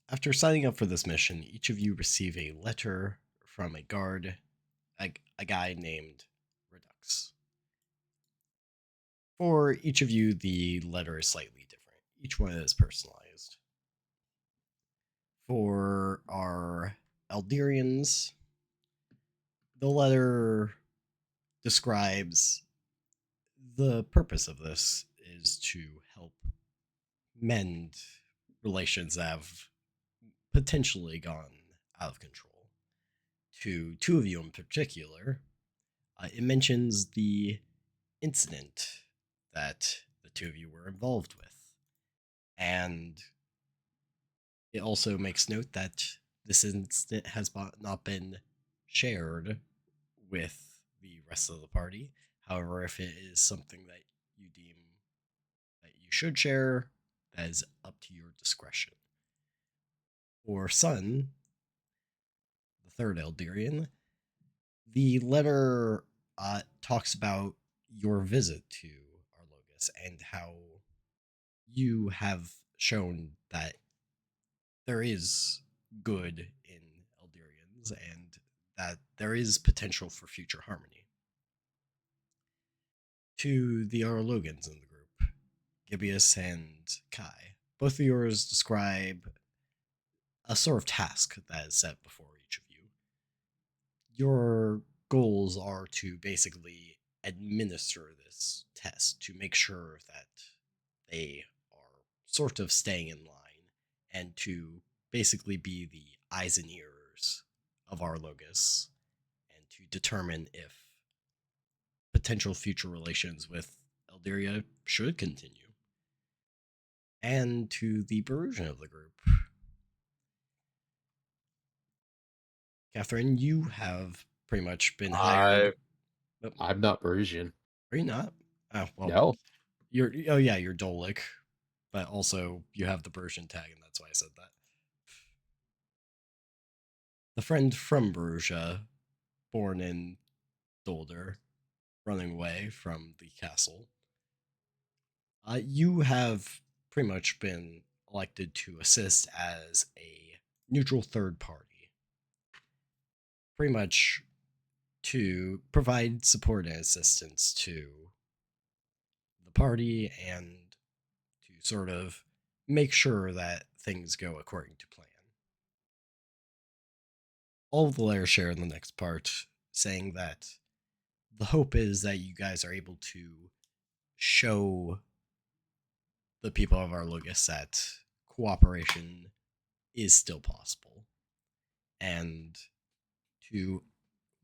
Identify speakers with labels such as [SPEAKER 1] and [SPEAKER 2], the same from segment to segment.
[SPEAKER 1] After signing up for this mission, each of you receive a letter from a guard, a guy named Redux. For each of you, the letter is slightly different. Each one is personalized. For our Alderians, the letter describes the purpose of this is to help mend relations that have potentially gone out of control. To two of you in particular, it mentions the incident that the two of you were involved with. And it also makes note that this incident has not been shared with the rest of the party. However, if it is something that you deem that you should share, that is up to your discretion. For Sun, the third Elderian, the letter talks about your visit to Arlogus and how you have shown that there is good in Elderians and that there is potential for future harmony. To the Arlogans in the group, Gibeus and Kai, both of yours describe a sort of task that is set before each of you. Your goals are to basically administer this test to make sure that they are sort of staying in line and to basically be the eyes and ears of Arlogus and to determine if potential future relations with Elderia should continue. And to the Perusian of the group, Catherine, you have pretty much been hired.
[SPEAKER 2] I I'm not Parisian.
[SPEAKER 1] Are you not? Oh well,
[SPEAKER 2] No.
[SPEAKER 1] you're Dolik, but also you have the Persian tag, and that's why I said that. The friend from Bruges, born in Dolder, running away from the castle. You have pretty much been elected to assist as a neutral third party, pretty much to provide support and assistance to the party and to sort of make sure that things go according to plan. All of the layers share in the next part, saying that the hope is that you guys are able to show the people of Arlogus that cooperation is still possible and to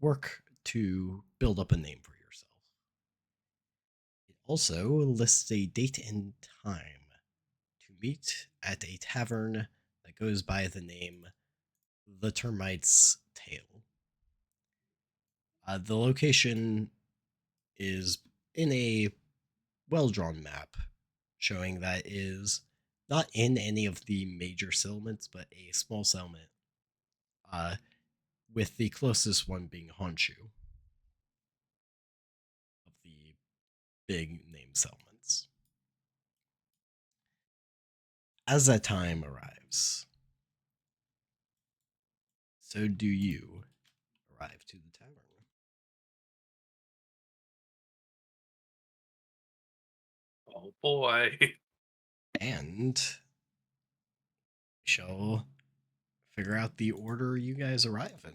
[SPEAKER 1] work to build up a name for yourself. It also lists a date and time to meet at a tavern that goes by the name The Termite's Tale. The location is in a well drawn map showing that is not in any of the major settlements, but a small settlement, uh, with the closest one being Honshu of the big name settlements. As that time arrives, so do you arrive to the tavern.
[SPEAKER 3] Oh boy.
[SPEAKER 1] And shall figure out the order you guys arrive in.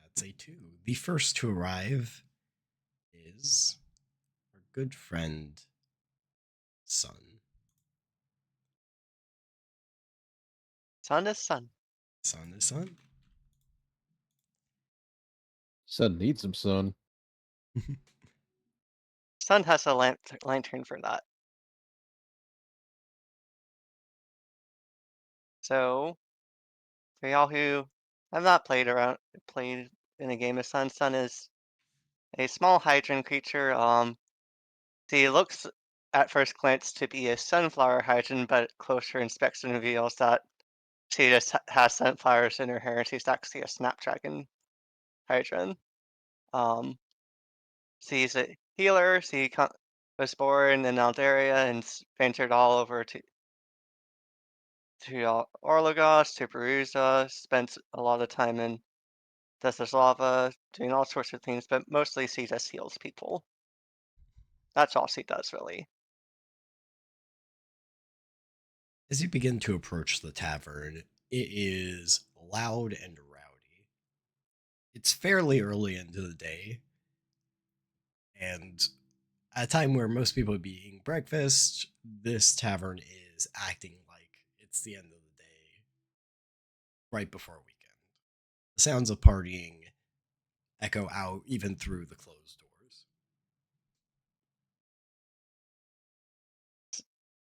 [SPEAKER 1] That's a two. The first to arrive is our good friend, Sun.
[SPEAKER 4] Sun is sun.
[SPEAKER 1] Sun is Sun.
[SPEAKER 2] Sun needs some sun.
[SPEAKER 4] Sun has a lantern for that. So, for y'all who have not played in a game of Sun, Sun is a small hydrant creature. She looks at first glance to be a sunflower hydrant, but closer inspection reveals that she just has sunflowers in her hair, and she's actually a snapdragon hydrant. Um, He's a healer. Was born in Aldaria and ventured all over to Orlagos, to Perusa. Spent a lot of time in Lava, doing all sorts of things, but mostly he just heals people. That's all he does, really.
[SPEAKER 1] As you begin to approach the tavern, it is loud and rowdy. It's fairly early into the day, and at a time where most people would be eating breakfast, this tavern is acting like it's the end of the day, right before weekend. The sounds of partying echo out even through the closed doors.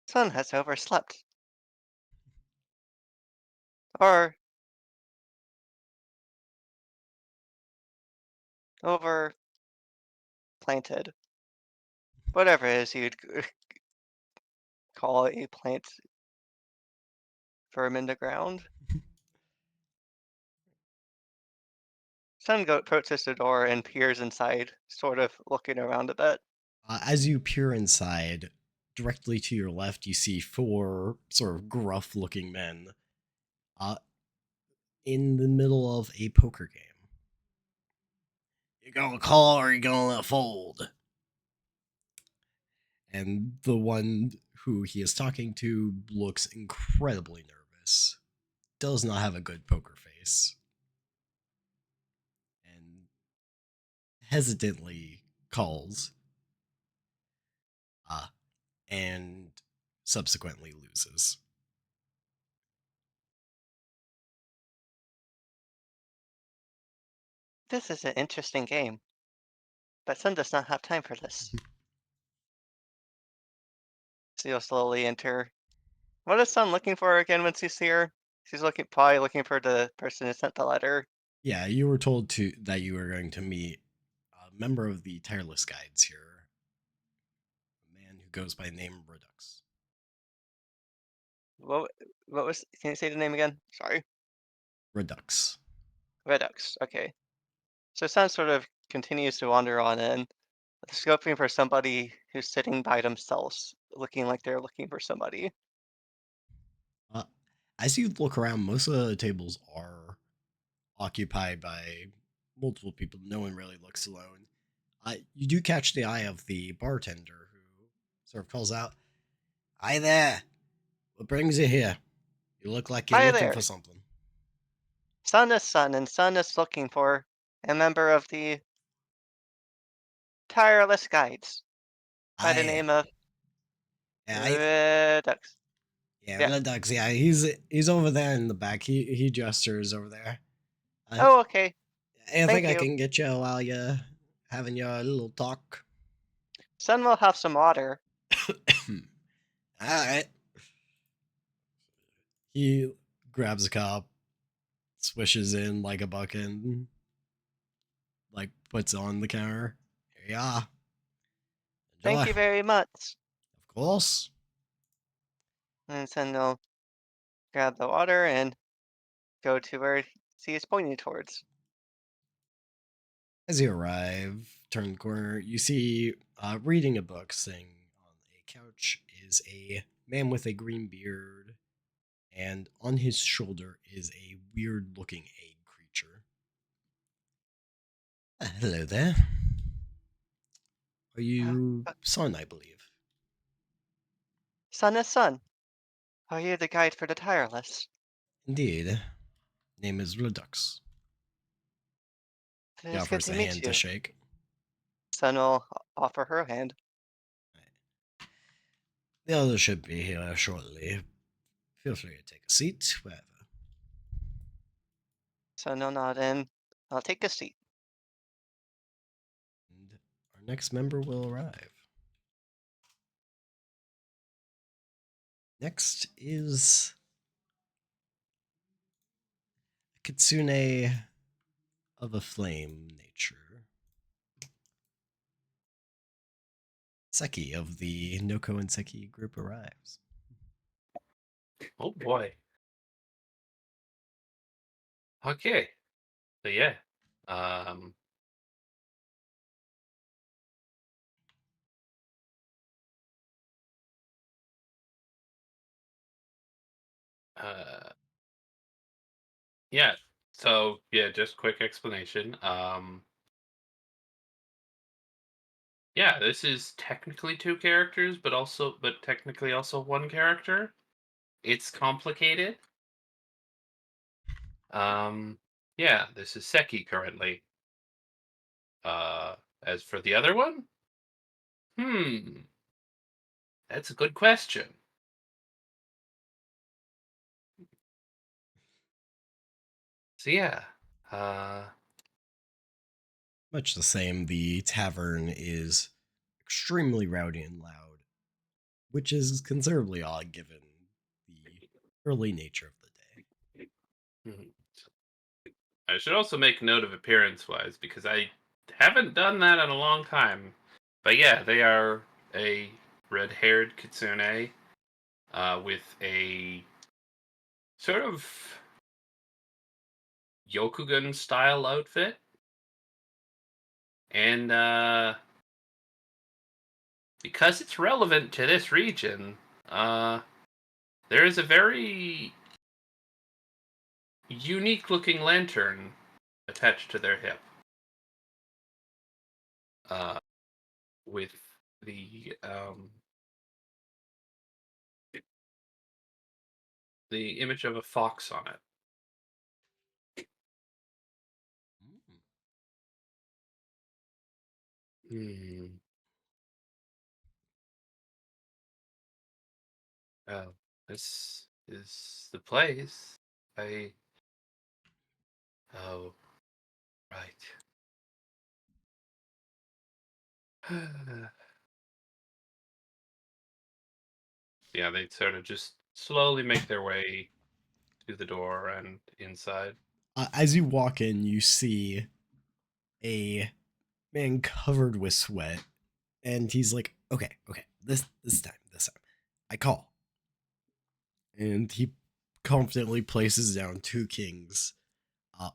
[SPEAKER 4] Sun has overslept. Or over planted. Whatever it is you'd call a plant firm in the ground. Sun approaches the door and peers inside, sort of looking around a bit.
[SPEAKER 1] As you peer inside, directly to your left, you see four sort of gruff looking men uh, in the middle of a poker game. You gonna call or you gonna let fold? And the one who he is talking to looks incredibly nervous, does not have a good poker face, and hesitantly calls, uh, and subsequently loses.
[SPEAKER 4] This is an interesting game, but Sun does not have time for this. So you'll slowly enter. What is Sun looking for again once you see her? She's probably looking for the person who sent the letter.
[SPEAKER 1] Yeah, you were told to that you were going to meet a member of the Tireless Guides here, a man who goes by the name Redux.
[SPEAKER 4] What what was can you say the name again? Sorry.
[SPEAKER 1] Redux.
[SPEAKER 4] Redux. Okay. So Sun sort of continues to wander on in, scoping for somebody who's sitting by themselves, looking like they're looking for somebody.
[SPEAKER 1] Uh, as you look around, most of the tables are occupied by multiple people. No one really looks alone. You do catch the eye of the bartender who sort of calls out, "Hi there! What brings you here? You look like you're
[SPEAKER 4] Hi
[SPEAKER 1] looking for
[SPEAKER 4] there.
[SPEAKER 1] something."
[SPEAKER 4] Sun is Sun, and Sun is looking for a member of the Tireless Guides by the
[SPEAKER 1] I,
[SPEAKER 4] name of
[SPEAKER 1] yeah,
[SPEAKER 4] Redux.
[SPEAKER 1] yeah,
[SPEAKER 4] Yeah.
[SPEAKER 1] Redux. Yeah, he's over there in the back. He gestures over there. I,
[SPEAKER 4] Oh, okay.
[SPEAKER 1] I think
[SPEAKER 4] Thank
[SPEAKER 1] I
[SPEAKER 4] you.
[SPEAKER 1] can get you while you're having your little talk.
[SPEAKER 4] Sun will have some water.
[SPEAKER 1] All right. He grabs a cup, swishes in like a bucket, and, like puts it on the counter. Here you are. Enjoy.
[SPEAKER 4] Thank you very much.
[SPEAKER 1] Of course.
[SPEAKER 4] And Sun will grab the water and go to where he is pointing towards.
[SPEAKER 1] As you arrive, turn the corner, you see reading a book sitting on a couch is a man with a green beard, and on his shoulder is a weird looking egg creature. Hello there. Are you
[SPEAKER 4] Uh,
[SPEAKER 1] Son, I believe?
[SPEAKER 4] Sun is Sun. Are you the guide for the tireless?
[SPEAKER 1] Indeed. Name is Redux.
[SPEAKER 4] It
[SPEAKER 1] He
[SPEAKER 4] is good
[SPEAKER 1] offers
[SPEAKER 4] to
[SPEAKER 1] a
[SPEAKER 4] meet
[SPEAKER 1] hand to
[SPEAKER 4] you.
[SPEAKER 1] shake.
[SPEAKER 4] Sun will offer her hand.
[SPEAKER 1] The others should be here shortly. Feel free to take a seat, wherever.
[SPEAKER 4] Sun will nod in. I'll take a seat.
[SPEAKER 1] And our next member will arrive. Next is Kitsune of a flame nature. Seki of the Noko and Seki group arrives.
[SPEAKER 3] Oh boy. Okay. So yeah. Um Yeah. So yeah, just quick explanation. Yeah, this is technically two characters, but technically also one character. It's complicated. Um, yeah, this is Seki currently. As for the other one, hmm, that's a good question. So yeah, uh,
[SPEAKER 1] Much the same, the tavern is extremely rowdy and loud, which is considerably odd given the early nature of the day.
[SPEAKER 3] mhm. I should also make note of appearance-wise because I haven't done that in a long time. But yeah, they are a red-haired kitsune with a sort of Yokugun style outfit. And because it's relevant to this region, uh, there is a very unique looking lantern attached to their hip. Uh, with the image of a fox on it. Hmm. Oh, this is the place. I. Oh, right. Yeah, they sort of just slowly make their way to the door and inside.
[SPEAKER 1] As you walk in, you see a man covered with sweat, and he's like, "Okay, this time, I call." And he confidently places down two kings,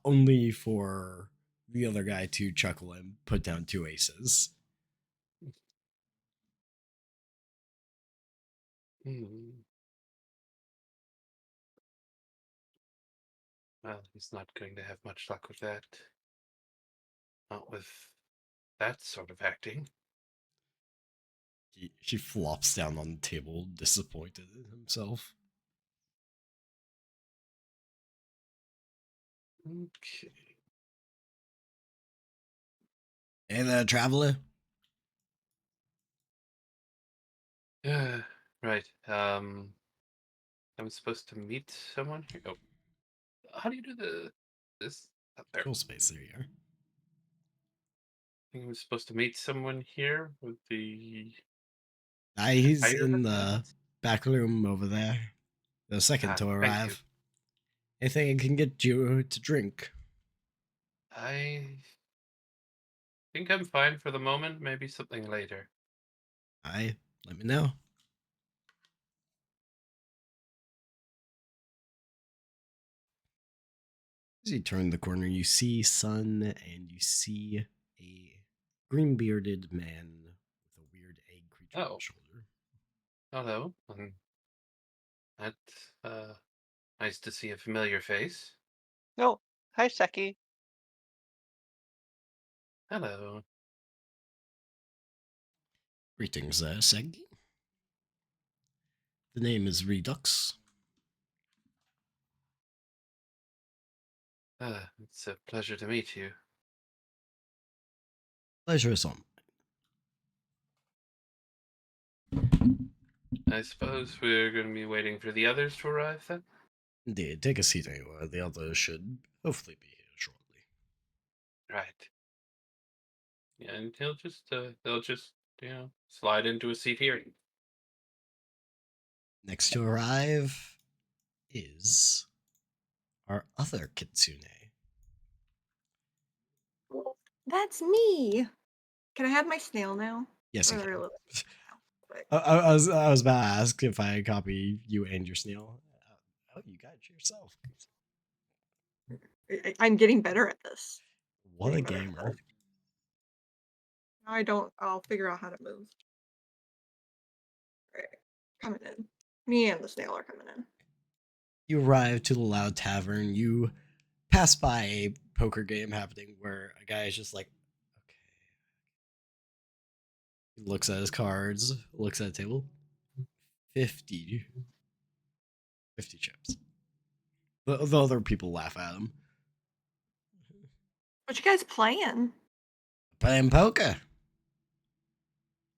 [SPEAKER 1] only for the other guy to chuckle and put down two aces.
[SPEAKER 3] Hmm. Well, he's not going to have much luck with that. Not with that sort of acting.
[SPEAKER 1] She flops down on the table, disappointed in himself.
[SPEAKER 3] Okay.
[SPEAKER 1] Hey there, traveler.
[SPEAKER 3] Right. I'm supposed to meet someone here. Oh, how do you do this up there?
[SPEAKER 1] Cool space, there you are.
[SPEAKER 3] I think I'm supposed to meet someone here with the
[SPEAKER 1] He's in the
[SPEAKER 3] hieroglyphs.
[SPEAKER 1] back room over there. The second
[SPEAKER 3] Ah,
[SPEAKER 1] to
[SPEAKER 3] thank you.
[SPEAKER 1] arrive. Anything I can get you to drink?
[SPEAKER 3] I think I'm fine for the moment. Maybe something later.
[SPEAKER 1] Let me know. As you turn the corner, you see Sun and you see a green bearded man with a weird egg creature on
[SPEAKER 3] Oh,
[SPEAKER 1] his shoulder.
[SPEAKER 3] hello. That uh, nice to see a familiar face.
[SPEAKER 4] No, hi, Seki.
[SPEAKER 3] Hello.
[SPEAKER 1] Greetings, Seg. The name is Redux.
[SPEAKER 3] It's a pleasure to meet you.
[SPEAKER 1] Pleasure is on.
[SPEAKER 3] I suppose we're going to be waiting for the others to arrive then?
[SPEAKER 1] Indeed, take a seat anywhere. The others should hopefully be here shortly.
[SPEAKER 3] Right. Yeah, and they'll just, slide into a seat here.
[SPEAKER 1] Next to arrive is our other kitsune.
[SPEAKER 5] That's me. Can I have my snail now?
[SPEAKER 1] Yes, you
[SPEAKER 5] Or
[SPEAKER 1] can.
[SPEAKER 5] a little snail, but
[SPEAKER 1] I was about to ask if I copy you and your snail. Oh, you got it yourself.
[SPEAKER 5] I'm getting better at this.
[SPEAKER 1] What a
[SPEAKER 5] Getting better at
[SPEAKER 1] gamer.
[SPEAKER 5] this. I don't. I'll figure out how to move. Right, coming in. Me and the snail are coming in.
[SPEAKER 1] You arrive to the Loud Tavern. You pass by a poker game happening where a guy is just like, okay. He looks at his cards, looks at the table. 50. 50 chips. The other people laugh at him.
[SPEAKER 5] What you guys playing?
[SPEAKER 1] Playing poker.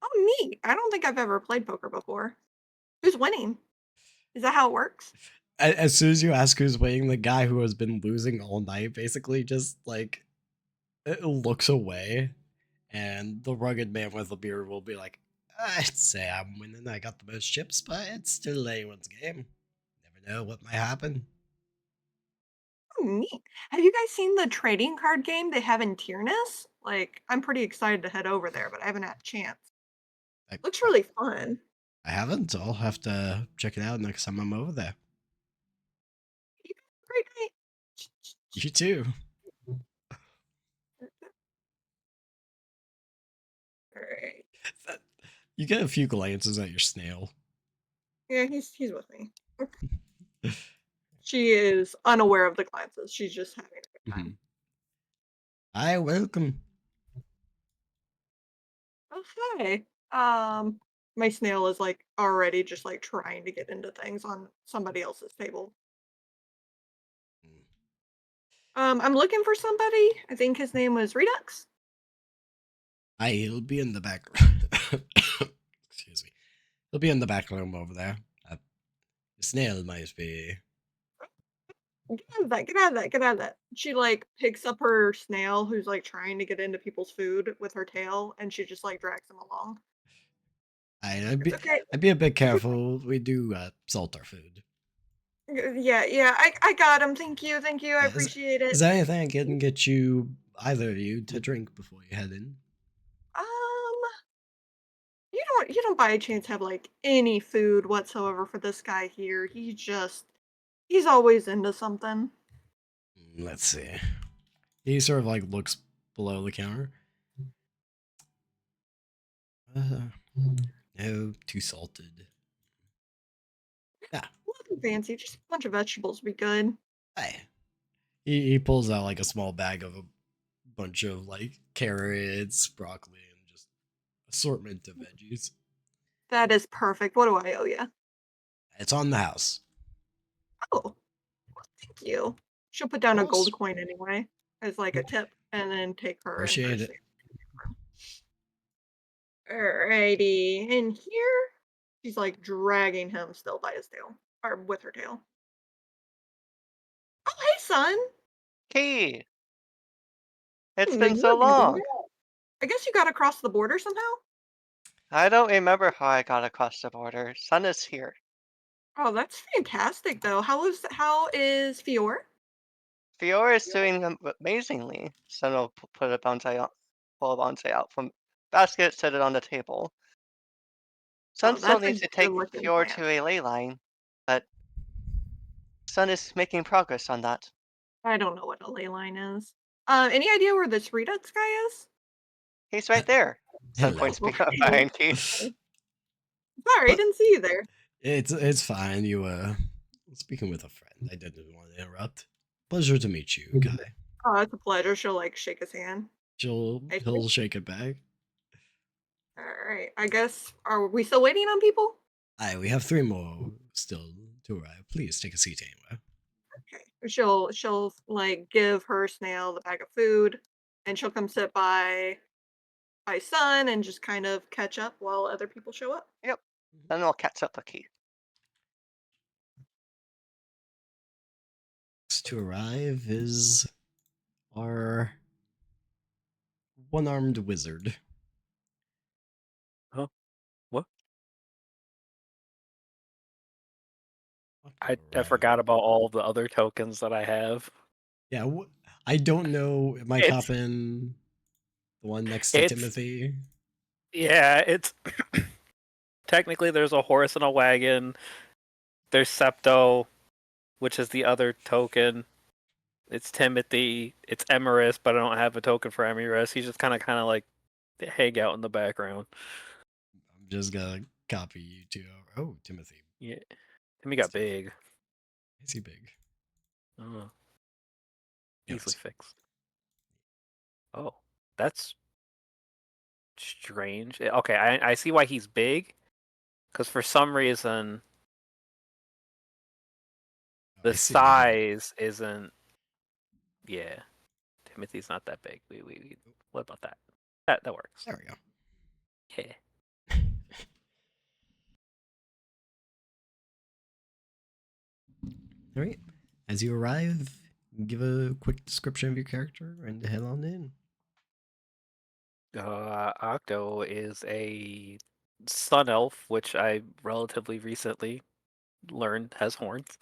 [SPEAKER 5] Oh, neat. I don't think I've ever played poker before. Who's winning? Is that how it works?
[SPEAKER 1] As soon as you ask who's winning, the guy who has been losing all night basically just like looks away, and the rugged man with the beard will be like, I'd say I'm winning. I got the most chips, but it's still anyone's game. Never know what might happen.
[SPEAKER 5] Oh, neat. Have you guys seen the trading card game they have in Tierness? Like, I'm pretty excited to head over there, but I haven't had a chance.
[SPEAKER 1] I,
[SPEAKER 5] Looks really fun.
[SPEAKER 1] I haven't. I'll have to check it out next time I'm over there.
[SPEAKER 5] You guys have a great night.
[SPEAKER 1] You too.
[SPEAKER 5] Alright.
[SPEAKER 1] You get a few glances at your snail.
[SPEAKER 5] Yeah, he's with me. She is unaware of the glances. She's just having a good time.
[SPEAKER 1] Hi, welcome.
[SPEAKER 5] Oh, hi. My snail is like already just like trying to get into things on somebody else's table. I'm looking for somebody. I think his name was Redux.
[SPEAKER 1] Hi, he'll be in the back. Excuse me. He'll be in the back room over there. The snail might be.
[SPEAKER 5] Get out of that, get out of that, get out of that. She like picks up her snail who's like trying to get into people's food with her tail and she just like drags him along.
[SPEAKER 1] I'd
[SPEAKER 5] It's okay.
[SPEAKER 1] be a bit careful. We do salt our food.
[SPEAKER 5] Yeah, I got him. Thank you, I
[SPEAKER 1] Is
[SPEAKER 5] appreciate it.
[SPEAKER 1] there anything I can get you, either of you, to drink before you head in?
[SPEAKER 5] Um, you don't by chance have like any food whatsoever for this guy here. He's always into something.
[SPEAKER 1] Let's see. He sort of like looks below the counter. No, too salted. Yeah.
[SPEAKER 5] Nothing fancy, just a bunch of vegetables would be good.
[SPEAKER 1] Hey. He pulls out like a small bag of a bunch of like carrots, broccoli, and just assortment of veggies.
[SPEAKER 5] That is perfect. What do I owe you?
[SPEAKER 1] It's on the house.
[SPEAKER 5] Oh, well, thank you. She'll put down a
[SPEAKER 1] course.
[SPEAKER 5] gold coin anyway as like a tip, and then take her and her
[SPEAKER 1] Appreciate it.
[SPEAKER 5] snail. Alrighty, and here she's like dragging him still by his tail, or with her tail. Oh, hey, son.
[SPEAKER 4] Key, it's
[SPEAKER 5] Hmm,
[SPEAKER 4] been
[SPEAKER 5] you
[SPEAKER 4] so
[SPEAKER 5] haven't been
[SPEAKER 4] long.
[SPEAKER 5] here. I guess you got across the border somehow.
[SPEAKER 4] I don't remember how I got across the border. Sun is here.
[SPEAKER 5] Oh, that's fantastic, though. How is Fior?
[SPEAKER 4] Fiora is doing amazingly. Sun will put a bonsai out, pull a bonsai out from basket, set it on the table. Sun
[SPEAKER 5] Oh,
[SPEAKER 4] still
[SPEAKER 5] that's a
[SPEAKER 4] needs to take
[SPEAKER 5] good-looking
[SPEAKER 4] Fiora
[SPEAKER 5] plant.
[SPEAKER 4] to a ley line, but Sun is making progress on that.
[SPEAKER 5] I don't know what a ley line is. Any idea where this Redux guy is?
[SPEAKER 4] He's right there. Sun
[SPEAKER 1] Hello.
[SPEAKER 4] points behind Key.
[SPEAKER 5] Sorry, I didn't see you there.
[SPEAKER 1] It's fine. You speaking with a friend. I didn't want to interrupt. Pleasure to meet you, Kai.
[SPEAKER 5] Oh, it's a pleasure. She'll like shake his hand.
[SPEAKER 1] He'll shake it back.
[SPEAKER 5] All right. I guess are we still waiting on people?
[SPEAKER 1] Aye, we have 3 more still to arrive. Please take a seat anywhere.
[SPEAKER 5] Okay. She'll like give her snail the bag of food, and she'll come sit by Sun and just kind of catch up while other people show up.
[SPEAKER 4] Yep. Then I'll catch up with Key.
[SPEAKER 1] Next to arrive is our one-armed wizard.
[SPEAKER 6] Huh? What? I
[SPEAKER 1] Arrive.
[SPEAKER 6] forgot about all the other tokens that I have.
[SPEAKER 1] Yeah, I don't know. Am I
[SPEAKER 6] It's-
[SPEAKER 1] copping the one next to
[SPEAKER 6] It's-
[SPEAKER 1] Timothy?
[SPEAKER 6] Yeah, it's technically there's a horse and a wagon. There's Septo, which is the other token. It's Timothy. It's Emerus, but I don't have a token for Emerus. He's just kind of like hang out in the background.
[SPEAKER 1] I'm just gonna copy you two. Oh, Timothy.
[SPEAKER 6] Yeah, Timmy got big.
[SPEAKER 1] Is he big?
[SPEAKER 6] Oh,
[SPEAKER 1] Yes.
[SPEAKER 6] easily fixed. Oh, that's strange. Okay, I see why he's big. Because for some reason,
[SPEAKER 1] Oh, I
[SPEAKER 6] the
[SPEAKER 1] see what happened.
[SPEAKER 6] size isn't. Yeah, Timothy's not that big. What about that? That works.
[SPEAKER 1] There we go.
[SPEAKER 6] Yeah.
[SPEAKER 1] All right. As you arrive, give a quick description of your character and head on in.
[SPEAKER 6] Octo is a sun elf, which I relatively recently learned has horns.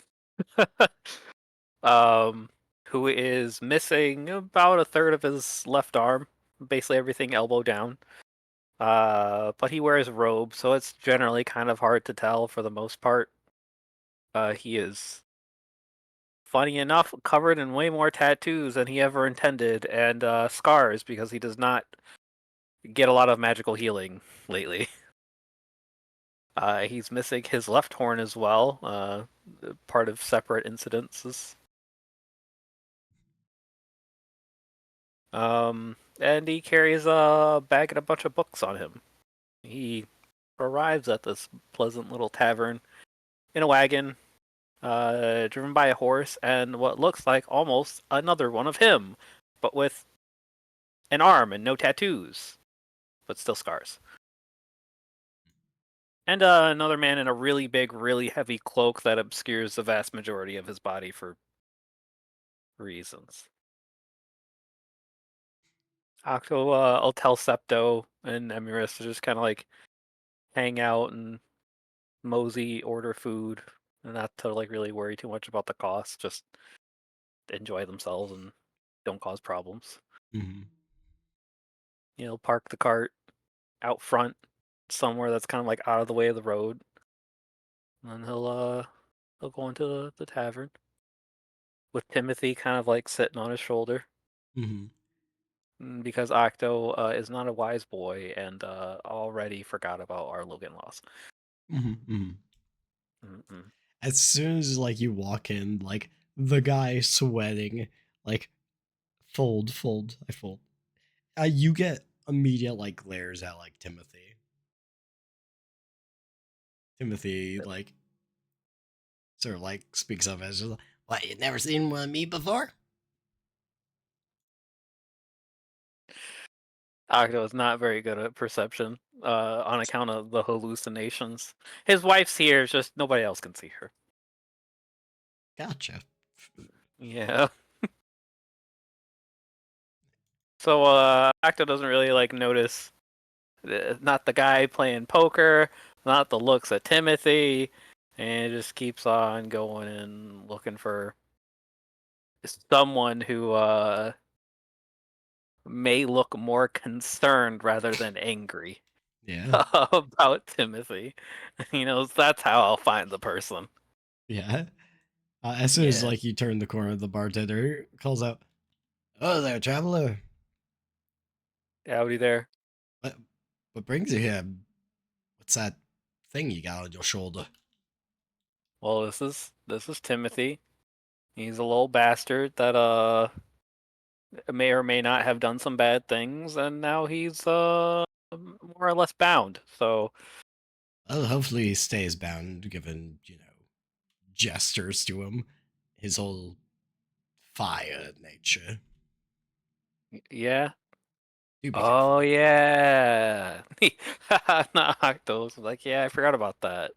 [SPEAKER 6] um, who is missing about a third of his left arm, basically everything elbow down. But he wears a robe, so it's generally kind of hard to tell for the most part. He is, funny enough, covered in way more tattoos than he ever intended, and scars because he does not get a lot of magical healing lately. He's missing his left horn as well, part of separate incidences. And he carries a bag and a bunch of books on him. He arrives at this pleasant little tavern in a wagon, driven by a horse, and what looks like almost another one of him, but with an arm and no tattoos, but still scars. And another man in a really big, really heavy cloak that obscures the vast majority of his body for reasons. Octo will tell Septo and Emiris to just kind of like hang out and mosey, order food, and not to like really worry too much about the cost. Just enjoy themselves and don't cause problems.
[SPEAKER 1] Mm-hmm.
[SPEAKER 6] Park the cart out front somewhere that's kind of like out of the way of the road, and then he'll go into the tavern with Timothy kind of like sitting on his shoulder.
[SPEAKER 1] Mm-hmm.
[SPEAKER 6] Because Octo is not a wise boy and already forgot about our Logan loss.
[SPEAKER 1] Mm-hmm. Mm-hmm.
[SPEAKER 6] Mm-mm.
[SPEAKER 1] As soon as like you walk in, like the guy sweating, like I fold. You get immediate like glares at like Timothy. Timothy like sort of like speaks up as just, what, you never seen one of me before?
[SPEAKER 6] Octo is not very good at perception on account of the hallucinations. His wife's here, it's just nobody else can see her.
[SPEAKER 1] Gotcha.
[SPEAKER 6] Yeah. So Octo doesn't really like notice not the guy playing poker, not the looks at Timothy, and just keeps on going and looking for someone who may look more concerned rather than angry
[SPEAKER 1] Yeah.
[SPEAKER 6] about Timothy. That's how I'll find the person.
[SPEAKER 1] Yeah. As soon as
[SPEAKER 6] Yeah.
[SPEAKER 1] like you turn the corner, the bartender calls out, "Oh there, traveler.
[SPEAKER 6] Howdy there.
[SPEAKER 1] What what brings you here? What's that thing you got on your shoulder?"
[SPEAKER 6] Well, this is Timothy. He's a little bastard that may or may not have done some bad things, and now he's more or less bound. So
[SPEAKER 1] Well, hopefully he stays bound, given, gestures to him. His whole fire nature.
[SPEAKER 6] yeah.
[SPEAKER 1] Do be
[SPEAKER 6] Oh
[SPEAKER 1] careful.
[SPEAKER 6] yeah. Noctos was like, yeah, I forgot about that.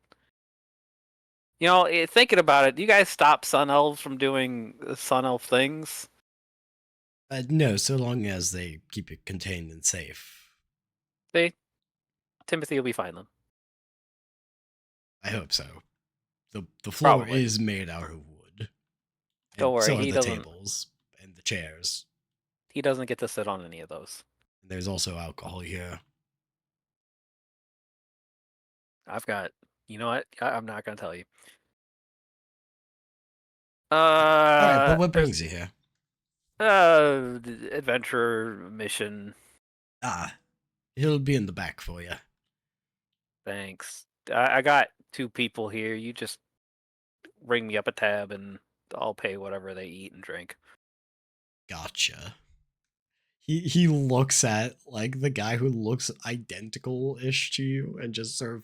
[SPEAKER 6] Thinking about it, do you guys stop Sun Elves from doing Sun Elf things?
[SPEAKER 1] No, so long as they keep it contained and safe.
[SPEAKER 6] See, Timothy will be fine then.
[SPEAKER 1] I hope so. The floor
[SPEAKER 6] Probably.
[SPEAKER 1] is made out of wood.
[SPEAKER 6] Don't
[SPEAKER 1] And
[SPEAKER 6] worry,
[SPEAKER 1] so are
[SPEAKER 6] he
[SPEAKER 1] the
[SPEAKER 6] doesn't.
[SPEAKER 1] tables and the chairs.
[SPEAKER 6] He doesn't get to sit on any of those.
[SPEAKER 1] And there's also alcohol here.
[SPEAKER 6] I've got. You know what? I'm not gonna tell you.
[SPEAKER 1] Alright, but what
[SPEAKER 6] There's
[SPEAKER 1] brings you here?
[SPEAKER 6] adventure mission.
[SPEAKER 1] Ah, he'll be in the back for you.
[SPEAKER 6] Thanks. I got two people here. You just ring me up a tab and I'll pay whatever they eat and drink.
[SPEAKER 1] Gotcha. He looks at like the guy who looks identical-ish to you and just sort of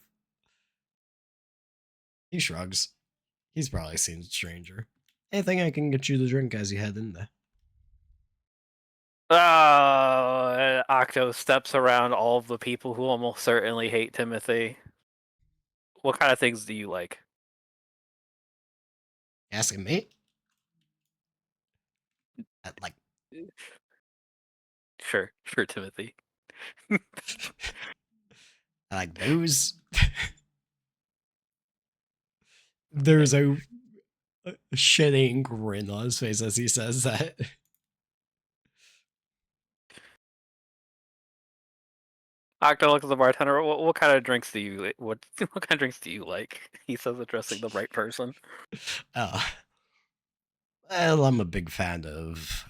[SPEAKER 1] he shrugs. He's probably seen a stranger. Anything I can get you to drink as you head in there?
[SPEAKER 6] Octo steps around all of the people who almost certainly hate Timothy. What kind of things do you like?
[SPEAKER 1] Asking me? Like
[SPEAKER 6] Sure, Timothy.
[SPEAKER 1] I like booze. There's a shitting grin on his face as he says that.
[SPEAKER 6] Octo looks at the bartender. What kind of drinks do you what kind of drinks do you like? He says, addressing the right person.
[SPEAKER 1] Well, I'm a big fan of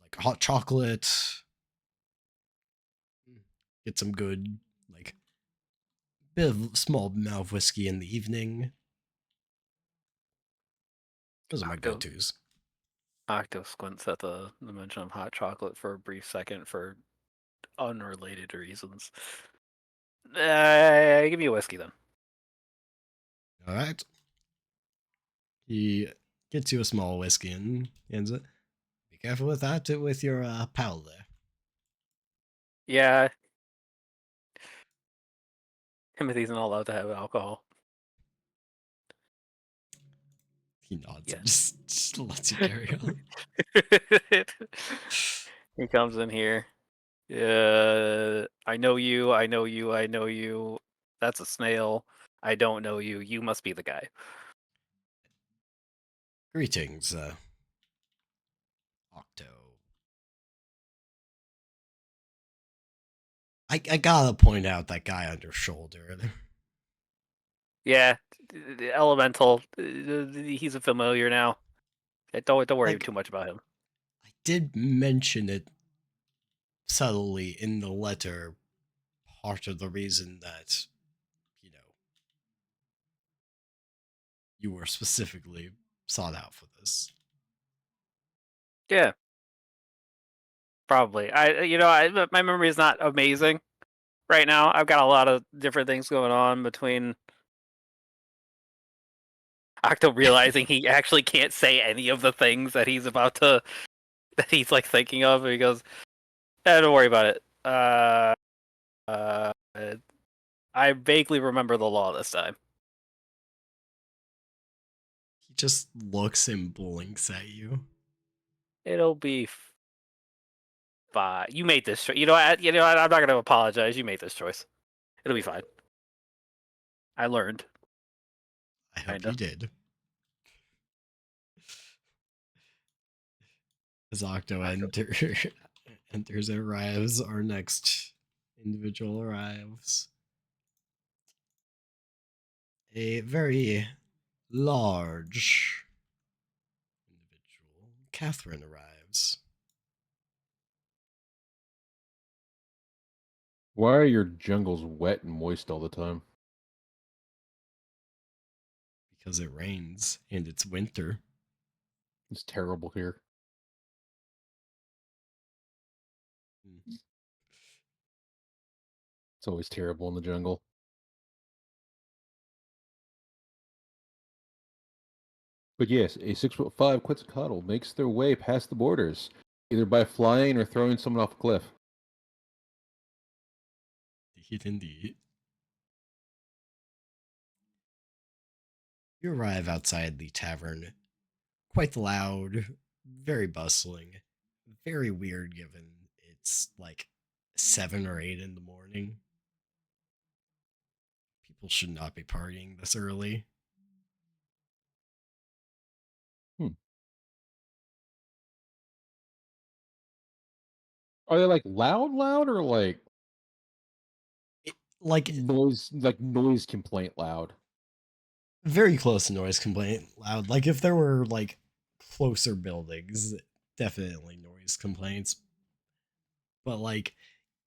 [SPEAKER 1] like hot chocolate. Get some good like bit of small amount of whiskey in the evening. Those are my
[SPEAKER 6] Octo.
[SPEAKER 1] go-tos.
[SPEAKER 6] Octo squints at the mention of hot chocolate for a brief second for unrelated reasons. Give me a whiskey then.
[SPEAKER 1] All right. He gets you a small whiskey and hands it. Be careful with that with your pal there.
[SPEAKER 6] Yeah. Timothy's not allowed to have alcohol.
[SPEAKER 1] He nods
[SPEAKER 6] Yeah.
[SPEAKER 1] and just lets you carry on.
[SPEAKER 6] He comes in here. I know you, I know you, I know you. That's a snail. I don't know you. You must be the guy.
[SPEAKER 1] Greetings, Octo. I gotta point out that guy on your shoulder.
[SPEAKER 6] Yeah, the elemental. He's a familiar now. Don't worry
[SPEAKER 1] Like,
[SPEAKER 6] too much about him.
[SPEAKER 1] I did mention it subtly in the letter. Part of the reason that, you know, you were specifically sought out for this.
[SPEAKER 6] Yeah, probably. My memory is not amazing right now. I've got a lot of different things going on between Octo realizing he actually can't say any of the things that he's like thinking of. And he goes, don't worry about it. I vaguely remember the law this time.
[SPEAKER 1] He just looks and blinks at you.
[SPEAKER 6] It'll be fine. You made this choice. You know, I'm not going to apologize. You made this choice. It'll be fine. I learned.
[SPEAKER 1] I hope
[SPEAKER 6] Kinda.
[SPEAKER 1] you did. As Octo enters, arrives, our next individual arrives. A very large individual. Catherine arrives.
[SPEAKER 2] Why are your jungles wet and moist all the time?
[SPEAKER 1] Because it rains and it's winter.
[SPEAKER 2] It's terrible here. It's always terrible in the jungle. But yes, a 6'5" Quetzalcoatl makes their way past the borders, either by flying or throwing someone off a cliff.
[SPEAKER 1] Indeed. You arrive outside the tavern. Quite loud, very bustling, very weird given it's like 7 or 8 in the morning. People should not be partying this early.
[SPEAKER 2] Are they like loud, or like
[SPEAKER 1] Like
[SPEAKER 2] noise complaint loud?
[SPEAKER 1] very close to noise complaint loud. Like if there were like closer buildings, definitely noise complaints. But like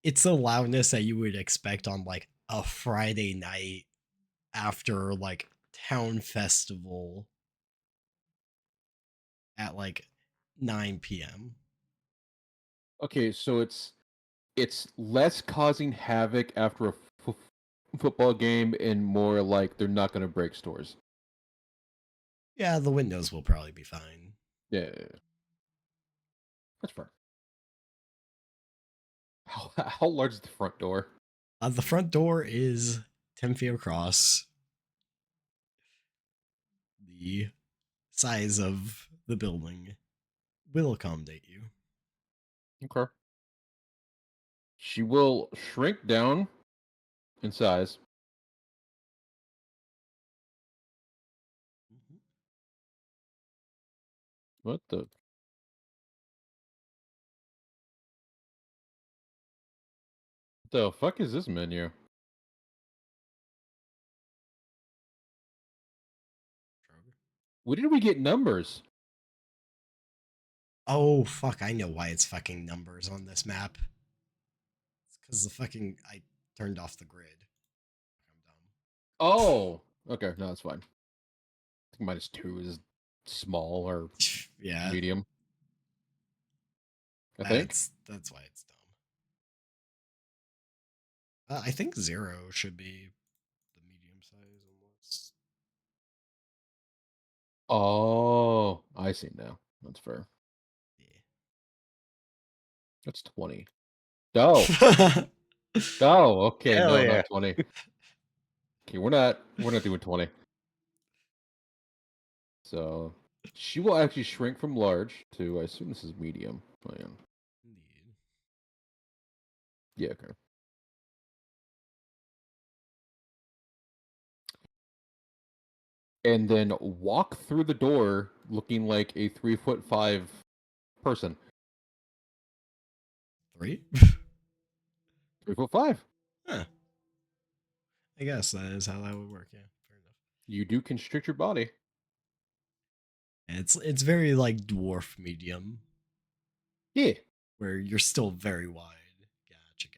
[SPEAKER 1] it's the loudness that you would expect on like a Friday night after like town festival at like 9 p.m.
[SPEAKER 2] Okay, so it's less causing havoc after a football game and more like they're not going to break stores.
[SPEAKER 1] Yeah, the windows will probably be fine.
[SPEAKER 2] Yeah. That's fair. How large is the front door?
[SPEAKER 1] The front door is 10 feet across. The size of the building will accommodate you.
[SPEAKER 2] Okay. She will shrink down in size. What the fuck is this menu? When did we get numbers?
[SPEAKER 1] Oh, fuck, I know why it's fucking numbers on this map. It's because the fucking... I turned off the grid. I'm dumb.
[SPEAKER 2] Oh, okay. No, that's fine. I think -2 is small or
[SPEAKER 1] Yeah,
[SPEAKER 2] medium. I think.
[SPEAKER 1] that's why it's dumb. I think 0 should be the medium size unless...
[SPEAKER 2] Oh, I see now. That's fair. That's 20. Oh,
[SPEAKER 1] Yeah.
[SPEAKER 2] oh, okay.
[SPEAKER 1] Hell
[SPEAKER 2] No,
[SPEAKER 1] yeah.
[SPEAKER 2] not 20. Okay, we're not doing 20. So she will actually shrink from large to, I assume this is medium. Oh, yeah.
[SPEAKER 1] Indeed.
[SPEAKER 2] Yeah, okay. And then walk through the door looking like a 3'5" person.
[SPEAKER 1] 3?
[SPEAKER 2] 3'5".
[SPEAKER 1] Huh. I guess that is how that would work, yeah. Fair enough.
[SPEAKER 2] You do constrict your body.
[SPEAKER 1] And it's very like dwarf medium,
[SPEAKER 2] Yeah.
[SPEAKER 1] where you're still very wide. Gotcha.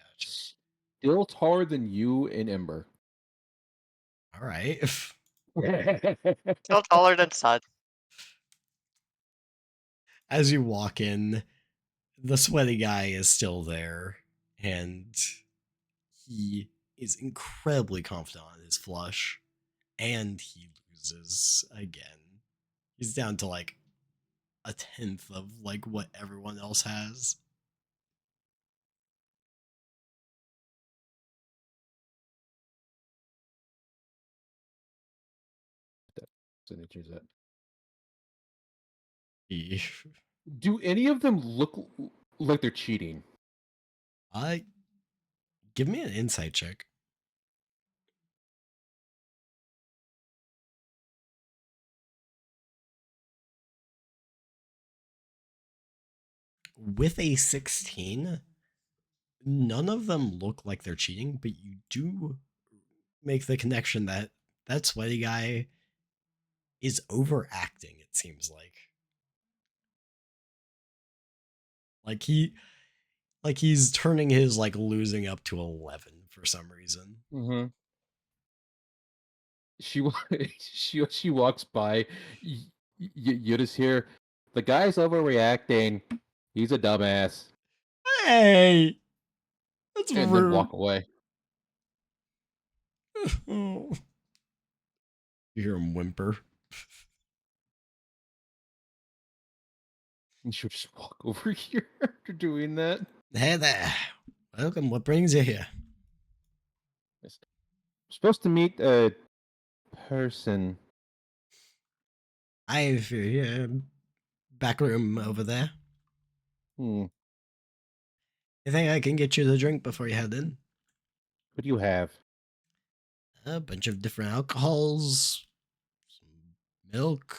[SPEAKER 2] Still taller than you and Ember.
[SPEAKER 1] All right.
[SPEAKER 4] Still taller than Sun.
[SPEAKER 1] As you walk in, the sweaty guy is still there, and he is incredibly confident on his flush, and he loses again. He's down to like a tenth of like what everyone else has.
[SPEAKER 2] Signatures that.
[SPEAKER 1] He,
[SPEAKER 2] Do any of them look like they're cheating?
[SPEAKER 1] give me an insight check. With a 16, none of them look like they're cheating, but you do make the connection that that sweaty guy is overacting, it seems like. Like he's turning his like losing up to 11 for some reason.
[SPEAKER 2] Mm-hmm. She walks by. You just hear the guy's overreacting. He's a dumbass,
[SPEAKER 1] Hey, that's
[SPEAKER 2] and then
[SPEAKER 1] rude.
[SPEAKER 2] walk away.
[SPEAKER 1] You hear him whimper.
[SPEAKER 2] And she'll just walk over here after doing that.
[SPEAKER 1] Hey there. Welcome. What brings you here?
[SPEAKER 2] Supposed to meet a person.
[SPEAKER 1] I've back room over there.
[SPEAKER 2] Hmm.
[SPEAKER 1] You think I can get you the drink before you head in?
[SPEAKER 2] What do you have?
[SPEAKER 1] A bunch of different alcohols, some milk,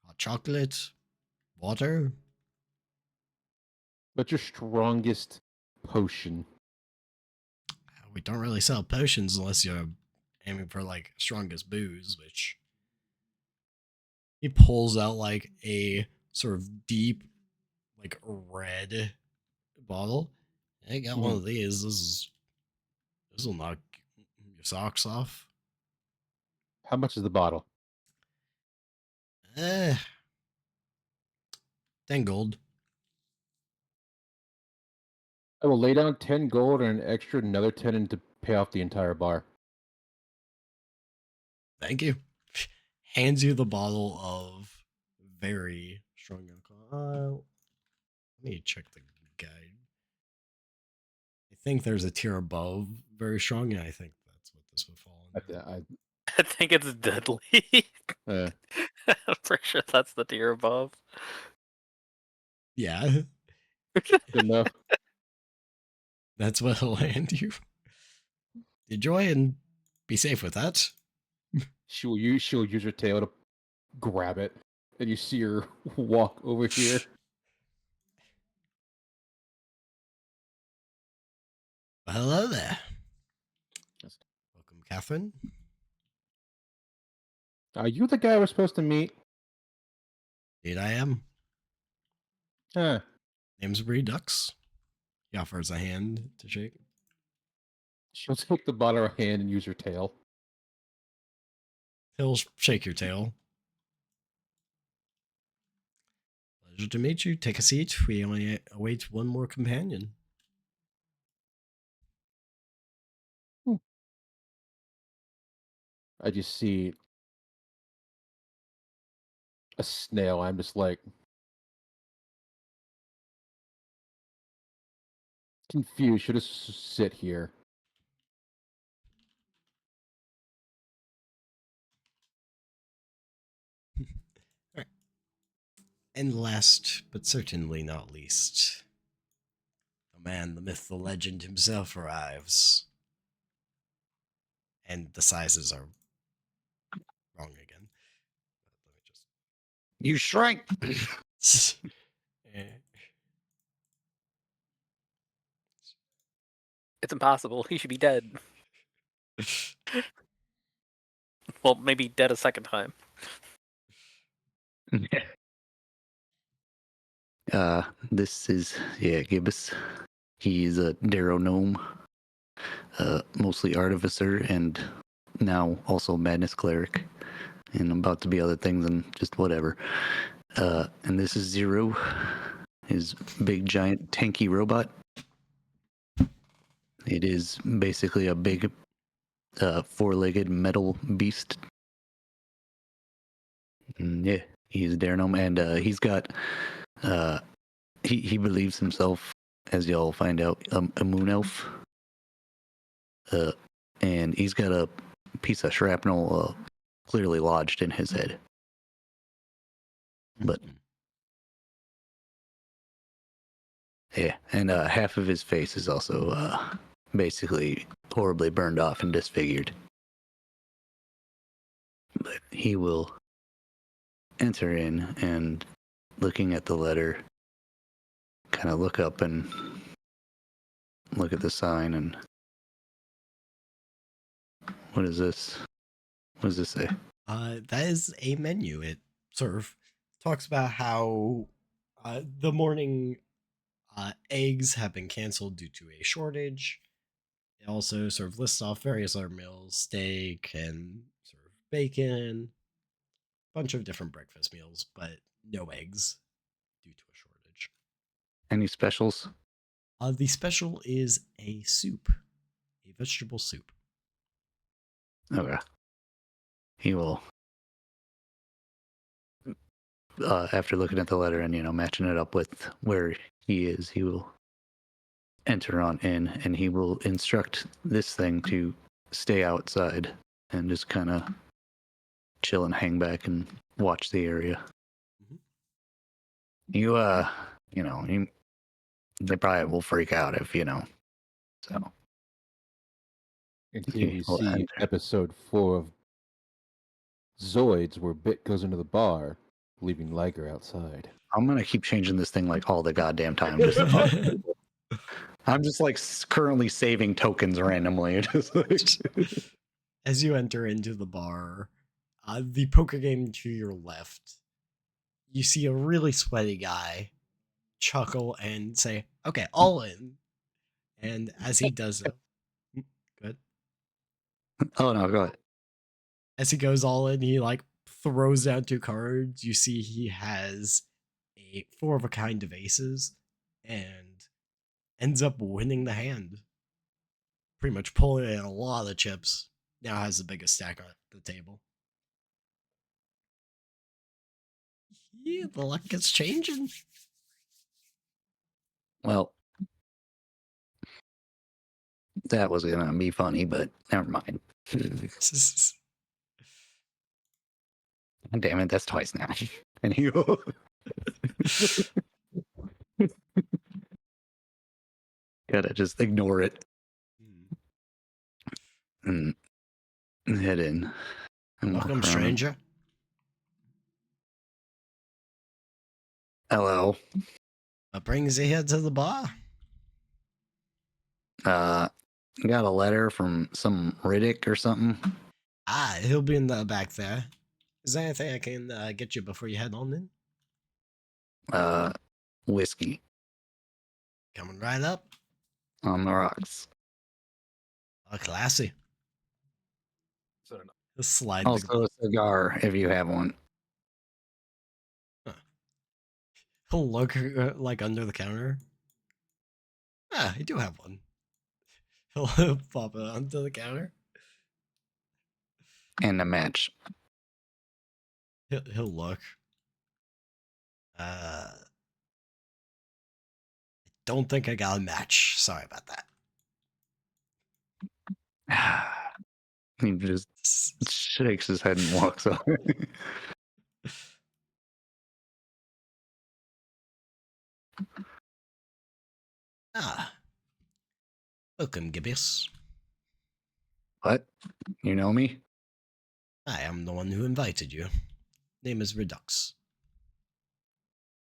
[SPEAKER 1] hot chocolate, water.
[SPEAKER 2] What's your strongest potion?
[SPEAKER 1] We don't really sell potions unless you're aiming for like strongest booze, which he pulls out like a sort of deep, like red bottle. I got one of these. This will knock your socks off.
[SPEAKER 2] How much is the bottle?
[SPEAKER 1] 10 gold.
[SPEAKER 2] I will lay down 10 gold and an extra another 10 in to pay off the entire bar.
[SPEAKER 1] Thank you. Hands you the bottle of very strong alcohol. Let me check the guide. I think there's a tier above very strong, and I think that's what this would fall under.
[SPEAKER 6] I think it's deadly.
[SPEAKER 2] Uh,
[SPEAKER 6] I'm pretty sure that's the tier above.
[SPEAKER 1] Yeah,
[SPEAKER 2] good enough.
[SPEAKER 1] that's what will land you. Enjoy and be safe with that.
[SPEAKER 2] She'll use her tail to grab it, and you see her walk over here.
[SPEAKER 1] Well, hello there. Welcome, Catherine.
[SPEAKER 2] Are you the guy we're supposed to meet?
[SPEAKER 1] Indeed, I am.
[SPEAKER 2] Huh.
[SPEAKER 1] Name's Redux. He offers a hand to shake.
[SPEAKER 2] She'll take the bottle in her hand and use her tail.
[SPEAKER 1] He'll shake your tail. Pleasure to meet you. Take a seat. We only await one more companion.
[SPEAKER 2] I just see a snail. I'm just like confused. Should just sit here.
[SPEAKER 1] Alright. And last, but certainly not least, the man, the myth, the legend himself arrives. And the sizes are wrong again. Let me just.
[SPEAKER 7] You shrank.
[SPEAKER 1] Eh.
[SPEAKER 6] It's impossible. He should be dead. Well, maybe dead a second time.
[SPEAKER 7] This is Gibbous. He's a Darrow gnome, mostly artificer, and now also madness cleric, and about to be other things and just whatever. And this is Zero, his big giant tanky robot. It is basically a big four-legged metal beast. Yeah, he's a Darrow gnome, and he's got he believes himself, as y'all find out, a moon elf. And he's got a piece of shrapnel clearly lodged in his head. But yeah, and half of his face is also basically horribly burned off and disfigured. But he will enter in and, looking at the letter, kind of look up and look at the sign and, what is this? What does this say?
[SPEAKER 1] That is a menu. It sort of talks about how the morning eggs have been canceled due to a shortage. It also sort of lists off various other meals, steak and sort of bacon, bunch of different breakfast meals, but no eggs due to a shortage.
[SPEAKER 7] Any specials?
[SPEAKER 1] The special is a soup, a vegetable soup.
[SPEAKER 7] Okay. He will, after looking at the letter and, matching it up with where he is, he will enter on in and he will instruct this thing to stay outside and just kind of chill and hang back and watch the area. Mm-hmm. They probably will freak out if, so.
[SPEAKER 2] And here we see episode 4 of Zoids, where Bit goes into the bar, leaving Liger outside.
[SPEAKER 7] I'm going to keep changing this thing like all the goddamn time. I'm just like currently saving tokens randomly.
[SPEAKER 1] As you enter into the bar, the poker game to your left, you see a really sweaty guy chuckle and say, "Okay, all in." And as he does so, good.
[SPEAKER 7] Oh no, go ahead.
[SPEAKER 1] As he goes all in, he like throws down 2 cards. You see he has a 4 of a kind of aces and ends up winning the hand. Pretty much pulling in a lot of chips. Now has the biggest stack on the table. Yeah, the luck gets changing.
[SPEAKER 7] Well, that was gonna be funny, but never mind. Damn it, that's twice now. And you gotta just ignore it and head in. And walk
[SPEAKER 1] Welcome,
[SPEAKER 7] around.
[SPEAKER 1] stranger.
[SPEAKER 7] Hello.
[SPEAKER 1] What brings you here to the bar?
[SPEAKER 7] Got a letter from some Riddick or something.
[SPEAKER 1] Ah, he'll be in the back there. Is there anything I can get you before you head on in?
[SPEAKER 7] Whiskey
[SPEAKER 1] Coming right up.
[SPEAKER 7] on the rocks.
[SPEAKER 1] Oh, classy.
[SPEAKER 2] So enough.
[SPEAKER 1] He'll slide
[SPEAKER 7] Also a cigar if you have one.
[SPEAKER 1] He'll look like under the counter. Ah, I do have one. He'll pop it onto the counter.
[SPEAKER 7] And a match.
[SPEAKER 1] He'll look. I don't think I got a match. Sorry about that.
[SPEAKER 7] He just shakes his head and walks off.
[SPEAKER 1] Ah. Welcome, Gibbous.
[SPEAKER 7] What? You know me?
[SPEAKER 1] I am the one who invited you. Name is Redux.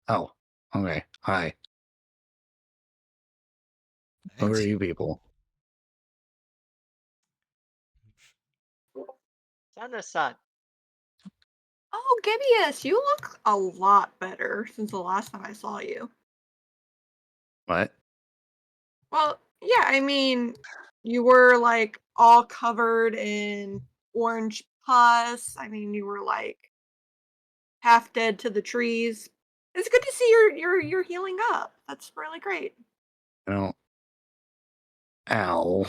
[SPEAKER 7] Oh, okay. Hi. Who are you people?
[SPEAKER 4] Son to son.
[SPEAKER 5] Oh, Gibeus, you look a lot better since the last time I saw you.
[SPEAKER 7] What?
[SPEAKER 5] Well, yeah, I mean, you were like all covered in orange pus. I mean, you were like half dead to the trees. It's good to see you're healing up. That's really great.
[SPEAKER 7] I don't. Ow.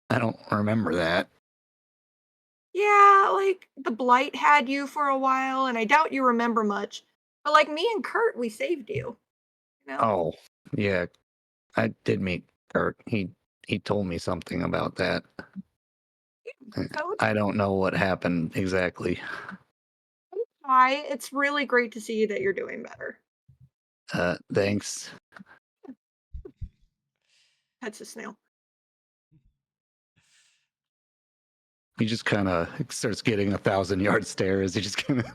[SPEAKER 7] I don't remember that.
[SPEAKER 5] Yeah, like the blight had you for a while, and I doubt you remember much. But like me and Kurt, we saved you. You know?
[SPEAKER 7] Oh, yeah. I did meet Kurt. He told me something about that.
[SPEAKER 5] So
[SPEAKER 7] I don't know what happened exactly.
[SPEAKER 5] hi, it's really great to see that you're doing better.
[SPEAKER 7] Thanks.
[SPEAKER 5] Pets a snail.
[SPEAKER 7] He just kind of starts getting 1,000-yard stare as he just kind of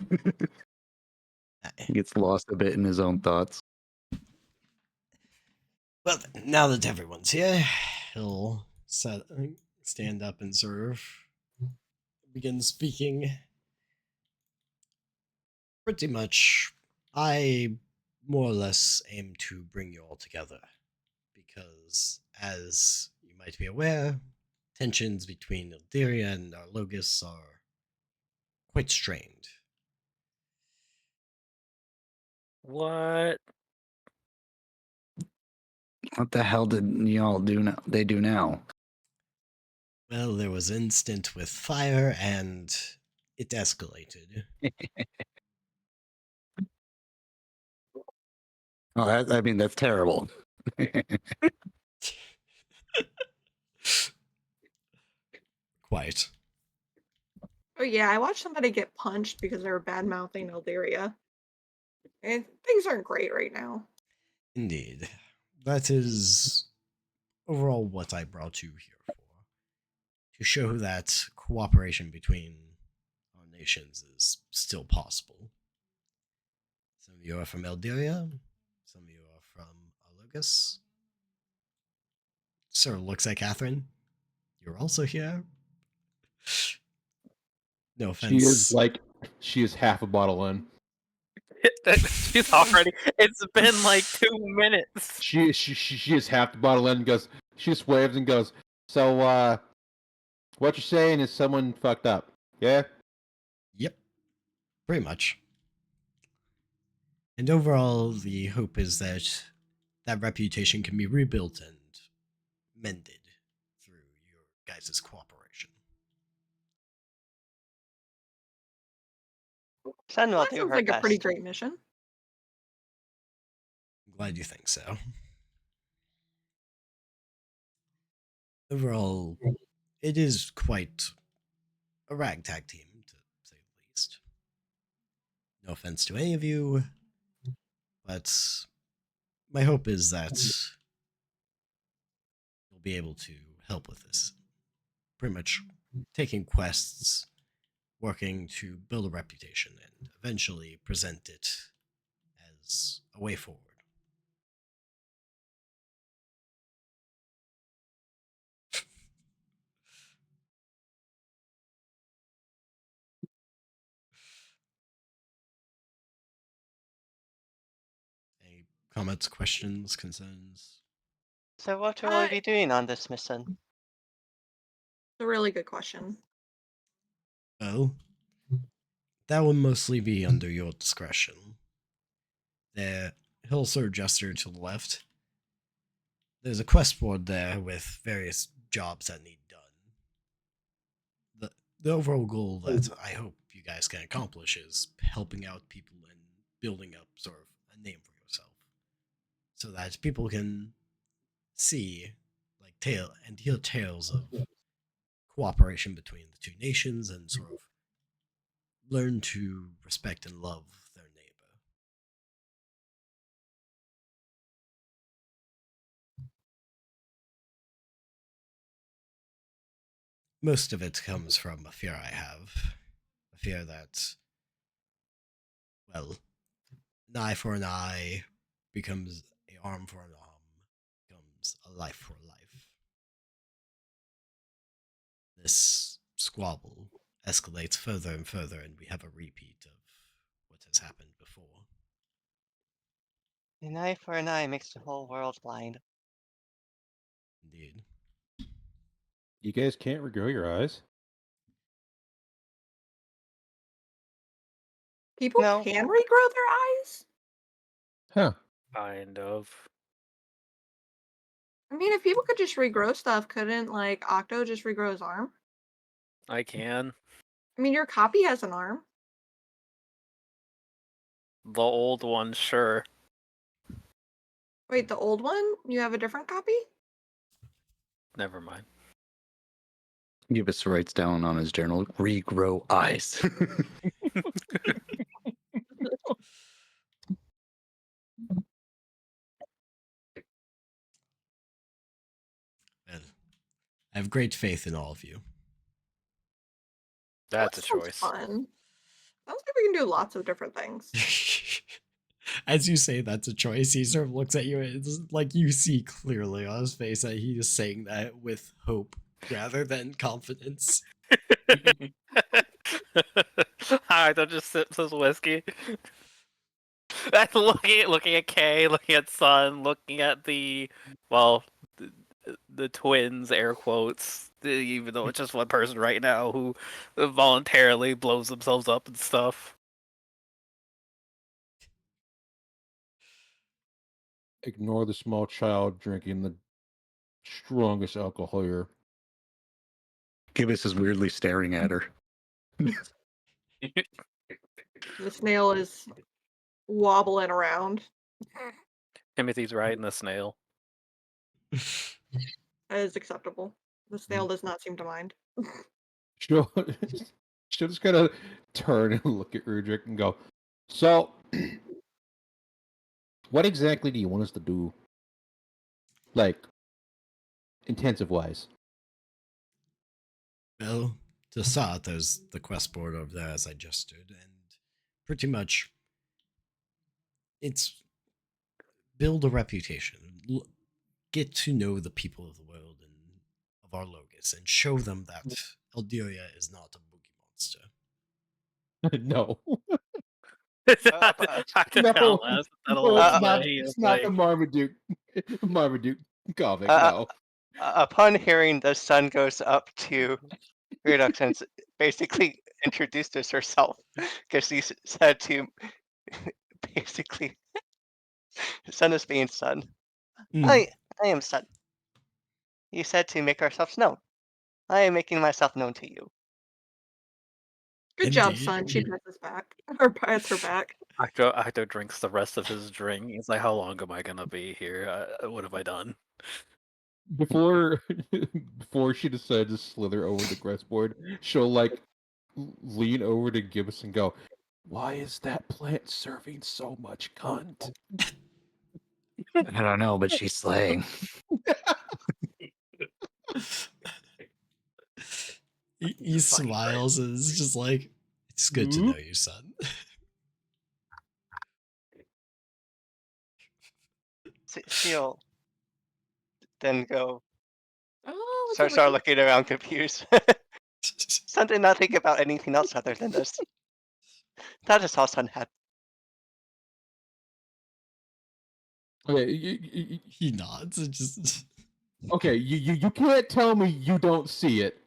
[SPEAKER 7] gets lost a bit in his own thoughts.
[SPEAKER 1] Well, now that everyone's here, he'll stand up and serve. Begin speaking. Pretty much, I more or less aim to bring you all together. Because, as you might be aware, tensions between Ildyria and Arlogus are quite strained.
[SPEAKER 6] What?
[SPEAKER 7] What the hell did y'all do now? They do now?
[SPEAKER 1] Well, there was an instant with fire, and it escalated.
[SPEAKER 7] Oh, I mean, that's terrible.
[SPEAKER 1] Quite.
[SPEAKER 5] Oh yeah, I watched somebody get punched because they were bad mouthing Eldaria. And things aren't great right now.
[SPEAKER 1] Indeed. That is overall what I brought you here for. To show that cooperation between our nations is still possible. Some of you are from Eldaria, some of you are from Arlogus. Sir looks at Catherine. You're also here. No offense.
[SPEAKER 2] She is half a bottle in.
[SPEAKER 6] She's already. It's been like 2 minutes.
[SPEAKER 2] She is half the bottle in and goes. She just waves and goes. So what you're saying is someone fucked up, yeah?
[SPEAKER 1] Pretty much. And overall, the hope is that that reputation can be rebuilt and mended through your guys' cooperation.
[SPEAKER 4] Sun will
[SPEAKER 5] That
[SPEAKER 4] do
[SPEAKER 5] sounds
[SPEAKER 4] her
[SPEAKER 5] like a pretty
[SPEAKER 4] best.
[SPEAKER 5] great mission.
[SPEAKER 1] I'm glad you think so. Overall, it is quite a ragtag team, to say the least. No offense to any of you, but my hope is that you'll be able to help with this. Pretty much taking quests, working to build a reputation, and eventually present it as a way forward. Any comments, questions, concerns?
[SPEAKER 4] So what will
[SPEAKER 5] Uh,
[SPEAKER 4] we be doing on this mission?
[SPEAKER 5] It's a really good question.
[SPEAKER 1] Well, that will mostly be under your discretion. The hill sort of gesture to the left. There's a quest board there with various jobs that need done. The overall goal that I hope you guys can accomplish is helping out people and building up sort of a name for yourself, so that people can see like tale and hear tales of cooperation between the two nations and sort of learn to respect and love their neighbor. Most of it comes from a fear I have. A fear that, well, an eye for an eye becomes an arm for an arm, becomes a life for a life. This squabble escalates further and further, and we have a repeat of what has happened before.
[SPEAKER 4] An eye for an eye makes the whole world blind.
[SPEAKER 1] Indeed.
[SPEAKER 2] You guys can't regrow your eyes.
[SPEAKER 5] People
[SPEAKER 4] No.
[SPEAKER 5] can regrow their eyes?
[SPEAKER 2] Huh.
[SPEAKER 6] Kind of.
[SPEAKER 5] I mean, if people could just regrow stuff, couldn't, like, Octo just regrow his arm?
[SPEAKER 6] I can.
[SPEAKER 5] I mean, your copy has an arm.
[SPEAKER 6] The old one, sure.
[SPEAKER 5] Wait, the old one? You have a different copy?
[SPEAKER 6] Never mind.
[SPEAKER 7] Gibbous writes down on his journal, regrow eyes.
[SPEAKER 1] Well, I have great faith in all of you.
[SPEAKER 6] That's a
[SPEAKER 5] That sounds
[SPEAKER 6] choice.
[SPEAKER 5] fun. Sounds like we can do lots of different things.
[SPEAKER 1] As you say that's a choice, he sort of looks at you, and it's like you see clearly on his face that he is saying that with hope rather than confidence.
[SPEAKER 6] Alright, don't just sip this whiskey. That's looking at Kay, looking at Sun, looking at the twins, air quotes, even though it's just one person right now who voluntarily blows themselves up and stuff.
[SPEAKER 2] Ignore the small child drinking the strongest alcohol here.
[SPEAKER 7] Gibbous is weirdly staring at her.
[SPEAKER 5] The snail is wobbling around.
[SPEAKER 6] Timothy's right in the snail.
[SPEAKER 5] That is acceptable. The snail does not seem to mind.
[SPEAKER 2] She'll, she'll just kind of turn and look at Rudrick and go, so, what exactly do you want us to do? Like, intensive-wise?
[SPEAKER 1] Well, to start, there's the quest board over there, as I just did, and pretty much it's build a reputation, get to know the people of the world and of our Logos, and show them that Eldiria is not a boogie monster.
[SPEAKER 2] No.
[SPEAKER 6] I can
[SPEAKER 2] No.
[SPEAKER 6] tell that.
[SPEAKER 2] It's not the Marmaduke comic,
[SPEAKER 4] Uh,
[SPEAKER 2] no.
[SPEAKER 4] Upon hearing the sun goes up to Redux and basically introduced us herself because she said to basically, Sun is being Sun.
[SPEAKER 1] Mm.
[SPEAKER 4] I am Sun. You said to make ourselves known. I am making myself known to you.
[SPEAKER 5] Good job,
[SPEAKER 1] Indeed.
[SPEAKER 5] son. She pats us back. Or pats her back.
[SPEAKER 6] Acto drinks the rest of his drink. He's like, "How long am I gonna be here? What have I done?"
[SPEAKER 2] Before before she decides to slither over the chessboard, she'll like lean over to Gibbous and go, "Why is that plant serving so much cunt?"
[SPEAKER 7] I don't know, but she's slaying.
[SPEAKER 1] He smiles and is just like, it's good to know you, son.
[SPEAKER 4] She'll then go
[SPEAKER 5] Oh, it's
[SPEAKER 4] start looking around confused. Sun did not think about anything else other than this. That is all Sun had.
[SPEAKER 2] Okay,
[SPEAKER 1] He nods and just.
[SPEAKER 2] okay, you can't tell me you don't see it.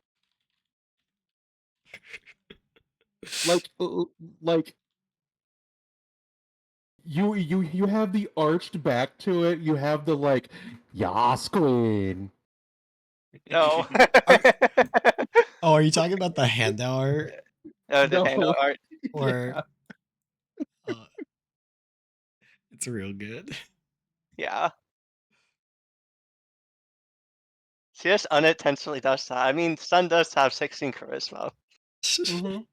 [SPEAKER 2] Like you have the arched back to it. You have the like, Yas queen.
[SPEAKER 4] No.
[SPEAKER 1] Oh, are you talking about the handout art?
[SPEAKER 4] No, the
[SPEAKER 2] No.
[SPEAKER 4] handle art.
[SPEAKER 1] Or it's real good.
[SPEAKER 4] Yeah. She just unintentionally does that. I mean, Sun does have 16 charisma.
[SPEAKER 2] Mhm.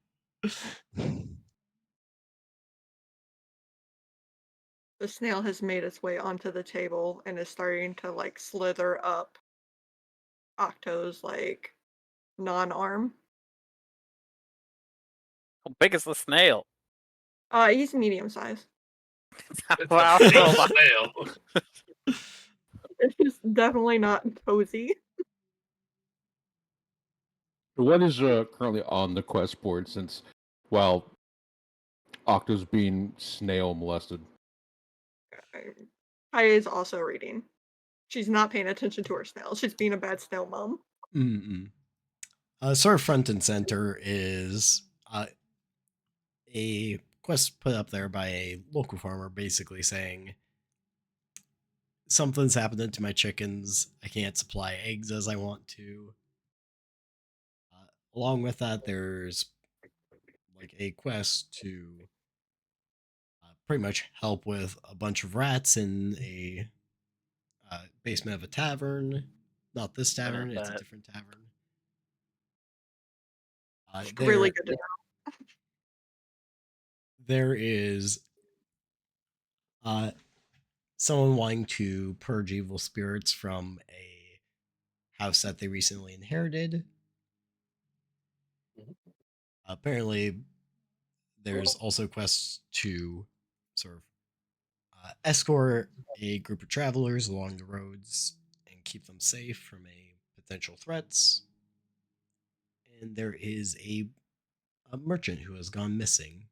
[SPEAKER 5] The snail has made its way onto the table and is starting to like slither up Octo's like non-arm.
[SPEAKER 6] How big is the snail?
[SPEAKER 5] He's medium size.
[SPEAKER 3] It's
[SPEAKER 6] Wow,
[SPEAKER 3] a big
[SPEAKER 6] hold on.
[SPEAKER 3] snail.
[SPEAKER 5] It's definitely not cozy.
[SPEAKER 2] What is currently on the quest board since, well, Octo's being snail molested?
[SPEAKER 5] Kaya is also reading. She's not paying attention to her snail. She's being a bad snail mom.
[SPEAKER 1] Mm-mm. Sort of front and center is a quest put up there by a local farmer basically saying, something's happening to my chickens. I can't supply eggs as I want to. Along with that, there's like a quest to pretty much help with a bunch of rats in a basement of a tavern. Not this tavern, it's a
[SPEAKER 6] that.
[SPEAKER 1] different tavern.
[SPEAKER 5] Really good to know.
[SPEAKER 1] There is someone wanting to purge evil spirits from a house that they recently inherited. Apparently, there's also quests to sort of escort a group of travelers along the roads and keep them safe from a potential threats. And there is a merchant who has gone missing.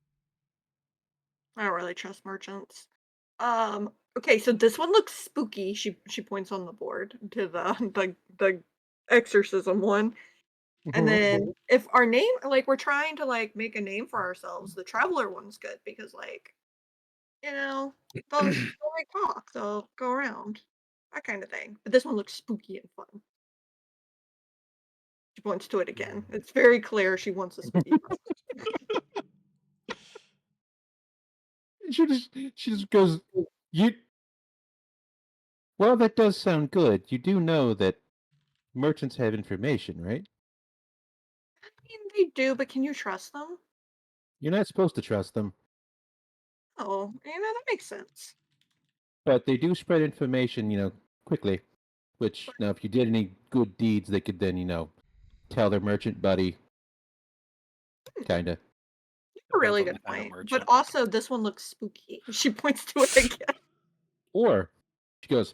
[SPEAKER 5] I don't really trust merchants. Okay, so this one looks spooky. She points on the board to the exorcism one. And then if our name like we're trying to like make a name for ourselves, the traveler one's good because like, they'll like talk, they'll go around. That kind of thing. But this one looks spooky and fun. She points to it again. It's very clear she wants a spooky fun.
[SPEAKER 2] She just goes, you. Well, that does sound good. You do know that merchants have information, right?
[SPEAKER 5] I mean, they do, but can you trust them?
[SPEAKER 2] You're not supposed to trust them,
[SPEAKER 5] Oh, that makes sense.
[SPEAKER 2] but they do spread information, quickly. Which, now, if you did any good deeds, they could then, tell their merchant buddy. Kinda.
[SPEAKER 5] A really
[SPEAKER 6] Depends on
[SPEAKER 5] good
[SPEAKER 6] the kind of
[SPEAKER 5] point. But
[SPEAKER 6] merchant.
[SPEAKER 5] also, this one looks spooky. She points to it again.
[SPEAKER 2] Or she goes,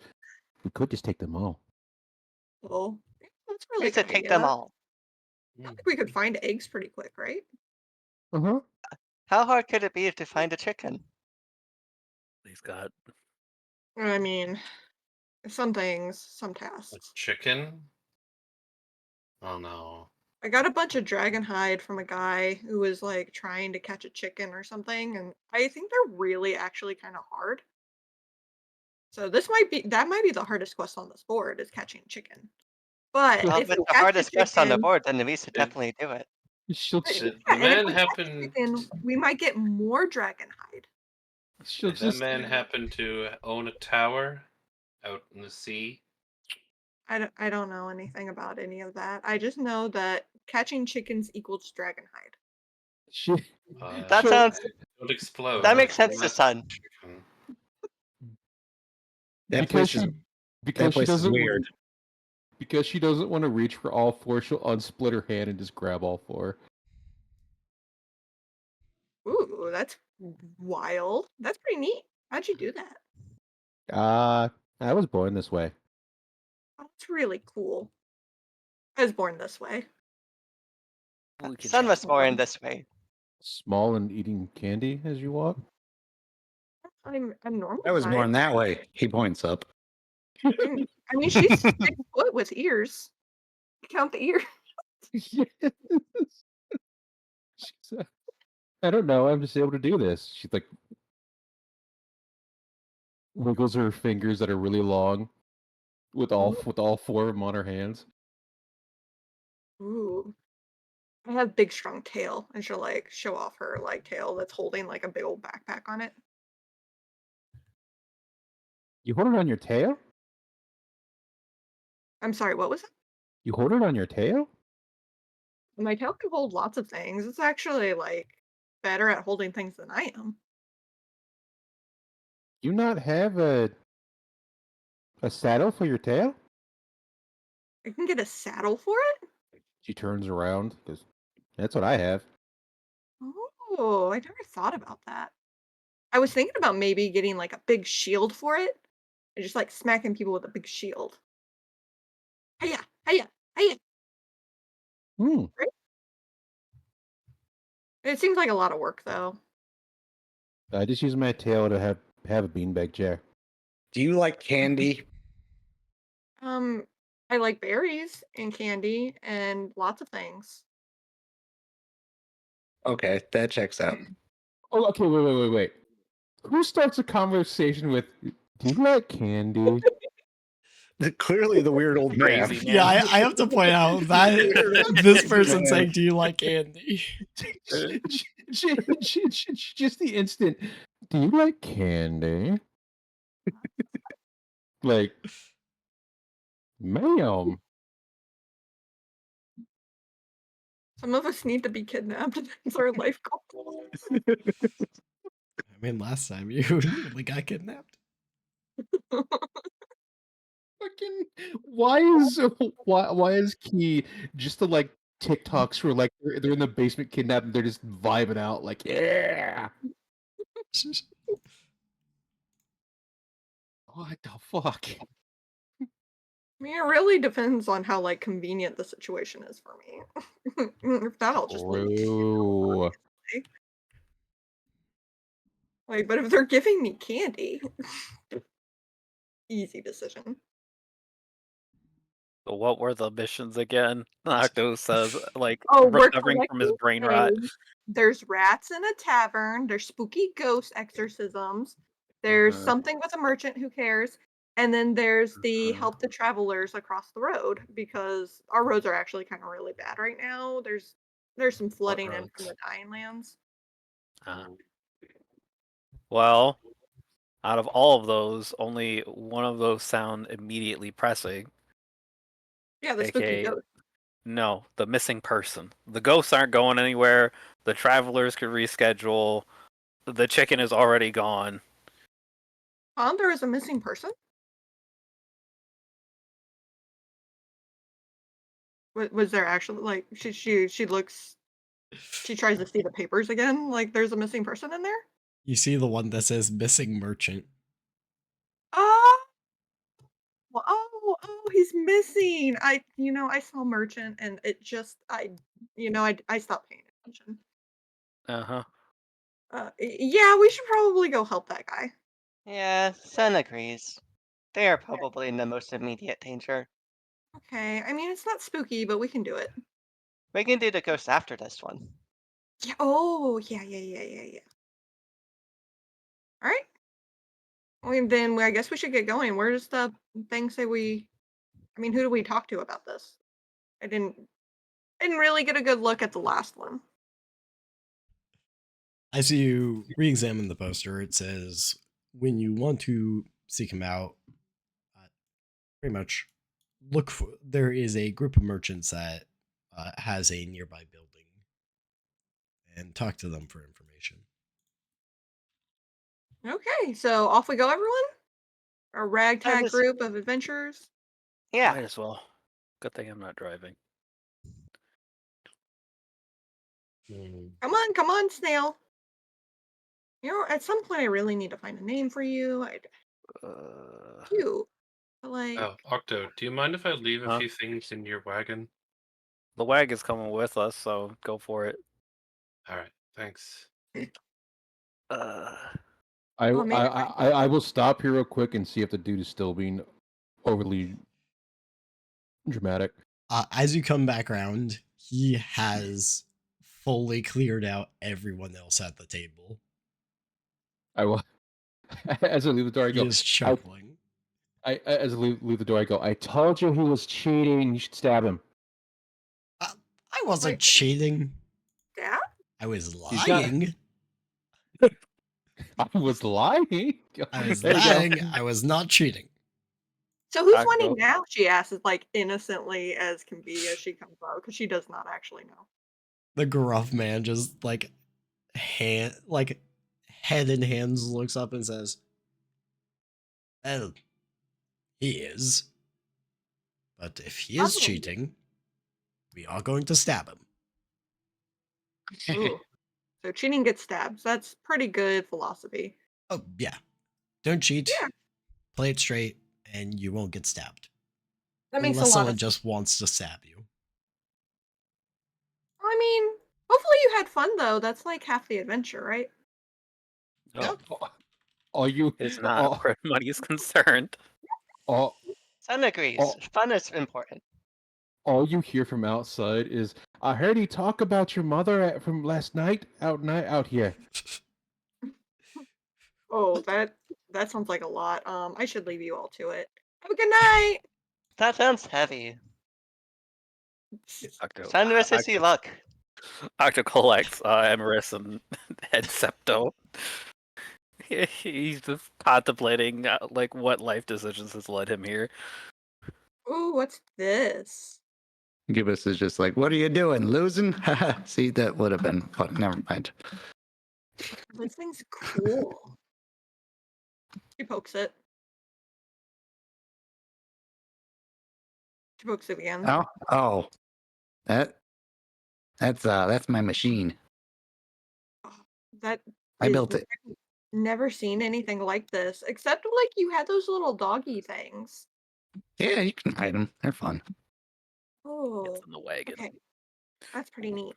[SPEAKER 2] we could just take them all.
[SPEAKER 5] Oh, that's a really
[SPEAKER 4] It's to
[SPEAKER 5] good
[SPEAKER 4] take them
[SPEAKER 5] idea.
[SPEAKER 4] all.
[SPEAKER 5] I think we could find eggs pretty quick, right?
[SPEAKER 2] Uh-huh.
[SPEAKER 4] How hard could it be to find a chicken?
[SPEAKER 6] He's got
[SPEAKER 5] I mean, some things, some
[SPEAKER 3] A
[SPEAKER 5] tasks.
[SPEAKER 3] chicken? Oh no.
[SPEAKER 5] I got a bunch of dragon hide from a guy who was like trying to catch a chicken or something, and I think they're really actually kind of hard. So that might be the hardest quest on this board is catching a chicken. But
[SPEAKER 4] Well, if
[SPEAKER 5] if
[SPEAKER 4] it's
[SPEAKER 5] you
[SPEAKER 4] the
[SPEAKER 5] catch a
[SPEAKER 4] hardest quest on the
[SPEAKER 5] chicken,
[SPEAKER 4] board, then we should
[SPEAKER 3] Did,
[SPEAKER 4] definitely do it.
[SPEAKER 2] She'll
[SPEAKER 5] but
[SPEAKER 2] sh-
[SPEAKER 3] did
[SPEAKER 5] yeah,
[SPEAKER 3] the
[SPEAKER 5] and if
[SPEAKER 3] man
[SPEAKER 5] we catch a
[SPEAKER 3] happen?
[SPEAKER 5] chicken, we might get more dragon hide.
[SPEAKER 2] she'll
[SPEAKER 3] Did that
[SPEAKER 2] just
[SPEAKER 3] man happen to own a tower out in the sea?
[SPEAKER 5] I don't know anything about any of that. I just know that catching chickens equals dragon hide.
[SPEAKER 2] she
[SPEAKER 4] That
[SPEAKER 2] she'll
[SPEAKER 4] sounds.
[SPEAKER 3] Don't explode.
[SPEAKER 4] That
[SPEAKER 3] Like
[SPEAKER 4] makes sense
[SPEAKER 3] a
[SPEAKER 4] to
[SPEAKER 3] massive
[SPEAKER 4] Sun.
[SPEAKER 3] chicken.
[SPEAKER 7] That
[SPEAKER 2] because
[SPEAKER 7] place is
[SPEAKER 2] she
[SPEAKER 7] that
[SPEAKER 2] because she
[SPEAKER 7] place is
[SPEAKER 2] doesn't
[SPEAKER 7] weird.
[SPEAKER 2] because she doesn't want to reach for all four. She'll unsplit her hand and just grab all four.
[SPEAKER 5] Ooh, that's wild. That's pretty neat. How'd you do that?
[SPEAKER 2] I was born this way.
[SPEAKER 5] Oh, that's really cool. I was born this way.
[SPEAKER 6] We can
[SPEAKER 4] Sun
[SPEAKER 6] check.
[SPEAKER 4] was born this way.
[SPEAKER 2] Small and eating candy as you walk.
[SPEAKER 5] I'm normal
[SPEAKER 7] I was
[SPEAKER 5] size.
[SPEAKER 7] born that way. He points up.
[SPEAKER 5] I mean, she's 6 foot with ears. Count the ears.
[SPEAKER 2] Yes. She's, I don't know. I'm just able to do this. She like wiggles her fingers that are really long with all four of them on her hands.
[SPEAKER 5] Ooh. I have big strong tail, and she'll like show off her like tail that's holding like a big old backpack on it.
[SPEAKER 2] You hold it on your tail?
[SPEAKER 5] I'm sorry, what was it?
[SPEAKER 2] You hold it on your tail?
[SPEAKER 5] My tail can hold lots of things. It's actually like better at holding things than I am.
[SPEAKER 2] You not have a saddle for your tail?
[SPEAKER 5] I can get a saddle for it.
[SPEAKER 2] She turns around because that's what I have.
[SPEAKER 5] Oh, I never thought about that. I was thinking about maybe getting like a big shield for it and just like smacking people with a big shield. Hiya, hiya, hiya.
[SPEAKER 2] Hmm.
[SPEAKER 5] Right? It seems like a lot of work though.
[SPEAKER 2] I just use my tail to have a beanbag chair.
[SPEAKER 7] Do you like candy?
[SPEAKER 5] Um, I like berries and candy and lots of things.
[SPEAKER 7] Okay, that checks out.
[SPEAKER 2] Oh, okay. Wait. Who starts a conversation with, "Do you like candy?"
[SPEAKER 7] Clearly, the weird old man.
[SPEAKER 6] Crazy man.
[SPEAKER 1] Yeah, I have to point out that this person saying, "Do you like candy?"
[SPEAKER 2] Just the instant. Do you like candy? Like, ma'am.
[SPEAKER 5] Some of us need to be kidnapped. That's our life goal.
[SPEAKER 1] I mean, last time you nearly got kidnapped.
[SPEAKER 2] Fucking why is Key just the like TikToks where like they're in the basement kidnapped and they're just vibing out like yeah. What the fuck?
[SPEAKER 5] I mean, it really depends on how like convenient the situation is for me. If not, I'll just leave.
[SPEAKER 2] True.
[SPEAKER 5] Like, but if they're giving me candy, easy decision.
[SPEAKER 6] So what were the missions again? Octo says, like,
[SPEAKER 5] Oh, we're
[SPEAKER 6] recovering from his
[SPEAKER 5] collecting
[SPEAKER 6] brain rot.
[SPEAKER 5] eggs. There's rats in a tavern. There's spooky ghost exorcisms. There's
[SPEAKER 6] Mhm.
[SPEAKER 5] something with a merchant who cares. And then there's the
[SPEAKER 6] Mhm.
[SPEAKER 5] help the travelers across the road because our roads are actually kind of really bad right now. There's some flooding in from
[SPEAKER 6] roads?
[SPEAKER 5] the dying lands.
[SPEAKER 6] Well, out of all of those, only one of those sound immediately pressing.
[SPEAKER 5] Yeah, the spooky
[SPEAKER 6] AKA,
[SPEAKER 5] ghost.
[SPEAKER 6] no, the missing person. The ghosts aren't going anywhere. The travelers could reschedule. The chicken is already gone.
[SPEAKER 5] There is a missing person. Was there actually like she looks she tries to see the papers again? Like there's a missing person in there?
[SPEAKER 1] You see the one that says "missing merchant."
[SPEAKER 5] Oh, oh, he's missing. I saw merchant and it just I stopped paying attention.
[SPEAKER 6] Uh-huh.
[SPEAKER 5] Yeah, we should probably go help that guy.
[SPEAKER 4] Yeah, Sun agrees. They are probably in the most immediate danger.
[SPEAKER 5] Okay, I mean it's not spooky, but we can do it.
[SPEAKER 4] We can do the ghost after this one.
[SPEAKER 5] Yeah. Oh, yeah. All right. Well, then I guess we should get going. Where does the thing say we? I mean, who do we talk to about this? I didn't really get a good look at the last one.
[SPEAKER 1] As you re-examine the poster, it says when you want to seek him out, pretty much look for. There is a group of merchants that has a nearby building, and talk to them for information.
[SPEAKER 5] Okay, so off we go, everyone. Our ragtag
[SPEAKER 4] just-
[SPEAKER 5] group of adventurers.
[SPEAKER 4] Yeah.
[SPEAKER 6] Might as well. Good thing I'm not driving.
[SPEAKER 5] Come on, Snail. You know, at some point, I really need to find a name for you. Cute, but like,
[SPEAKER 3] Oh, Octo, do you mind if I leave a
[SPEAKER 6] Huh?
[SPEAKER 3] few things in your wagon?
[SPEAKER 6] The wagon's coming with us, so go for it.
[SPEAKER 3] All right, thanks.
[SPEAKER 5] Oh, man.
[SPEAKER 2] I will stop here real quick and see if the dude is still being overly dramatic.
[SPEAKER 1] As you come back around, he has fully cleared out everyone else at the table.
[SPEAKER 2] I will. As I leave the door, I
[SPEAKER 1] He
[SPEAKER 2] go.
[SPEAKER 1] is chuckling.
[SPEAKER 2] As I leave the door, I go. I told you he was cheating. You should stab him.
[SPEAKER 1] I wasn't
[SPEAKER 5] Wait.
[SPEAKER 1] cheating.
[SPEAKER 5] Dad?
[SPEAKER 1] I was
[SPEAKER 2] He's got-
[SPEAKER 1] lying.
[SPEAKER 2] I was lying.
[SPEAKER 1] I was
[SPEAKER 2] There you go.
[SPEAKER 1] lying. I was not cheating.
[SPEAKER 5] So who's
[SPEAKER 6] I
[SPEAKER 5] winning
[SPEAKER 6] go.
[SPEAKER 5] now? She asks, as like innocently as can be as she comes out, because she does not actually know.
[SPEAKER 1] The gruff man just like head in hands looks up and says, "Well, he is. But if he is
[SPEAKER 5] Oh.
[SPEAKER 1] cheating, we are going to stab him."
[SPEAKER 5] Ooh. So cheating gets stabs. That's pretty good philosophy.
[SPEAKER 1] Oh yeah, don't cheat.
[SPEAKER 5] Yeah.
[SPEAKER 1] Play it straight, and you won't get stabbed.
[SPEAKER 5] That makes
[SPEAKER 1] Unless
[SPEAKER 5] a lot
[SPEAKER 1] someone
[SPEAKER 5] of sense.
[SPEAKER 1] just wants to stab you.
[SPEAKER 5] I mean, hopefully you had fun though. That's like half the adventure, right?
[SPEAKER 6] No,
[SPEAKER 2] All you.
[SPEAKER 6] it's not where money is concerned.
[SPEAKER 2] All,
[SPEAKER 4] Sun agrees.
[SPEAKER 2] Oh.
[SPEAKER 4] Fun is important.
[SPEAKER 2] all you hear from outside is, "I heard you talk about your mother from last night out here."
[SPEAKER 5] Oh, that sounds like a lot. I should leave you all to it. Have a good night.
[SPEAKER 4] That sounds heavy.
[SPEAKER 6] Octo,
[SPEAKER 4] Sun wishes you luck.
[SPEAKER 6] Octo collects Emerus and Septo. He's just contemplating like what life decisions has led him here.
[SPEAKER 5] Ooh, what's this?
[SPEAKER 7] Gibbous is just like, what are you doing? Losing? See, that would have been fun. Never mind.
[SPEAKER 5] This thing's cool. She pokes it. She pokes it again.
[SPEAKER 7] Oh. That's my machine.
[SPEAKER 5] That
[SPEAKER 7] I
[SPEAKER 5] is-
[SPEAKER 7] built it.
[SPEAKER 5] I've never seen anything like this, except like you had those little doggy things.
[SPEAKER 7] Yeah, you can hide them. They're fun.
[SPEAKER 5] Oh,
[SPEAKER 6] It's in the wagon.
[SPEAKER 5] okay. That's pretty neat.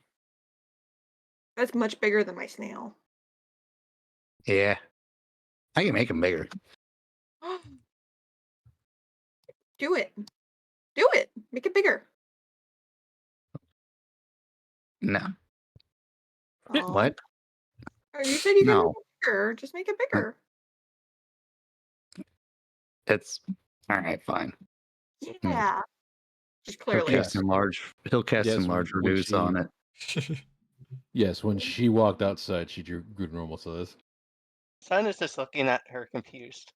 [SPEAKER 5] That's much bigger than my snail.
[SPEAKER 7] Yeah. I can make them bigger.
[SPEAKER 5] Do it. Do it. Make it bigger.
[SPEAKER 7] No.
[SPEAKER 5] Oh.
[SPEAKER 7] What?
[SPEAKER 5] Oh, you said you can
[SPEAKER 7] No.
[SPEAKER 5] make it bigger. Just make it bigger.
[SPEAKER 7] It's all right. Fine.
[SPEAKER 5] Yeah. Just
[SPEAKER 7] He'll
[SPEAKER 5] clearly.
[SPEAKER 2] Yeah.
[SPEAKER 7] cast some large. He'll cast
[SPEAKER 2] Yes,
[SPEAKER 7] some large
[SPEAKER 2] when
[SPEAKER 7] reduce on
[SPEAKER 2] she-
[SPEAKER 7] it.
[SPEAKER 2] Yes, when she walked outside, she grew normal size.
[SPEAKER 4] Sun is just looking at her confused.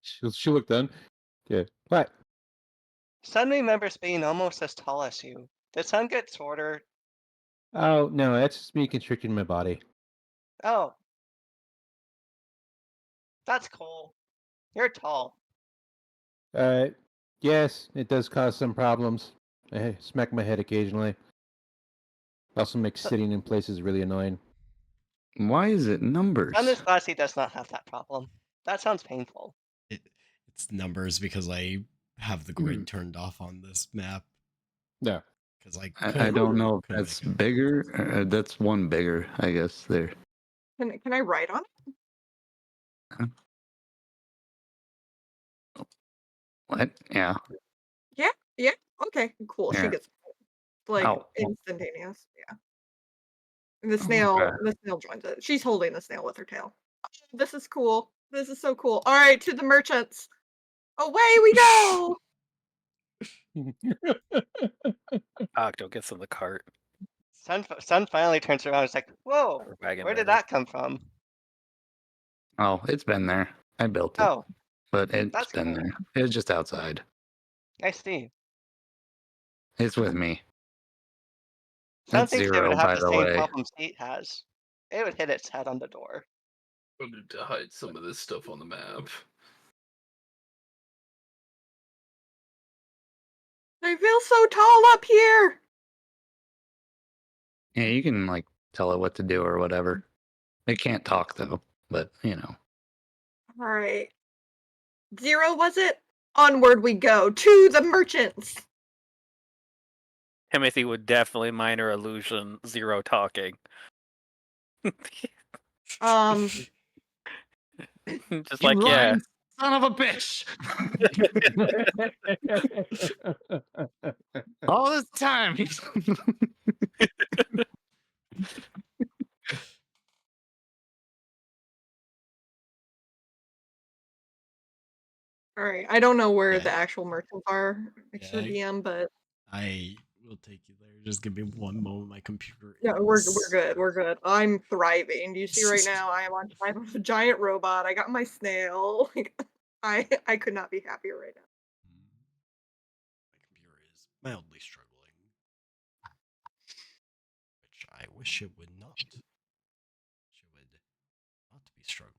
[SPEAKER 2] She looked done. Yeah. What?
[SPEAKER 4] Sun remembers being almost as tall as you. Did Sun get shorter?
[SPEAKER 2] Oh no, that's just me constricting my body.
[SPEAKER 4] Oh. That's cool. You're tall.
[SPEAKER 2] Yes, it does cause some problems. I smack my head occasionally. It also makes sitting in places really annoying.
[SPEAKER 7] Why is it numbers?
[SPEAKER 4] Sun is glad he does not have that problem. That sounds painful.
[SPEAKER 1] It's numbers because I have the grid turned off on this map.
[SPEAKER 2] No.
[SPEAKER 1] Because
[SPEAKER 7] I don't know if
[SPEAKER 1] couldn't
[SPEAKER 7] that's
[SPEAKER 1] make it.
[SPEAKER 7] bigger. That's one bigger, I guess. There.
[SPEAKER 5] Can I write on it?
[SPEAKER 7] What? Yeah.
[SPEAKER 5] Yeah. Okay. Cool. She
[SPEAKER 7] Yeah.
[SPEAKER 5] gets. Like
[SPEAKER 7] Ow.
[SPEAKER 5] instantaneous. Yeah. And the
[SPEAKER 7] Oh,
[SPEAKER 5] snail
[SPEAKER 7] okay.
[SPEAKER 5] the snail joins it. She's holding the snail with her tail. Oh, this is cool. This is so cool. Alright, to the merchants. Away we go!
[SPEAKER 6] Octo gets in the cart
[SPEAKER 4] Sun finally turns around. It's like, whoa,
[SPEAKER 6] or wagon
[SPEAKER 4] where did
[SPEAKER 6] rather.
[SPEAKER 4] that come from?
[SPEAKER 7] Oh, it's been there. I built it,
[SPEAKER 4] Oh,
[SPEAKER 7] but it's
[SPEAKER 4] that's
[SPEAKER 7] been
[SPEAKER 4] cool.
[SPEAKER 7] there. It's just outside.
[SPEAKER 4] I see.
[SPEAKER 7] It's with me.
[SPEAKER 4] Sun
[SPEAKER 7] That's
[SPEAKER 4] thinks it would
[SPEAKER 7] Zero,
[SPEAKER 4] have
[SPEAKER 7] by
[SPEAKER 4] the
[SPEAKER 7] the
[SPEAKER 4] same
[SPEAKER 7] way.
[SPEAKER 4] problem Seat has. It would hit its head on the door.
[SPEAKER 3] I need to hide some of this stuff on the map.
[SPEAKER 5] I feel so tall up here.
[SPEAKER 7] Yeah, you can like tell it what to do or whatever. It can't talk though, but you know.
[SPEAKER 5] Alright. 0, was it? Onward we go to the merchants.
[SPEAKER 6] Timothy would definitely minor illusion 0 talking. Just
[SPEAKER 7] You
[SPEAKER 6] like, yeah.
[SPEAKER 7] lying son of a bitch! All this time.
[SPEAKER 5] Alright, I don't know where
[SPEAKER 1] Okay.
[SPEAKER 5] the actual merchants are, Mr.
[SPEAKER 1] Yeah,
[SPEAKER 5] DM, but
[SPEAKER 1] I will take you there. Just give me one moment. My computer
[SPEAKER 5] yeah, we're
[SPEAKER 1] is.
[SPEAKER 5] good. We're good. I'm thriving. Do you see right now? I am on top of a giant robot. I got my snail. Like, I could not be happier right now.
[SPEAKER 1] My computer is mildly struggling, which I wish it would not. It would not be struggling.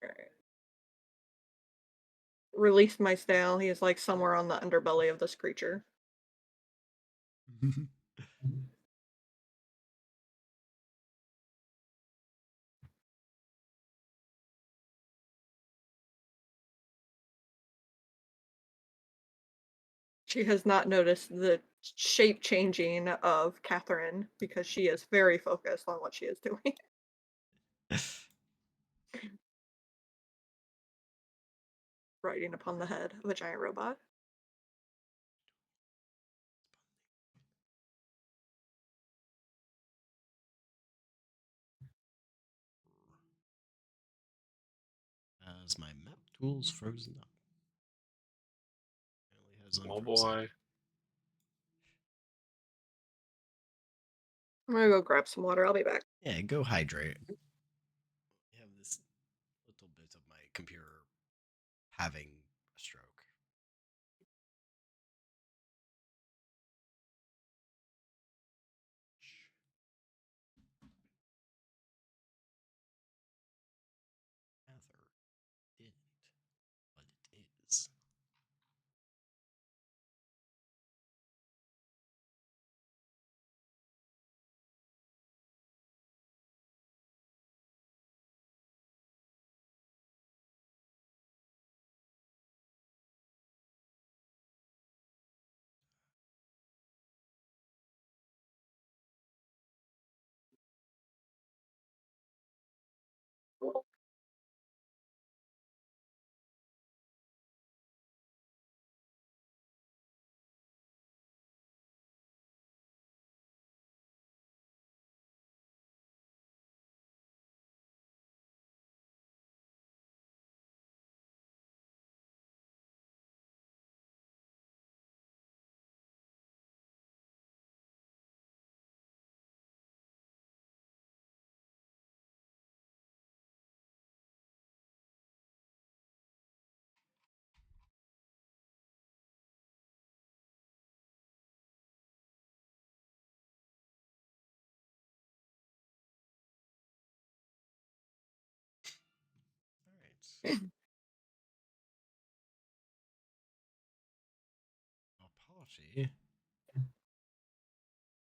[SPEAKER 5] Alright. Release my snail. He is like somewhere on the underbelly of this creature. She has not noticed the shape changing of Catherine because she is very focused on what she is doing. Riding upon the head of a giant robot.
[SPEAKER 1] As my map tool's frozen up. Apparently has
[SPEAKER 3] Oh
[SPEAKER 1] unfrozen.
[SPEAKER 3] boy.
[SPEAKER 5] I'm gonna go grab some water. I'll be back.
[SPEAKER 1] Yeah, go hydrate. I have this little bit of my computer having a stroke. Rather didn't, but it is. Alright. Apology.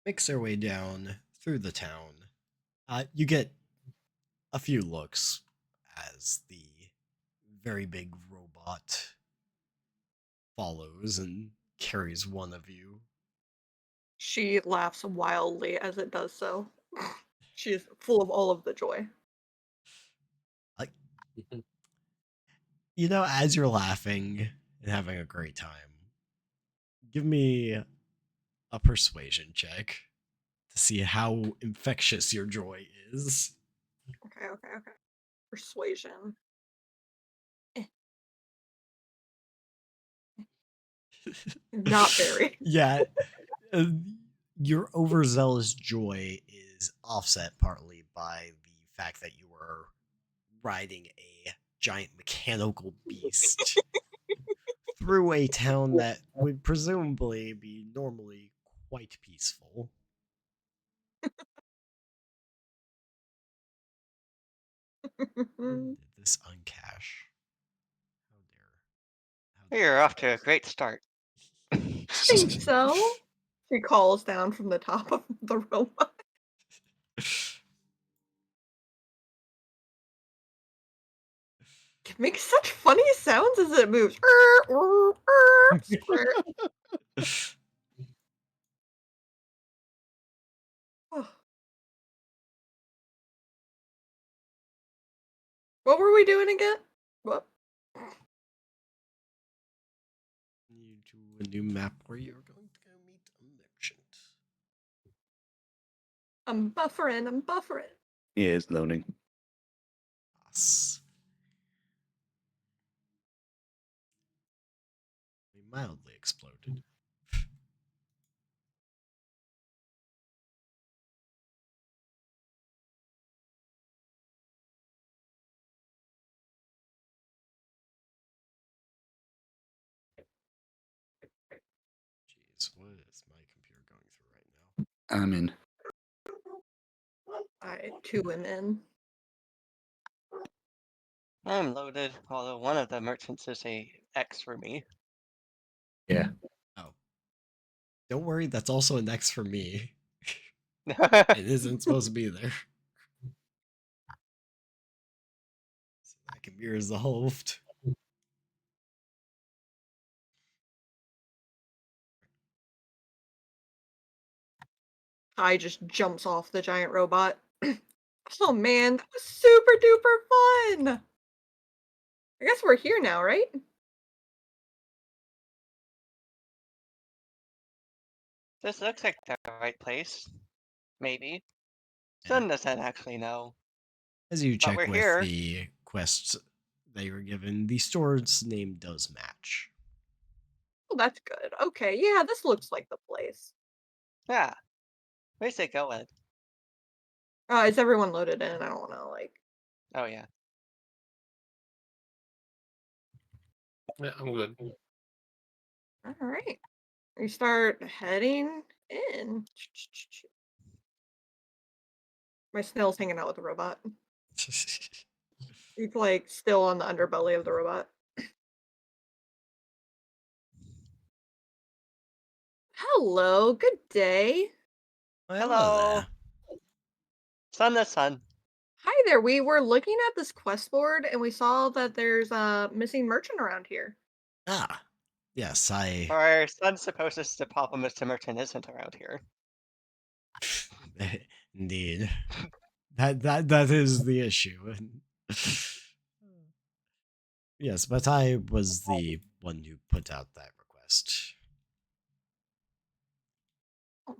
[SPEAKER 1] Makes their way down through the town. You get a few looks as the very big robot follows and carries one of you.
[SPEAKER 5] She laughs wildly as it does so. She is full of all of the joy.
[SPEAKER 1] Like, you know, as you're laughing and having a great time. Give me a persuasion check to see how infectious your joy is.
[SPEAKER 5] Okay. Persuasion. Not very.
[SPEAKER 1] Yeah, uh, your overzealous joy is offset partly by the fact that you were riding a giant mechanical beast through a town that would presumably be normally quite peaceful. Did this uncache? How dare?
[SPEAKER 4] You're off to a great start.
[SPEAKER 5] Think so. She calls down from the top of the robot. It makes such funny sounds as it moves. Squirt. Oh. What were we doing again? What?
[SPEAKER 1] You do a new map where you're going to go meet a merchant.
[SPEAKER 5] I'm buffering.
[SPEAKER 7] Yeah, it's loading.
[SPEAKER 1] Yes. We mildly exploded. Jeez, what is my computer going through right now?
[SPEAKER 7] I'm in.
[SPEAKER 5] I two am in.
[SPEAKER 4] I'm loaded, although one of the merchants is a X for me.
[SPEAKER 7] Yeah.
[SPEAKER 1] Oh. Don't worry, that's also an X for me. It
[SPEAKER 4] That's
[SPEAKER 1] isn't supposed to be there. So that can mirrors the host.
[SPEAKER 5] Kai just jumps off the giant robot. Oh man, that was super duper fun! I guess we're here now, right?
[SPEAKER 4] This looks like the right place. Maybe.
[SPEAKER 1] Yeah.
[SPEAKER 4] Sun doesn't actually know.
[SPEAKER 1] As you
[SPEAKER 4] But
[SPEAKER 1] check
[SPEAKER 4] we're
[SPEAKER 1] with
[SPEAKER 4] here.
[SPEAKER 1] the quests that you were given, the store's name does match.
[SPEAKER 5] Oh, that's good. Okay, yeah, this looks like the place.
[SPEAKER 4] Yeah. Where's it going?
[SPEAKER 5] Is everyone loaded in? I don't know, like...
[SPEAKER 4] Oh, yeah.
[SPEAKER 3] Yeah, I'm good.
[SPEAKER 5] Alright. We start heading in. My snail's hanging out with the robot. He's like still on the underbelly of the robot. Hello, good day.
[SPEAKER 1] Well,
[SPEAKER 4] Hello.
[SPEAKER 1] there.
[SPEAKER 4] Sun the sun.
[SPEAKER 5] Hi there. We were looking at this quest board and we saw that there's a missing merchant around here.
[SPEAKER 1] Ah, yes, I.
[SPEAKER 4] Our Sun's supposed to pop him as the merchant isn't around here.
[SPEAKER 1] Indeed. That is the issue. Yes, but I was the one who put out that request.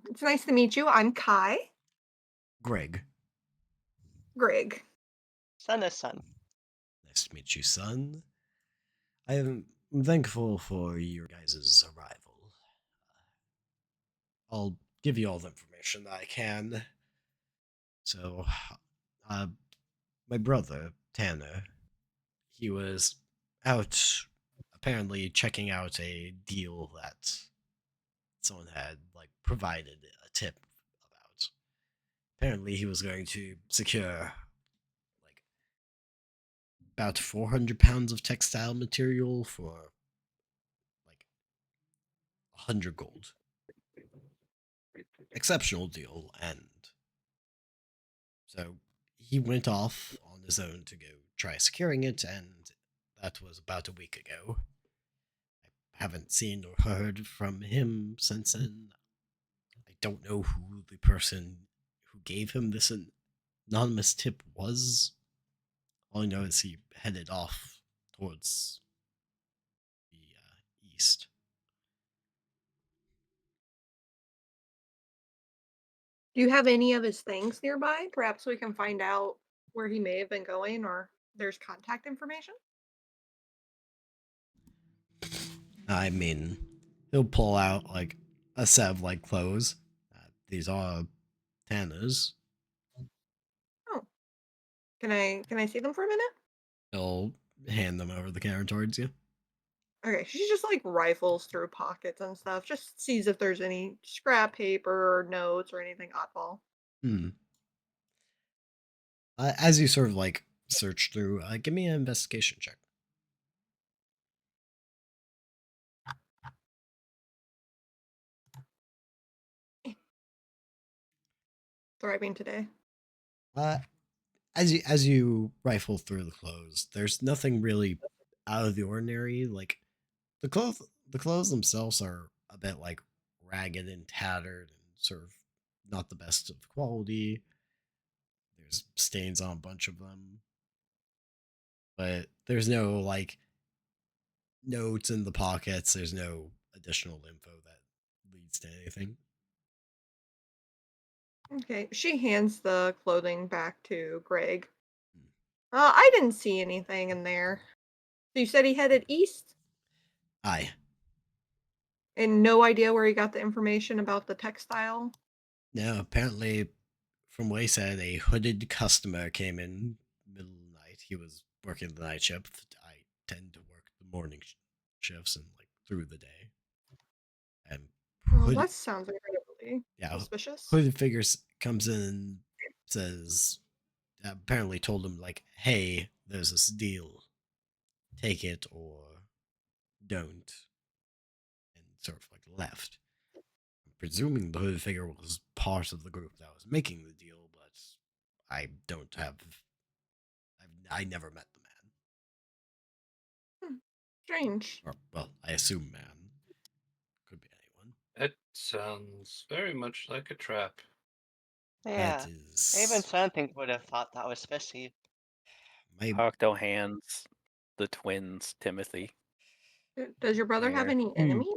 [SPEAKER 5] It's nice to meet you. I'm Kai.
[SPEAKER 1] Greg,
[SPEAKER 5] Greg.
[SPEAKER 4] Sun is sun.
[SPEAKER 1] nice to meet you, son. I am thankful for your guys' arrival. I'll give you all the information that I can. So, uh, my brother, Tanner, he was out apparently checking out a deal that someone had like provided a tip about. Apparently he was going to secure like about 400 pounds of textile material for like 100 gold. Exceptional deal, and so he went off on his own to go try securing it, and that was about a week ago. I haven't seen or heard from him since then. I don't know who the person who gave him this anonymous tip was. All I know is he headed off towards the east.
[SPEAKER 5] Do you have any of his things nearby? Perhaps we can find out where he may have been going or there's contact information?
[SPEAKER 1] I mean, he'll pull out like a set of like clothes. These are Tanner's.
[SPEAKER 5] Oh. Can I see them for a minute?
[SPEAKER 1] He'll hand them over the counter towards you.
[SPEAKER 5] Okay, she just like rifles through pockets and stuff, just sees if there's any scrap paper or notes or anything oddball.
[SPEAKER 1] Hmm. As you sort of like search through, give me an investigation check.
[SPEAKER 5] Thriving today.
[SPEAKER 1] Uh, as you rifle through the clothes, there's nothing really out of the ordinary. Like the clothes themselves are a bit like ragged and tattered and sort of not the best of quality. There's stains on a bunch of them, but there's no like notes in the pockets. There's no additional info that leads to anything.
[SPEAKER 5] Okay, she hands the clothing back to Greg. I didn't see anything in there. So you said he headed east
[SPEAKER 1] Aye.
[SPEAKER 5] and no idea where he got the information about the textile?
[SPEAKER 1] No, apparently, from what he said, a hooded customer came in middle of the night. He was working the night shift. I tend to work the morning shifts and like through the day. And
[SPEAKER 5] Well,
[SPEAKER 1] hood,
[SPEAKER 5] that sounds incredibly
[SPEAKER 1] yeah,
[SPEAKER 5] suspicious.
[SPEAKER 1] hooded figures comes in and says, apparently told him like, hey, there's this deal, take it or don't, and sort of like left. I'm presuming the hooded figure was part of the group that was making the deal, but I don't have. I never met the man.
[SPEAKER 5] Strange.
[SPEAKER 1] Or, well, I assume man. Could be anyone.
[SPEAKER 3] That sounds very much like a trap.
[SPEAKER 4] Yeah.
[SPEAKER 1] That
[SPEAKER 4] Even
[SPEAKER 1] is
[SPEAKER 4] Something would have thought that was fishy.
[SPEAKER 1] my
[SPEAKER 6] Octo hands the twins, Timothy.
[SPEAKER 5] Does your brother have
[SPEAKER 6] There.
[SPEAKER 5] any enemies?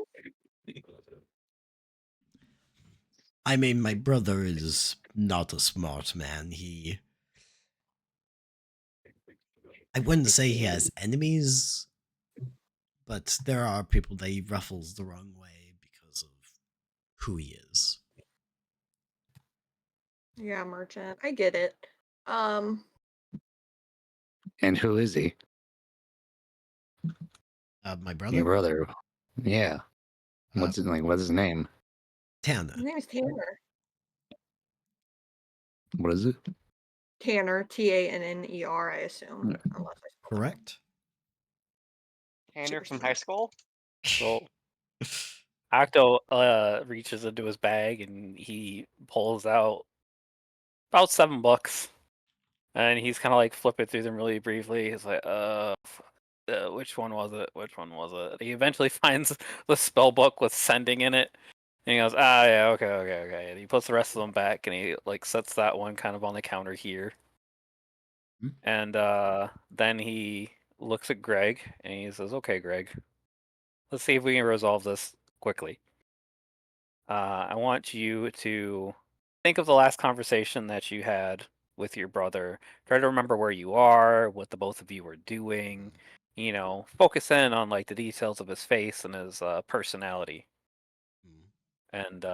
[SPEAKER 1] I mean, my brother is not a smart man. I wouldn't say he has enemies, but there are people that he ruffles the wrong way because of who he is.
[SPEAKER 5] Yeah, merchant. I get it. Um,
[SPEAKER 7] And who is he?
[SPEAKER 1] My
[SPEAKER 7] Your
[SPEAKER 1] brother,
[SPEAKER 7] brother. Yeah.
[SPEAKER 1] uh,
[SPEAKER 7] What's his name?
[SPEAKER 1] Tanner.
[SPEAKER 5] his name is Tanner.
[SPEAKER 7] What is it?
[SPEAKER 5] Tanner, Tanner, I assume, unless I spelled it wrong.
[SPEAKER 1] Correct.
[SPEAKER 4] Tanner
[SPEAKER 5] Super
[SPEAKER 4] from
[SPEAKER 5] smart.
[SPEAKER 4] high school?
[SPEAKER 6] So Octo reaches into his bag and he pulls out about $7, and he's kind of like flipping through them really briefly. He's like, which one was it? Which one was it? He eventually finds the spell book with sending in it, and he goes, ah, yeah, okay. And he puts the rest of them back, and he like sets that one kind of on the counter here,
[SPEAKER 1] Hmm.
[SPEAKER 6] and then he looks at Greg and he says, okay, Greg, let's see if we can resolve this quickly. I want you to think of the last conversation that you had with your brother. Try to remember where you are, what the both of you were doing. You know, focus in on like the details of his face and his personality. And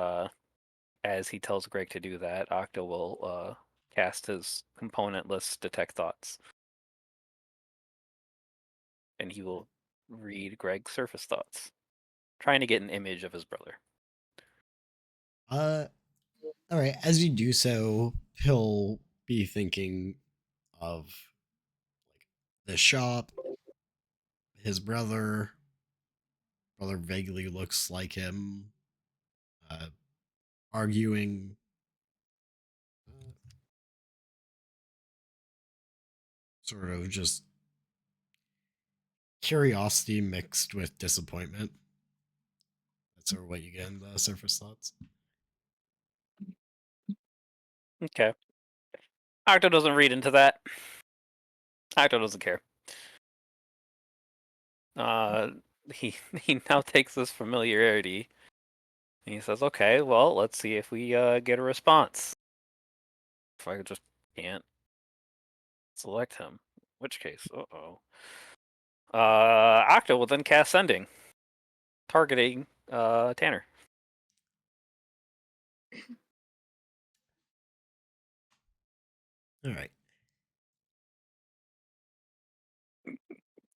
[SPEAKER 6] as he tells Greg to do that, Octo will cast his component list detect thoughts, and he will read Greg's surface thoughts, trying to get an image of his brother.
[SPEAKER 1] All right. As you do so, he'll be thinking of like the shop, his brother. Brother vaguely looks like him. Uh, arguing. Sort of just curiosity mixed with disappointment. That's sort of what you get in the surface thoughts.
[SPEAKER 6] Okay. Octo doesn't read into that. Octo doesn't care. he now takes this familiarity. And he says, "Okay, well, let's see if we get a response. If I just can't select him, in which case, Octa will then cast Sending, targeting Tanner.
[SPEAKER 1] All right.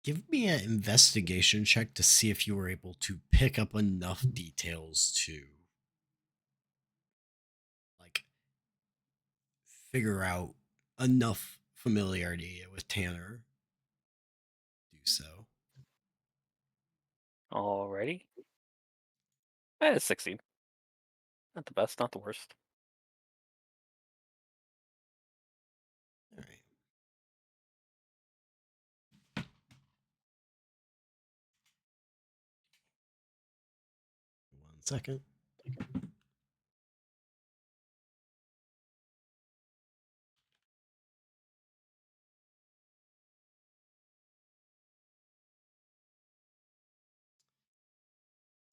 [SPEAKER 1] Give me an investigation check to see if you were able to pick up enough details to like figure out enough familiarity with Tanner. Do so.
[SPEAKER 6] Alrighty. It's 16. Not the best, not the worst.
[SPEAKER 1] All right. One second.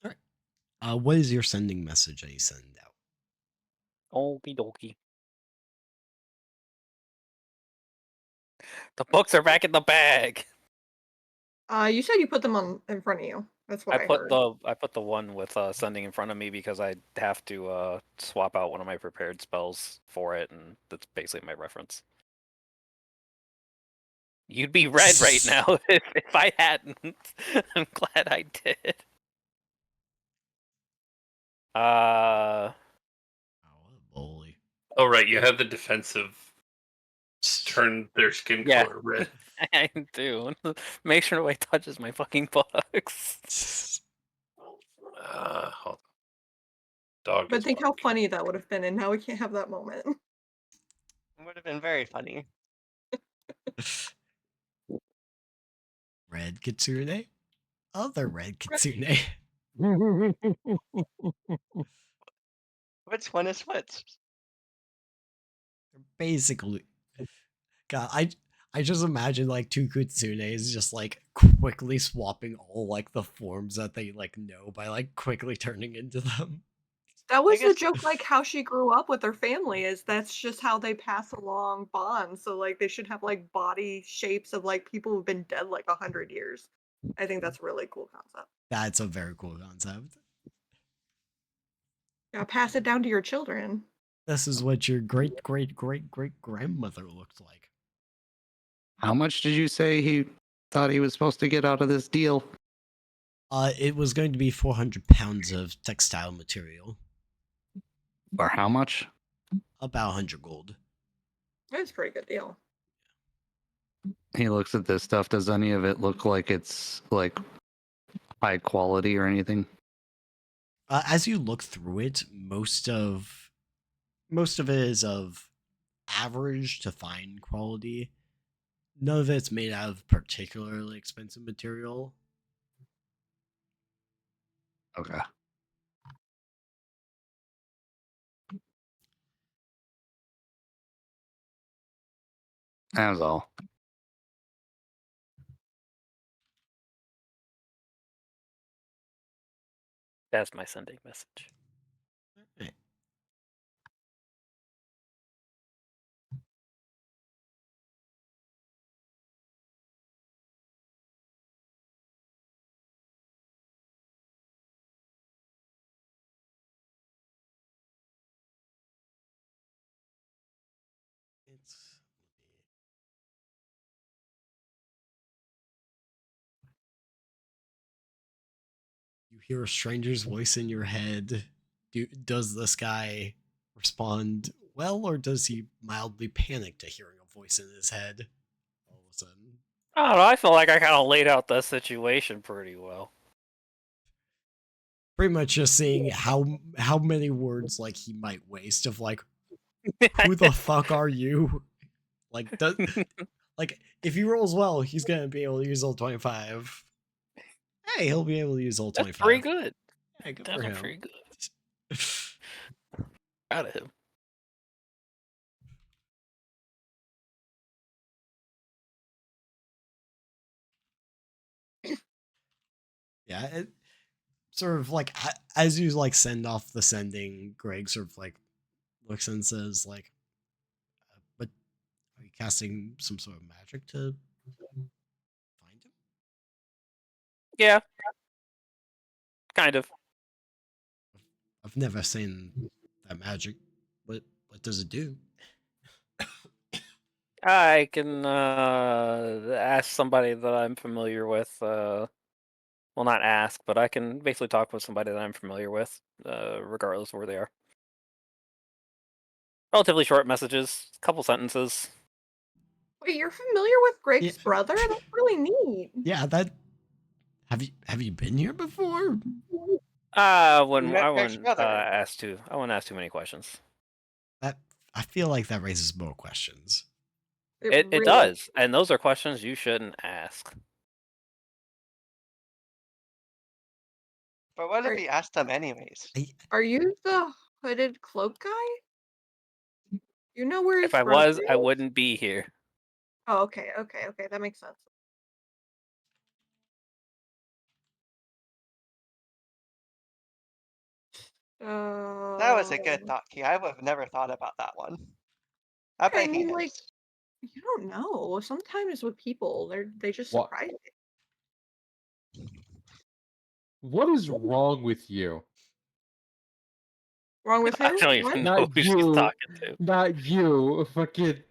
[SPEAKER 1] All right. What is your sending message that you send out?
[SPEAKER 6] Okie dokie. The books are back in the bag.
[SPEAKER 5] You said you put them on in front of you. That's what I heard.
[SPEAKER 6] I put the one with Sending in front of me because I have to swap out one of my prepared spells for it, and that's basically my reference. You'd be red right now if I hadn't. I'm glad I did.
[SPEAKER 1] Oh, what a bully.
[SPEAKER 3] Oh, right. You have the defensive turn their skin
[SPEAKER 6] Yeah.
[SPEAKER 3] color red.
[SPEAKER 6] I do. Make sure nobody touches my fucking books.
[SPEAKER 3] Hold on. Dog
[SPEAKER 5] But
[SPEAKER 3] is
[SPEAKER 5] think how
[SPEAKER 3] barking.
[SPEAKER 5] funny that would have been, and now we can't have that moment.
[SPEAKER 4] It would have been very funny.
[SPEAKER 1] Red Kitsune? Other red Kitsune.
[SPEAKER 4] Which one is which?
[SPEAKER 1] Basically. God, I just imagine like two Kitsunes just like quickly swapping all like the forms that they like know by like quickly turning into them.
[SPEAKER 5] That was the
[SPEAKER 4] guess-
[SPEAKER 5] joke, like how she grew up with her family. Is that's just how they pass along bonds. So like they should have like body shapes of like people who've been dead like 100 years. I think that's a really cool concept.
[SPEAKER 1] That's a very cool concept.
[SPEAKER 5] Yeah, pass it down to your children.
[SPEAKER 1] This is what your great great great great grandmother looked like.
[SPEAKER 7] How much did you say he thought he was supposed to get out of this deal?
[SPEAKER 1] It was going to be 400 pounds of textile material,
[SPEAKER 7] Or how much?
[SPEAKER 1] about 100 gold.
[SPEAKER 5] That's a pretty good deal.
[SPEAKER 7] He looks at this stuff. Does any of it look like it's like high quality or anything?
[SPEAKER 1] As you look through it, most of it is of average to fine quality. None of it's made out of particularly expensive material.
[SPEAKER 7] Okay. That was all.
[SPEAKER 6] That's my Sending message.
[SPEAKER 1] Right. It's you hear a stranger's voice in your head. Does this guy respond well, or does he mildly panic to hearing a voice in his head all of a sudden?
[SPEAKER 6] I don't know. I feel like I kind of laid out the situation pretty well.
[SPEAKER 1] Pretty much just seeing how many words like he might waste of like, who the fuck are you? Like, like if he rolls well, he's gonna be able to use all 25. Hey, he'll be able to use all
[SPEAKER 6] That's
[SPEAKER 1] 25.
[SPEAKER 6] pretty good.
[SPEAKER 1] Yeah, good
[SPEAKER 6] That's
[SPEAKER 1] for him.
[SPEAKER 6] pretty good. Proud of him.
[SPEAKER 1] Yeah, it sort of like as you like send off the sending, Greg sort of like looks and says like, "But are you casting some sort of magic to find him?"
[SPEAKER 6] Yeah, kind of.
[SPEAKER 1] I've never seen that magic. What does it do?
[SPEAKER 6] I can ask somebody that I'm familiar with. Well, not ask, but I can basically talk with somebody that I'm familiar with, regardless of where they are. Relatively short messages, couple sentences.
[SPEAKER 5] Wait, you're familiar with Greg's
[SPEAKER 1] Yeah.
[SPEAKER 5] brother? That's really neat.
[SPEAKER 1] Yeah, that. Have you been here before?
[SPEAKER 6] When
[SPEAKER 4] met
[SPEAKER 6] I
[SPEAKER 4] Greg's
[SPEAKER 6] wouldn't
[SPEAKER 4] brother.
[SPEAKER 6] I wouldn't ask too many questions.
[SPEAKER 1] That I feel like that raises more questions.
[SPEAKER 6] It
[SPEAKER 5] really
[SPEAKER 6] does, and those are questions you shouldn't ask.
[SPEAKER 4] But what if
[SPEAKER 5] Are-
[SPEAKER 4] he asked them anyways?
[SPEAKER 5] Are you the hooded cloak guy? You know where his
[SPEAKER 6] If I
[SPEAKER 5] brother
[SPEAKER 6] was, I
[SPEAKER 5] is?
[SPEAKER 6] wouldn't be here.
[SPEAKER 5] Oh, okay, that makes sense.
[SPEAKER 4] That was a good thought, Key. I would have never thought about that one. I
[SPEAKER 5] I
[SPEAKER 4] bet he
[SPEAKER 5] mean,
[SPEAKER 4] knows.
[SPEAKER 5] like, you don't know. Sometimes with people, they just
[SPEAKER 2] What?
[SPEAKER 5] surprise you.
[SPEAKER 2] What is wrong with you?
[SPEAKER 5] Wrong with
[SPEAKER 6] I
[SPEAKER 5] who?
[SPEAKER 6] don't
[SPEAKER 5] What?
[SPEAKER 6] even know
[SPEAKER 2] Not
[SPEAKER 6] who she's
[SPEAKER 2] you.
[SPEAKER 6] talking to.
[SPEAKER 2] Not you. Fucking.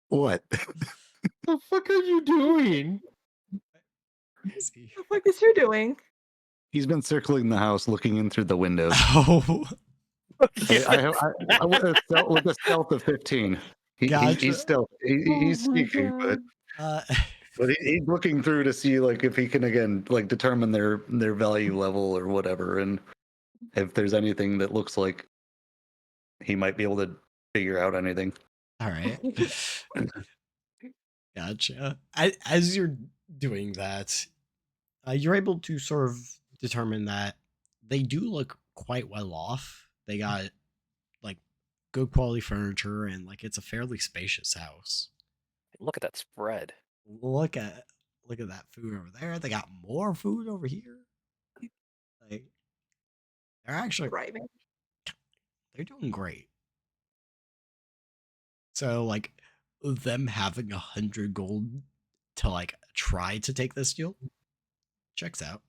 [SPEAKER 7] What?
[SPEAKER 2] The fuck are you doing?
[SPEAKER 1] See.
[SPEAKER 5] What the fuck is who doing?
[SPEAKER 7] He's been circling the house, looking in through the windows.
[SPEAKER 1] Oh,
[SPEAKER 7] I with a stealth of 15.
[SPEAKER 1] Gotcha.
[SPEAKER 7] He's stealth. He's
[SPEAKER 2] Oh my
[SPEAKER 7] sneaking,
[SPEAKER 2] God.
[SPEAKER 7] but he's looking through to see like if he can again like determine their value level or whatever, and if there's anything that looks like he might be able to figure out anything.
[SPEAKER 1] all right. Gotcha. As you're doing that, you're able to sort of determine that they do look quite well off. They got like good quality furniture and like it's a fairly spacious house.
[SPEAKER 6] Look at that spread.
[SPEAKER 1] Look at that food over there. They got more food over here. Like they're actually
[SPEAKER 5] Thriving.
[SPEAKER 1] they're doing great. So like them having 100 gold to like try to take this deal checks out.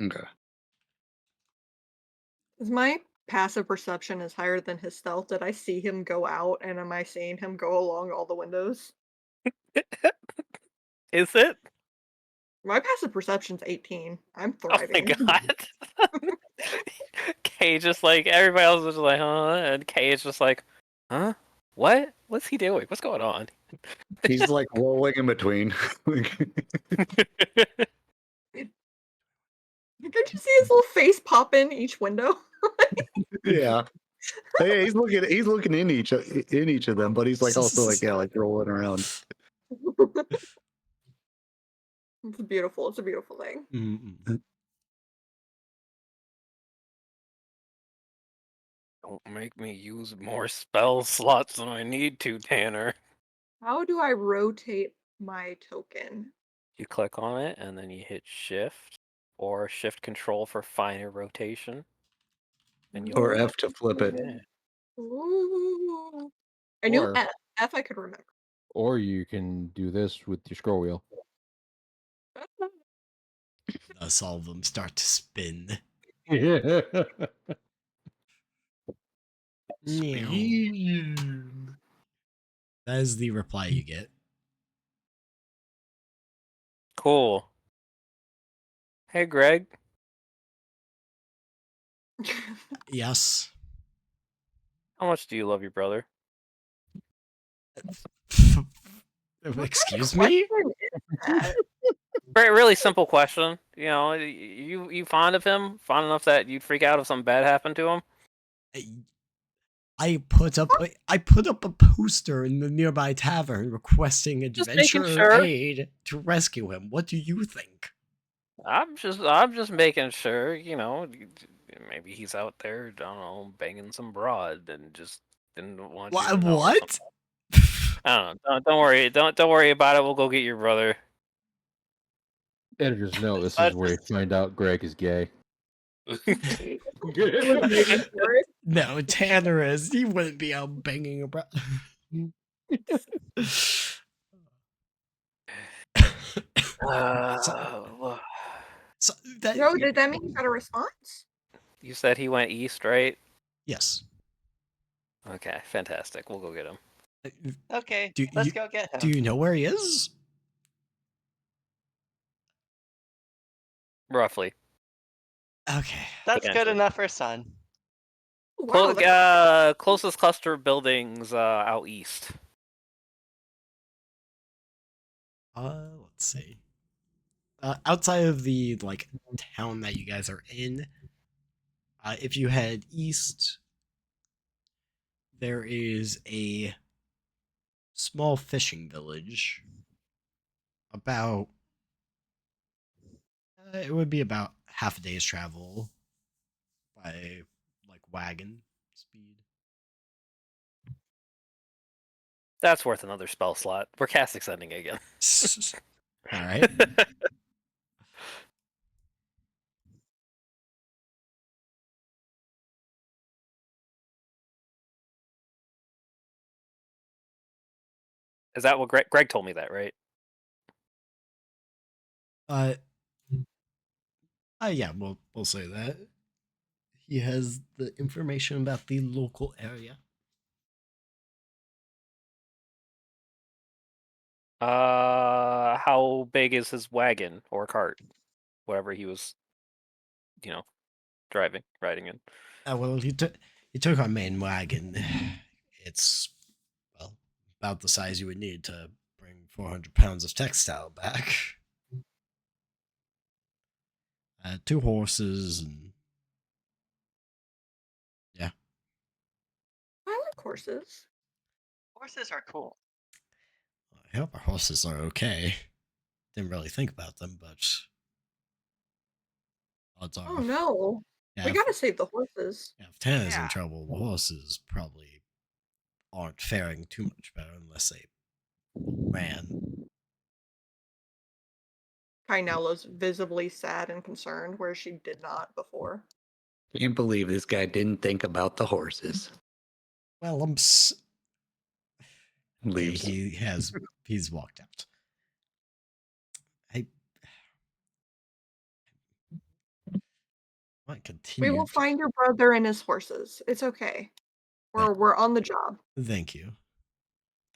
[SPEAKER 7] Okay.
[SPEAKER 5] Is my passive perception is higher than his stealth? Did I see him go out, and am I seeing him go along all the windows?
[SPEAKER 6] Is it?
[SPEAKER 5] My passive perception's 18. I'm
[SPEAKER 6] Oh my
[SPEAKER 5] thriving.
[SPEAKER 6] god. Kay just like everybody else is just like, huh? And Kay is just like, huh? What? What's he doing? What's going on?
[SPEAKER 7] He's like rolling in between.
[SPEAKER 5] Did you see his little face pop in each window?
[SPEAKER 7] Yeah. Hey, he's looking in each of them, but he's like also like like rolling around.
[SPEAKER 5] It's beautiful. It's a beautiful thing.
[SPEAKER 1] Mm-mm.
[SPEAKER 6] Don't make me use more spell slots than I need to, Tanner.
[SPEAKER 5] How do I rotate my token?
[SPEAKER 6] You click on it and then you hit shift or shift control for finer rotation. And you'll
[SPEAKER 7] Or
[SPEAKER 6] move
[SPEAKER 7] F to flip it.
[SPEAKER 6] Yeah.
[SPEAKER 5] Ooh. I knew
[SPEAKER 2] Or-
[SPEAKER 5] F I could remember.
[SPEAKER 2] Or you can do this with your scroll wheel.
[SPEAKER 1] Thus all of them start to spin.
[SPEAKER 2] Yeah.
[SPEAKER 1] That is the reply you get.
[SPEAKER 6] Cool. Hey, Greg.
[SPEAKER 1] Yes.
[SPEAKER 6] How much do you love your brother?
[SPEAKER 1] Excuse me?
[SPEAKER 5] Question is that?
[SPEAKER 6] Really simple question. You know, you fond of him? Fond enough that you'd freak out if something bad happened to him?
[SPEAKER 1] I put up a poster in the nearby tavern requesting
[SPEAKER 6] Just making
[SPEAKER 1] adventurer
[SPEAKER 6] sure.
[SPEAKER 1] aid to rescue him. What do you think?
[SPEAKER 6] I'm just making sure. You know, maybe he's out there, I don't know, banging some broad and just didn't want you to know.
[SPEAKER 1] What?
[SPEAKER 6] I don't know. Don't worry. Don't worry about it. We'll go get your brother.
[SPEAKER 2] Editor's note: this
[SPEAKER 4] But
[SPEAKER 2] is where you find out Greg is gay.
[SPEAKER 5] It was waiting for it.
[SPEAKER 1] No, Tanner is. He wouldn't be out banging a brother. So that
[SPEAKER 5] No, did that mean you got a response?
[SPEAKER 6] You said he went east, right?
[SPEAKER 1] yes.
[SPEAKER 6] Okay, fantastic. We'll go get him.
[SPEAKER 4] okay,
[SPEAKER 1] Do
[SPEAKER 4] let's
[SPEAKER 1] you
[SPEAKER 4] go get him.
[SPEAKER 1] do you know where he is?
[SPEAKER 6] Roughly.
[SPEAKER 1] Okay.
[SPEAKER 4] That's good
[SPEAKER 6] potentially.
[SPEAKER 4] enough for Sun.
[SPEAKER 5] Wow, that's
[SPEAKER 6] Closest cluster of buildings out east.
[SPEAKER 1] Let's see. Outside of the town that you guys are in, if you head east, there is a small fishing village. About it would be about half a day's travel by wagon speed.
[SPEAKER 6] That's worth another spell slot. We're cast extending again.
[SPEAKER 1] All right.
[SPEAKER 6] Is that what Greg told me that, right?
[SPEAKER 1] Yeah, we'll say that. He has the information about the local area.
[SPEAKER 6] How big is his wagon or cart? Whatever he was, riding in.
[SPEAKER 1] Well, he took our main wagon. It's about the size you would need to bring 400 pounds of textile back. 2 horses and yeah.
[SPEAKER 5] I like horses.
[SPEAKER 4] Horses are cool.
[SPEAKER 1] I hope our horses are okay. Didn't really think about them, but odds are.
[SPEAKER 5] Oh no.
[SPEAKER 1] Yeah,
[SPEAKER 5] We gotta save the horses.
[SPEAKER 1] if Tana's in
[SPEAKER 4] Yeah.
[SPEAKER 1] trouble, the horses probably aren't faring too much better unless they ran.
[SPEAKER 5] Kai now looks visibly sad and concerned, where she did not before.
[SPEAKER 7] Can't believe this guy didn't think about the horses.
[SPEAKER 1] Well,
[SPEAKER 7] Leaves.
[SPEAKER 1] He's walked out. I might
[SPEAKER 5] We
[SPEAKER 1] continue.
[SPEAKER 5] will find your brother and his horses. It's okay. We're on the job.
[SPEAKER 1] Thank you.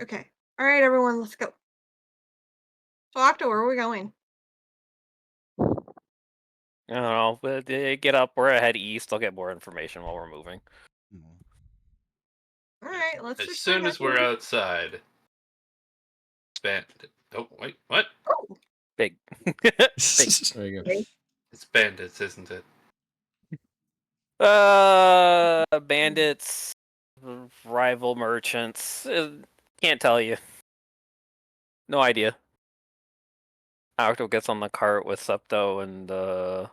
[SPEAKER 5] Okay. All right, everyone, let's go. So, Octo, where are we going?
[SPEAKER 6] I don't know. But get up. We're head east. I'll get more information while we're moving.
[SPEAKER 5] All right, let's
[SPEAKER 3] As
[SPEAKER 5] just
[SPEAKER 3] soon
[SPEAKER 5] go
[SPEAKER 3] as we're
[SPEAKER 5] ahead.
[SPEAKER 3] outside, bandit. Oh wait, what?
[SPEAKER 5] Oh,
[SPEAKER 6] Big.
[SPEAKER 2] There you go.
[SPEAKER 5] okay.
[SPEAKER 3] It's bandits, isn't it?
[SPEAKER 6] Bandits, rival merchants. Can't tell you. No idea. Octo gets on the cart with Septo and all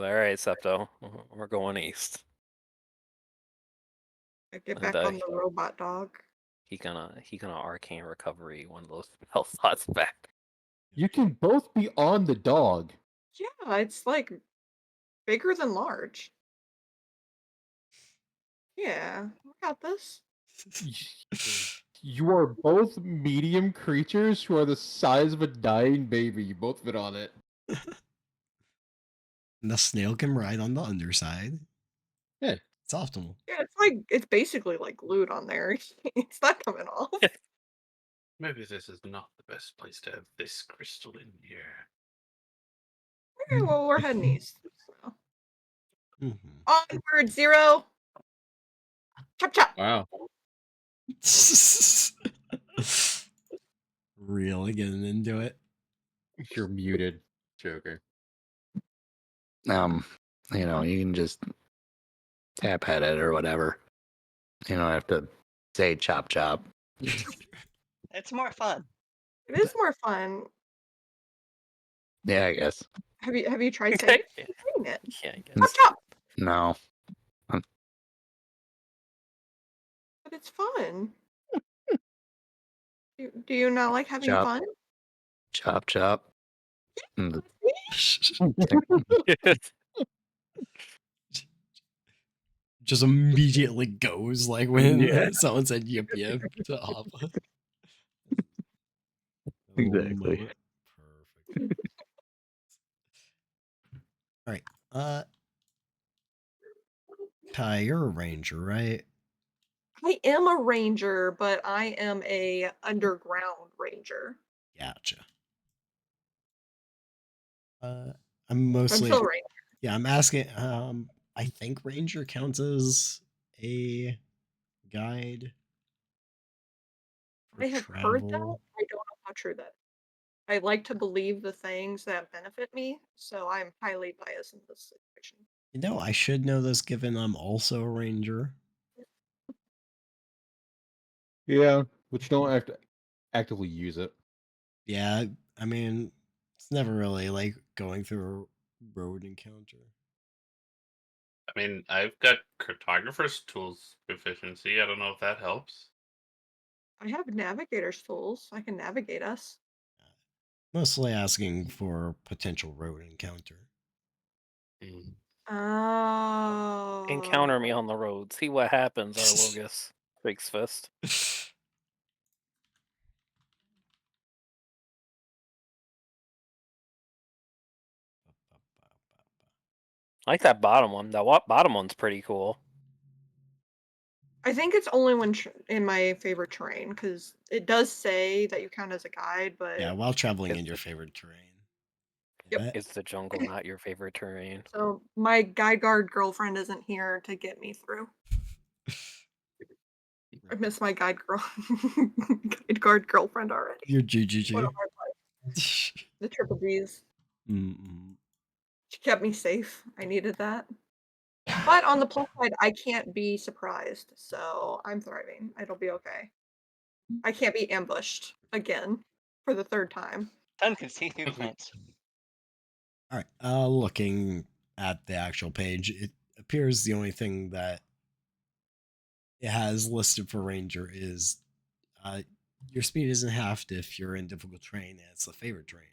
[SPEAKER 6] right, Septo, we're going east.
[SPEAKER 5] I get
[SPEAKER 6] And,
[SPEAKER 5] back on the robot dog.
[SPEAKER 6] He gonna arcane recovery one of those spell slots back.
[SPEAKER 2] You can both be on the dog.
[SPEAKER 5] Yeah, it's like bigger than large. Yeah, we got this.
[SPEAKER 2] You are both medium creatures who are the size of a dying baby. You both fit on it.
[SPEAKER 1] And the snail can ride on the underside.
[SPEAKER 2] Yeah.
[SPEAKER 1] It's optimal.
[SPEAKER 5] Yeah, it's basically like glued on there. It's not coming off.
[SPEAKER 3] Maybe this is not the best place to have this crystal in here.
[SPEAKER 5] Okay, well, we're heading east. So.
[SPEAKER 1] Mm-hmm.
[SPEAKER 5] Onward, Zero. Chop chop.
[SPEAKER 2] Wow.
[SPEAKER 1] Really getting into it.
[SPEAKER 2] You're muted, Joker.
[SPEAKER 7] You can just tap at it or whatever. You don't have to say chop chop.
[SPEAKER 4] It's more fun.
[SPEAKER 5] It is more fun.
[SPEAKER 7] Yeah, I guess.
[SPEAKER 5] Have you tried saying it?
[SPEAKER 6] Yeah, I guess.
[SPEAKER 5] Chop chop.
[SPEAKER 7] No.
[SPEAKER 5] But it's fun. Do you not like having
[SPEAKER 7] Chop.
[SPEAKER 5] fun?
[SPEAKER 7] Chop, chop. Mm,
[SPEAKER 1] Just immediately goes like when
[SPEAKER 7] Yeah.
[SPEAKER 1] someone said yip yip to Hoppa.
[SPEAKER 7] Exactly.
[SPEAKER 1] Perfect. All right. Kai, you're a ranger, right?
[SPEAKER 5] I am a ranger, but I am a underground ranger.
[SPEAKER 1] Gotcha. I'm
[SPEAKER 5] I'm
[SPEAKER 1] mostly
[SPEAKER 5] still a ranger.
[SPEAKER 1] yeah. I'm asking. I think ranger counts as a guide for
[SPEAKER 5] I have heard that.
[SPEAKER 1] travel.
[SPEAKER 5] I don't know how true that is. I like to believe the things that benefit me, so I'm highly biased in this situation.
[SPEAKER 1] You know, I should know this given I'm also a ranger.
[SPEAKER 2] Yeah, but you don't have to actively use it.
[SPEAKER 1] Yeah, I mean, it's never really like going through a road encounter.
[SPEAKER 3] I mean, I've got cartographer's tools proficiency. I don't know if that helps.
[SPEAKER 5] I have navigator's tools. I can navigate us.
[SPEAKER 1] Mostly asking for potential road encounter.
[SPEAKER 3] Mm.
[SPEAKER 5] Oh.
[SPEAKER 6] Encounter me on the road. See what happens, Arlogus. Big's fist. I like that bottom one. That bottom one's pretty cool.
[SPEAKER 5] I think it's only when in my favorite terrain because it does say that you count as a guide, but
[SPEAKER 1] Yeah, while traveling in
[SPEAKER 6] It's
[SPEAKER 1] your
[SPEAKER 6] the-
[SPEAKER 1] favorite terrain.
[SPEAKER 5] Yep.
[SPEAKER 1] Yeah,
[SPEAKER 6] Is the jungle not your favorite terrain?
[SPEAKER 5] so my guide guard girlfriend isn't here to get me through. I miss my guide guard girlfriend already.
[SPEAKER 1] Your
[SPEAKER 5] What a
[SPEAKER 1] GGG.
[SPEAKER 5] hard life. The triple G's.
[SPEAKER 1] Mm-mm.
[SPEAKER 5] She kept me safe. I needed that. But on the plus side, I can't be surprised, so I'm thriving. It'll be okay. I can't be ambushed again for the third time.
[SPEAKER 4] Sun can see through plants.
[SPEAKER 1] All right. Looking at the actual page, it appears the only thing that it has listed for ranger is your speed isn't halved if you're in difficult terrain, and it's the favorite terrain.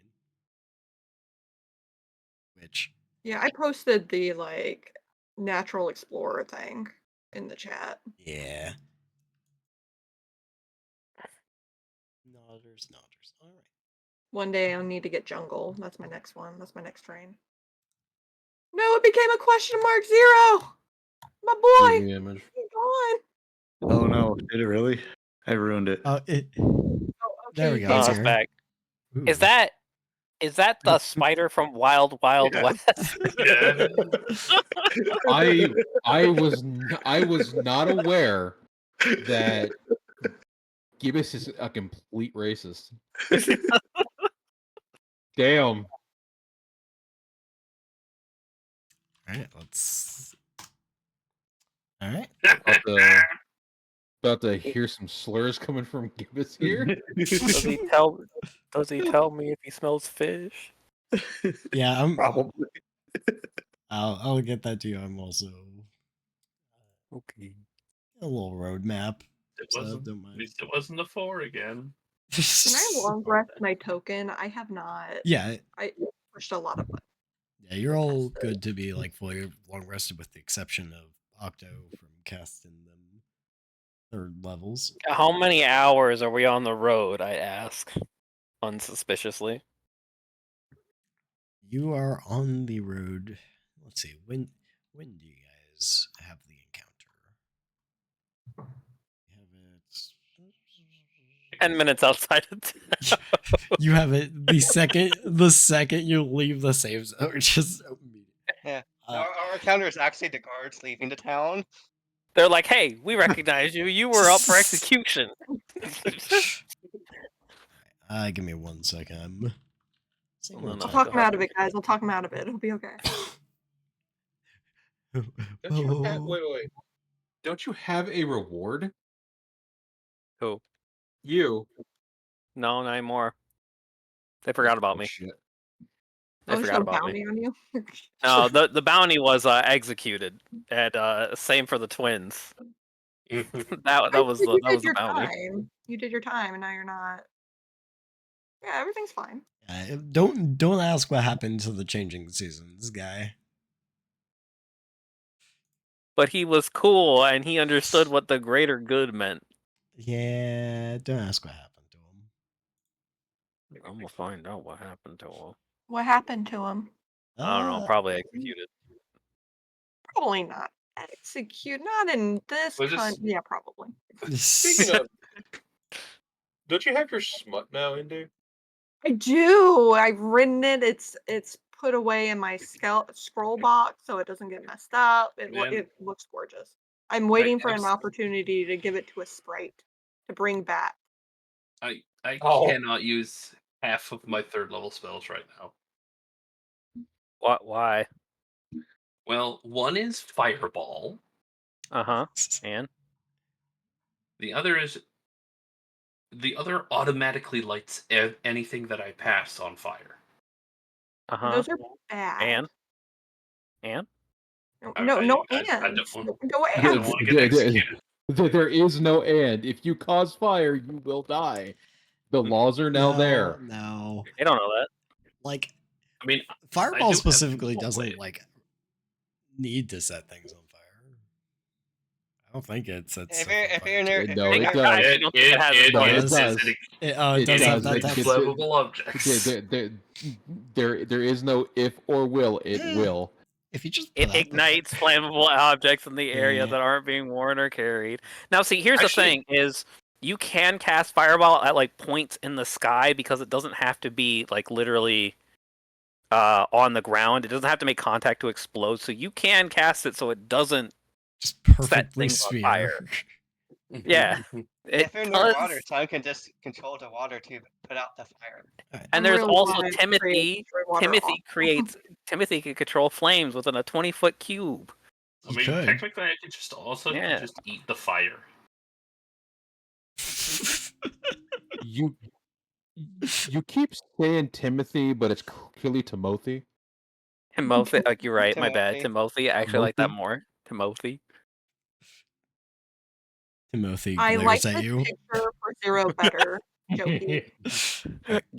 [SPEAKER 1] Which
[SPEAKER 5] Yeah, I posted the like natural explorer thing in the chat.
[SPEAKER 1] yeah. Nodders. All right.
[SPEAKER 5] One day I'll need to get jungle. That's my next one. That's my next train. No, it became a question mark 0. My boy,
[SPEAKER 2] The image.
[SPEAKER 5] he's gone.
[SPEAKER 7] Oh no, did it really? I ruined it.
[SPEAKER 5] Oh,
[SPEAKER 1] There we
[SPEAKER 5] okay,
[SPEAKER 1] go.
[SPEAKER 5] he
[SPEAKER 1] It's
[SPEAKER 6] It's
[SPEAKER 1] here.
[SPEAKER 6] back.
[SPEAKER 1] Ooh.
[SPEAKER 6] Is that the spider from Wild Wild
[SPEAKER 7] Yeah.
[SPEAKER 6] West?
[SPEAKER 3] Yeah.
[SPEAKER 2] I was not aware that Gibbous is a complete racist. Damn.
[SPEAKER 1] All right. Let's. All right.
[SPEAKER 2] About to hear some slurs coming from Gibbous here.
[SPEAKER 6] Does he tell me if he smells fish?
[SPEAKER 1] Yeah.
[SPEAKER 7] Probably.
[SPEAKER 1] I'll get that to you. I'm also
[SPEAKER 6] Okay.
[SPEAKER 1] a little roadmap.
[SPEAKER 3] It
[SPEAKER 1] So
[SPEAKER 3] wasn't.
[SPEAKER 1] don't
[SPEAKER 3] At
[SPEAKER 1] mind.
[SPEAKER 3] least it wasn't the 4 again.
[SPEAKER 5] Can I long rest my token? I have not.
[SPEAKER 1] Yeah.
[SPEAKER 5] I pushed a lot of buttons.
[SPEAKER 1] Yeah, you're all
[SPEAKER 5] Fantastic.
[SPEAKER 1] good to be like fully long rested with the exception of Octo from casting them third levels.
[SPEAKER 6] How many hours are we on the road? I ask, unsuspiciously.
[SPEAKER 1] You are on the road. Let's see, when do you guys have the encounter? You have it
[SPEAKER 6] 10 minutes outside of town.
[SPEAKER 1] you have it the second you leave the save zone. Just immediately.
[SPEAKER 4] Yeah.
[SPEAKER 1] Uh,
[SPEAKER 4] Our encounter is actually the guards leaving the town.
[SPEAKER 6] They're like, "Hey, we recognize you. You were up for execution."
[SPEAKER 1] give me 1 second. I'm seeing
[SPEAKER 6] Well,
[SPEAKER 1] what's
[SPEAKER 5] I'll
[SPEAKER 6] no,
[SPEAKER 5] talk
[SPEAKER 6] go
[SPEAKER 5] him
[SPEAKER 6] ahead.
[SPEAKER 5] out of it, guys. I'll talk him out of it. It'll be okay.
[SPEAKER 2] Don't you have, wait. Don't you have a reward?
[SPEAKER 6] Who?
[SPEAKER 2] You.
[SPEAKER 6] No, not anymore. They forgot about me.
[SPEAKER 2] Shit.
[SPEAKER 6] They
[SPEAKER 5] Oh, there's
[SPEAKER 6] forgot
[SPEAKER 5] no
[SPEAKER 6] about me.
[SPEAKER 5] bounty on you.
[SPEAKER 6] No, the bounty was executed, and same for the twins. that was
[SPEAKER 5] You
[SPEAKER 6] the
[SPEAKER 5] did your
[SPEAKER 6] bounty.
[SPEAKER 5] time. You did your time, and now you're not. Yeah, everything's fine.
[SPEAKER 1] Don't ask what happened to the changing seasons guy.
[SPEAKER 6] But he was cool, and he understood what the greater good meant.
[SPEAKER 1] Yeah, don't ask what happened to him.
[SPEAKER 6] I'm gonna find out what happened to him.
[SPEAKER 5] What happened to him?
[SPEAKER 6] I don't know. Probably executed.
[SPEAKER 5] Probably not execute. Not in this
[SPEAKER 3] Was this-
[SPEAKER 5] country. Yeah, probably.
[SPEAKER 2] Speaking of, don't you have your smut now, Indy?
[SPEAKER 5] I do. I've written it. It's put away in my scroll box so it doesn't get messed up.
[SPEAKER 3] Man.
[SPEAKER 5] It looks gorgeous. I'm waiting for an
[SPEAKER 3] abs-
[SPEAKER 5] opportunity to give it to a sprite to bring back.
[SPEAKER 3] I
[SPEAKER 2] Oh.
[SPEAKER 3] cannot use half of my 3rd level spells right now.
[SPEAKER 6] What? Why?
[SPEAKER 3] Well, one is Fireball.
[SPEAKER 6] And
[SPEAKER 3] The other automatically lights anything that I pass on fire.
[SPEAKER 5] Those are bad.
[SPEAKER 6] And
[SPEAKER 5] No,
[SPEAKER 3] I
[SPEAKER 5] no
[SPEAKER 3] don't
[SPEAKER 5] ands.
[SPEAKER 3] want-
[SPEAKER 5] No
[SPEAKER 3] I don't
[SPEAKER 5] ands.
[SPEAKER 3] want to get executed.
[SPEAKER 2] There is no and. If you cause fire, you will die. The laws are now there.
[SPEAKER 1] No.
[SPEAKER 6] they don't know that.
[SPEAKER 1] Like,
[SPEAKER 3] I mean,
[SPEAKER 1] Fireball
[SPEAKER 3] have
[SPEAKER 1] specifically
[SPEAKER 3] no
[SPEAKER 1] doesn't
[SPEAKER 3] way.
[SPEAKER 1] like need to set things on fire. I don't think it sets
[SPEAKER 4] If
[SPEAKER 1] stuff
[SPEAKER 4] you're,
[SPEAKER 1] on
[SPEAKER 4] if
[SPEAKER 1] fire.
[SPEAKER 4] you're near,
[SPEAKER 2] It-
[SPEAKER 4] if
[SPEAKER 2] no,
[SPEAKER 4] you're
[SPEAKER 2] it
[SPEAKER 4] near,
[SPEAKER 2] does.
[SPEAKER 6] I don't think it has a
[SPEAKER 2] No,
[SPEAKER 6] point.
[SPEAKER 2] it
[SPEAKER 1] does.
[SPEAKER 2] does.
[SPEAKER 1] It does
[SPEAKER 2] It
[SPEAKER 1] have
[SPEAKER 2] does.
[SPEAKER 1] that
[SPEAKER 2] It-
[SPEAKER 1] type
[SPEAKER 2] it's-
[SPEAKER 1] of
[SPEAKER 3] flammable objects.
[SPEAKER 2] There is no if or will. It will.
[SPEAKER 1] if you just put
[SPEAKER 6] It
[SPEAKER 1] out the-
[SPEAKER 6] ignites flammable objects in the area
[SPEAKER 1] Yeah.
[SPEAKER 6] that aren't being worn or carried. Now, see, here's
[SPEAKER 3] Actually-
[SPEAKER 6] the thing: is you can cast fireball at like points in the sky because it doesn't have to be like literally on the ground. It doesn't have to make contact to explode. So you can cast it so it doesn't.
[SPEAKER 1] just perfectly
[SPEAKER 6] things on
[SPEAKER 1] sphere.
[SPEAKER 6] fire. Yeah.
[SPEAKER 4] if you're near
[SPEAKER 6] does.
[SPEAKER 4] water, someone can just control the water to put out the fire.
[SPEAKER 6] And
[SPEAKER 5] I'm
[SPEAKER 6] there's
[SPEAKER 5] really
[SPEAKER 6] also
[SPEAKER 5] glad I
[SPEAKER 6] Timothy.
[SPEAKER 5] created water
[SPEAKER 6] Timothy
[SPEAKER 5] off.
[SPEAKER 6] creates. Timothy can control flames within a 20-foot cube.
[SPEAKER 3] I
[SPEAKER 1] You
[SPEAKER 3] mean,
[SPEAKER 1] could.
[SPEAKER 3] technically, I could just also
[SPEAKER 6] Yeah.
[SPEAKER 3] just eat the fire.
[SPEAKER 2] You keep saying Timothy, but it's clearly Timothy.
[SPEAKER 6] Timothy, you're right. My bad.
[SPEAKER 4] Timothy.
[SPEAKER 6] Timothy. I actually like that
[SPEAKER 2] Timothy?
[SPEAKER 6] more. Timothy.
[SPEAKER 1] Timothy
[SPEAKER 5] I
[SPEAKER 1] glares
[SPEAKER 5] like
[SPEAKER 1] at
[SPEAKER 5] this
[SPEAKER 1] you.
[SPEAKER 5] picture for Zero better. Jokey.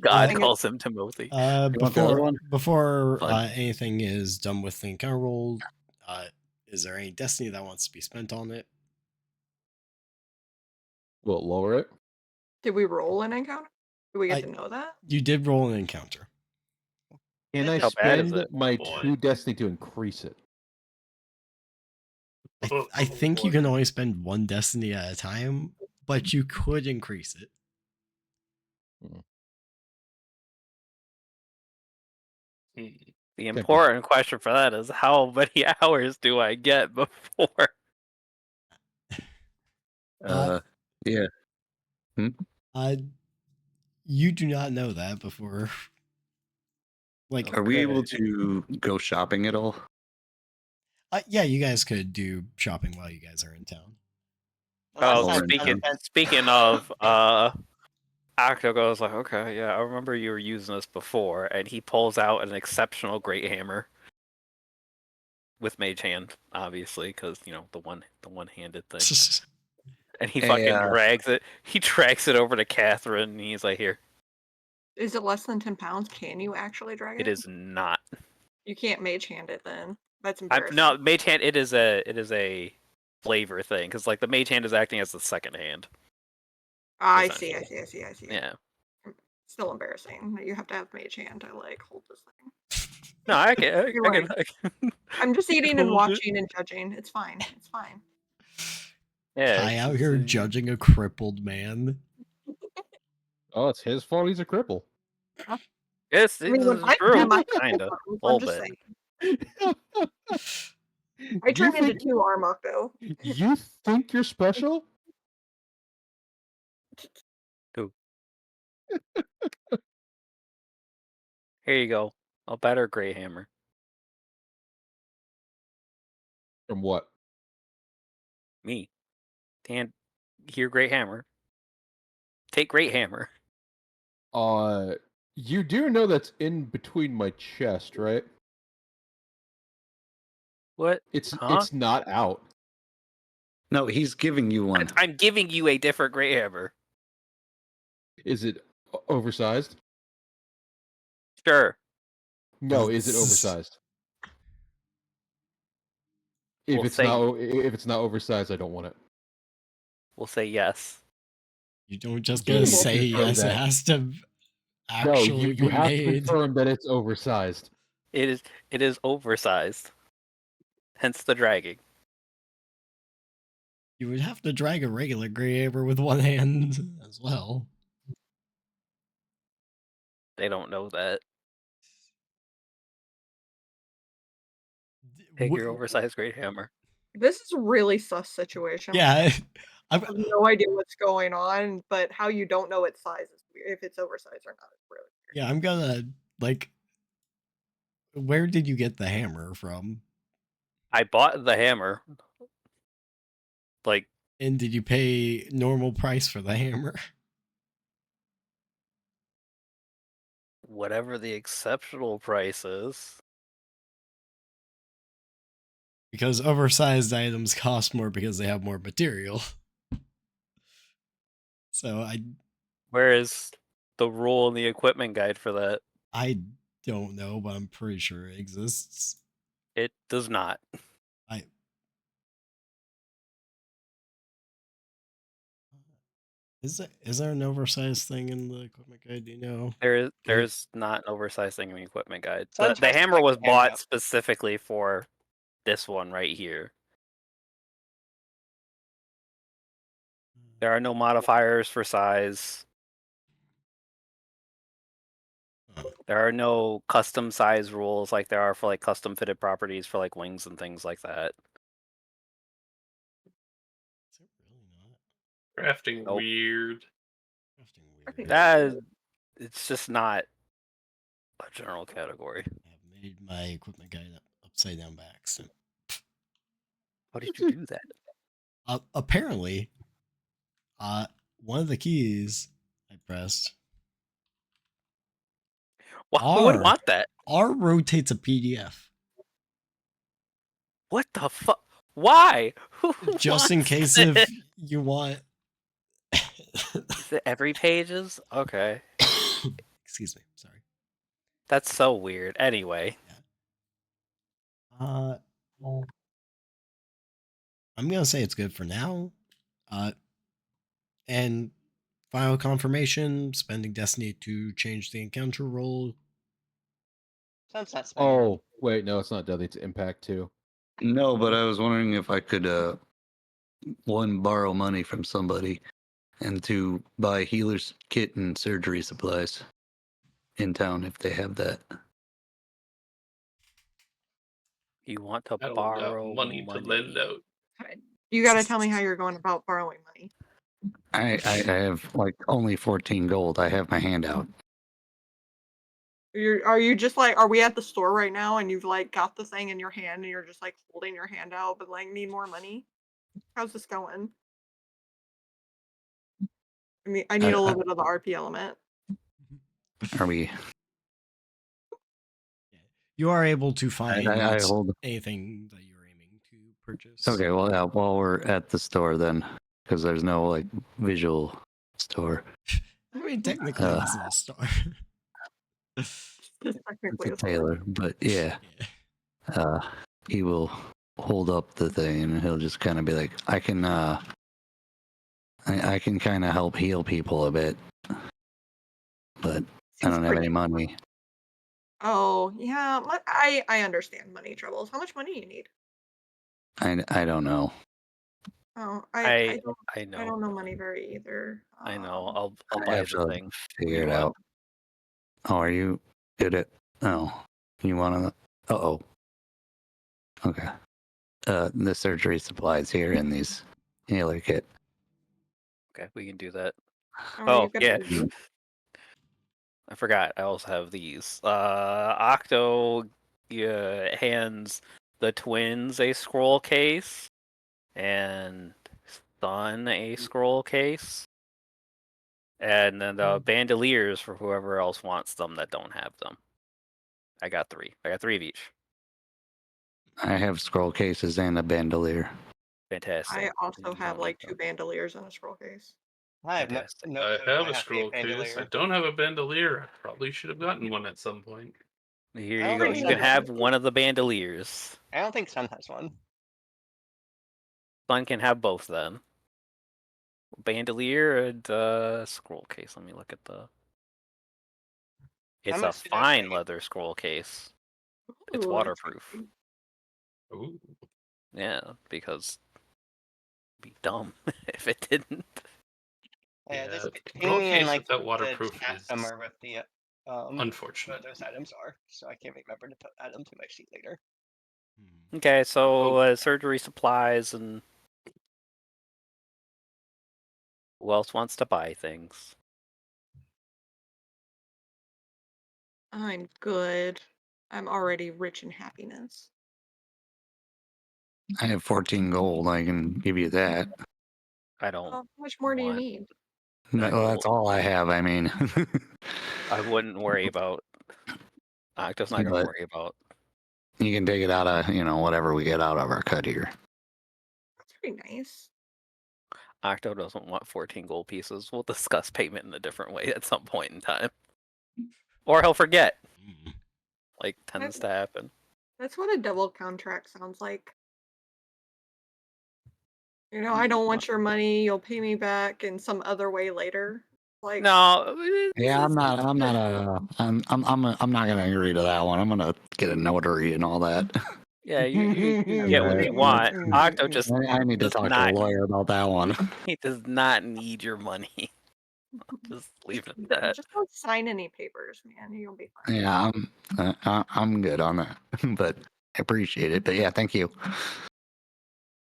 [SPEAKER 6] God
[SPEAKER 5] think
[SPEAKER 6] calls him Timothy.
[SPEAKER 7] want the other one?
[SPEAKER 1] Before
[SPEAKER 6] Fun.
[SPEAKER 1] anything is done with the encounter roll, is there any destiny that wants to be spent on it?
[SPEAKER 2] Will it lower it?
[SPEAKER 5] Did we roll an encounter? Do we get
[SPEAKER 1] I-
[SPEAKER 5] to know that?
[SPEAKER 1] You did roll an encounter.
[SPEAKER 2] Can I
[SPEAKER 6] How bad is
[SPEAKER 2] spend
[SPEAKER 6] it?
[SPEAKER 2] my
[SPEAKER 3] Boy.
[SPEAKER 2] 2 destiny to increase it?
[SPEAKER 1] I think you can only spend one destiny at a time, but you could increase it.
[SPEAKER 6] The important question for that is how many hours do I get before?
[SPEAKER 7] Yeah.
[SPEAKER 1] You do not know that before. Like,
[SPEAKER 7] Are we able to go shopping at all?
[SPEAKER 1] yeah, you guys could do shopping while you guys are in town.
[SPEAKER 6] Oh,
[SPEAKER 4] Unless
[SPEAKER 7] speaking-
[SPEAKER 6] speaking of, Octo goes like, okay, yeah, I remember you were using this before, and he pulls out an exceptional great hammer with mage hand, obviously, because the one-handed thing, and he fucking drags it. He drags it over to Catherine, and he's like, "Here,
[SPEAKER 5] Is it less than 10 pounds? Can you actually drag it?
[SPEAKER 6] it is not."
[SPEAKER 5] You can't mage hand it then. That's
[SPEAKER 6] I'm
[SPEAKER 5] embarrassing.
[SPEAKER 6] no mage hand. It is a flavor thing because like the mage hand is acting as the second hand.
[SPEAKER 5] I see.
[SPEAKER 6] Yeah.
[SPEAKER 5] Still embarrassing that you have to have mage hand to like hold this thing.
[SPEAKER 6] No, I can.
[SPEAKER 5] You're right. I'm just eating and
[SPEAKER 6] Hold it.
[SPEAKER 5] watching and judging. It's fine. It's fine.
[SPEAKER 6] Yeah.
[SPEAKER 1] I out here judging a crippled man.
[SPEAKER 2] Oh, it's his fault. He's a cripple.
[SPEAKER 6] It's
[SPEAKER 5] I mean, when I
[SPEAKER 6] true,
[SPEAKER 5] do my
[SPEAKER 6] kinda.
[SPEAKER 5] I'm
[SPEAKER 6] Little
[SPEAKER 5] just
[SPEAKER 6] bit.
[SPEAKER 5] saying. I turn into 2 Armako.
[SPEAKER 2] You think you're special?
[SPEAKER 6] Here you go. A better gray hammer.
[SPEAKER 2] From what?
[SPEAKER 6] Me. Dan, here, great hammer. Take great hammer.
[SPEAKER 2] You do know that's in between my chest, right?
[SPEAKER 6] What?
[SPEAKER 2] It's
[SPEAKER 6] Huh?
[SPEAKER 2] it's not out.
[SPEAKER 7] No, he's giving you one.
[SPEAKER 6] I'm giving you a different great hammer.
[SPEAKER 2] Is it oversized?
[SPEAKER 6] Sure.
[SPEAKER 2] No, is it oversized? If
[SPEAKER 6] We'll
[SPEAKER 2] it's
[SPEAKER 6] say-
[SPEAKER 2] not oversized, I don't want it.
[SPEAKER 6] We'll say yes.
[SPEAKER 1] You don't just
[SPEAKER 2] So
[SPEAKER 1] get to
[SPEAKER 2] you
[SPEAKER 1] say
[SPEAKER 2] confirm
[SPEAKER 1] yes. It
[SPEAKER 2] that-
[SPEAKER 1] has to
[SPEAKER 2] No,
[SPEAKER 1] actually
[SPEAKER 2] you
[SPEAKER 1] be
[SPEAKER 2] have to
[SPEAKER 1] made.
[SPEAKER 2] confirm that it's oversized.
[SPEAKER 6] It is oversized. Hence the dragging.
[SPEAKER 1] You would have to drag a regular gray hammer with one hand as well.
[SPEAKER 6] They don't know that. Take your oversized great hammer.
[SPEAKER 5] This is a really sus situation.
[SPEAKER 1] Yeah,
[SPEAKER 5] I have no idea what's going on, but how you don't know its size is weird. If it's oversized or not, it's really weird.
[SPEAKER 1] yeah. I'm gonna like. Where did you get the hammer from?
[SPEAKER 6] I bought the hammer. Like,
[SPEAKER 1] And did you pay normal price for the hammer?
[SPEAKER 6] whatever the exceptional price is.
[SPEAKER 1] Because oversized items cost more because they have more material. So
[SPEAKER 6] Where is the rule in the equipment guide for that?
[SPEAKER 1] I don't know, but I'm pretty sure it exists.
[SPEAKER 6] It does not.
[SPEAKER 1] Is there an oversized thing in the equipment guide? Do you know?
[SPEAKER 6] There's not an oversized thing in the equipment guide.
[SPEAKER 4] Sounds
[SPEAKER 6] The
[SPEAKER 4] just
[SPEAKER 6] hammer
[SPEAKER 4] like
[SPEAKER 6] was
[SPEAKER 4] a
[SPEAKER 6] bought
[SPEAKER 4] handout.
[SPEAKER 6] specifically for this one right here. There are no modifiers for size. There are no custom size rules like there are for like custom fitted properties for like wings and things like that.
[SPEAKER 1] Is it really not?
[SPEAKER 3] Crafting
[SPEAKER 6] Nope.
[SPEAKER 3] weird.
[SPEAKER 1] Crafting weird.
[SPEAKER 6] That it's just not a general category.
[SPEAKER 1] I've made my equipment guide upside down by accident.
[SPEAKER 6] How did you do that?
[SPEAKER 1] Apparently, one of the keys I pressed
[SPEAKER 6] Who would want that?
[SPEAKER 1] R rotates a PDF.
[SPEAKER 6] What the fuck? Why? Who
[SPEAKER 1] Just in
[SPEAKER 6] wants
[SPEAKER 1] case
[SPEAKER 6] it?
[SPEAKER 1] if you want.
[SPEAKER 6] Is it every pages? Okay.
[SPEAKER 1] Excuse me. Sorry.
[SPEAKER 6] That's so weird. Anyway.
[SPEAKER 1] I'm gonna say it's good for now. And final confirmation: spending Destiny to change the encounter role.
[SPEAKER 4] Sounds not spending.
[SPEAKER 2] Oh, wait, no, it's not deadly. It's impact too.
[SPEAKER 7] No, but I was wondering if I could, one, borrow money from somebody, and two, buy healer's kit and surgery supplies in town if they have that.
[SPEAKER 6] You want to
[SPEAKER 3] I don't
[SPEAKER 6] borrow
[SPEAKER 3] got money to lend out.
[SPEAKER 5] You got to tell me how you're going about borrowing money.
[SPEAKER 7] I have like only 14 gold. I have my hand out.
[SPEAKER 5] Are you just like, are we at the store right now and you've like got the thing in your hand and you're just like holding your hand out but like need more money? How's this going? I mean, I need a little bit of the RP element.
[SPEAKER 7] Are we?
[SPEAKER 1] You are able to find
[SPEAKER 7] I hold.
[SPEAKER 1] anything that you're aiming to purchase.
[SPEAKER 7] Okay, well, yeah, while we're at the store then, because there's no like visual store.
[SPEAKER 1] I mean, technically, this is a star.
[SPEAKER 5] It's technically
[SPEAKER 7] It's a tailor, but yeah,
[SPEAKER 1] Yeah.
[SPEAKER 7] he will hold up the thing and he'll just kind of be like, I can kind of help heal people a bit, but I don't have any money.
[SPEAKER 5] Oh, yeah. I understand money troubles. How much money you need?
[SPEAKER 7] I don't know.
[SPEAKER 5] Oh,
[SPEAKER 6] I
[SPEAKER 5] I
[SPEAKER 6] know.
[SPEAKER 5] don't know money very either.
[SPEAKER 6] I know. I'll
[SPEAKER 7] I
[SPEAKER 6] buy
[SPEAKER 7] have
[SPEAKER 6] the
[SPEAKER 7] to
[SPEAKER 6] thing.
[SPEAKER 7] figure
[SPEAKER 6] You
[SPEAKER 7] it
[SPEAKER 6] want?
[SPEAKER 7] out. Oh, are you good at? Oh, you want to? Oh. Okay. The surgery supplies here in these healer kit.
[SPEAKER 6] Okay, we can do that.
[SPEAKER 5] Are
[SPEAKER 6] Oh,
[SPEAKER 5] you good
[SPEAKER 6] yeah.
[SPEAKER 5] at-
[SPEAKER 6] I forgot. I also have these. Octo hands the twins a scroll case, and Sun a scroll case, and then the bandoliers for whoever else wants them that don't have them. I got 3. I got 3 of each.
[SPEAKER 7] I have scroll cases and a bandolier.
[SPEAKER 6] Fantastic.
[SPEAKER 5] I also
[SPEAKER 6] You
[SPEAKER 5] have
[SPEAKER 6] don't need
[SPEAKER 5] like 2
[SPEAKER 6] them.
[SPEAKER 5] bandoliers and a scroll case.
[SPEAKER 4] I have
[SPEAKER 6] Fantastic.
[SPEAKER 4] no
[SPEAKER 3] I
[SPEAKER 4] clue if
[SPEAKER 3] have
[SPEAKER 4] I
[SPEAKER 3] a
[SPEAKER 4] have
[SPEAKER 3] scroll
[SPEAKER 4] the
[SPEAKER 3] case. I
[SPEAKER 4] bandolier.
[SPEAKER 3] don't have a bandolier. I probably should have gotten one at some point.
[SPEAKER 6] Here
[SPEAKER 4] I
[SPEAKER 6] you
[SPEAKER 4] don't
[SPEAKER 6] go.
[SPEAKER 4] think
[SPEAKER 6] You
[SPEAKER 4] so.
[SPEAKER 6] can have one of the bandoliers.
[SPEAKER 4] I don't think Sun has one.
[SPEAKER 6] Sun can have both then. Bandolier and scroll case. Let me look at the. It's
[SPEAKER 4] I'm
[SPEAKER 6] a
[SPEAKER 4] assuming
[SPEAKER 6] fine
[SPEAKER 4] they-
[SPEAKER 6] leather scroll case. It's
[SPEAKER 5] Ooh, that's
[SPEAKER 6] waterproof.
[SPEAKER 5] fancy.
[SPEAKER 3] Ooh.
[SPEAKER 6] Yeah, because it'd be dumb if it didn't.
[SPEAKER 4] Yeah, just
[SPEAKER 3] scroll
[SPEAKER 4] ping me in
[SPEAKER 3] case
[SPEAKER 4] like
[SPEAKER 3] without
[SPEAKER 4] the
[SPEAKER 3] waterproof
[SPEAKER 4] chat
[SPEAKER 3] is
[SPEAKER 4] somewhere with the what
[SPEAKER 3] unfortunate.
[SPEAKER 4] those items are, so I can't remember to add them to my sheet later.
[SPEAKER 6] Okay, so
[SPEAKER 3] Oh.
[SPEAKER 6] surgery supplies and who else wants to buy things?
[SPEAKER 5] I'm good. I'm already rich in happiness.
[SPEAKER 7] I have 14 gold. I can give you that.
[SPEAKER 6] I don't.
[SPEAKER 5] How much more do you
[SPEAKER 6] want-
[SPEAKER 5] need?
[SPEAKER 7] Well, that's all I have. I mean,
[SPEAKER 6] I wouldn't worry about. Octo's not gonna
[SPEAKER 7] But-
[SPEAKER 6] worry about.
[SPEAKER 7] you can take it out of, whatever we get out of our cut here.
[SPEAKER 5] That's pretty nice.
[SPEAKER 6] Octo doesn't want 14 gold pieces. We'll discuss payment in a different way at some point in time. Or he'll forget. Like tends to happen.
[SPEAKER 5] That's what a double contract sounds like. I don't want your money. You'll pay me back in some other way later. Like,
[SPEAKER 6] No.
[SPEAKER 7] Yeah, I'm not gonna agree to that one. I'm gonna get a notary and all that.
[SPEAKER 6] Yeah, you get what you want. Octo just
[SPEAKER 7] I need to
[SPEAKER 6] does
[SPEAKER 7] talk to a
[SPEAKER 6] not.
[SPEAKER 7] lawyer about that one.
[SPEAKER 6] He does not need your money. Just leave it at that.
[SPEAKER 5] just don't sign any papers, man. You'll be fine.
[SPEAKER 7] Yeah, I'm good on that, but I appreciate it. But yeah, thank you.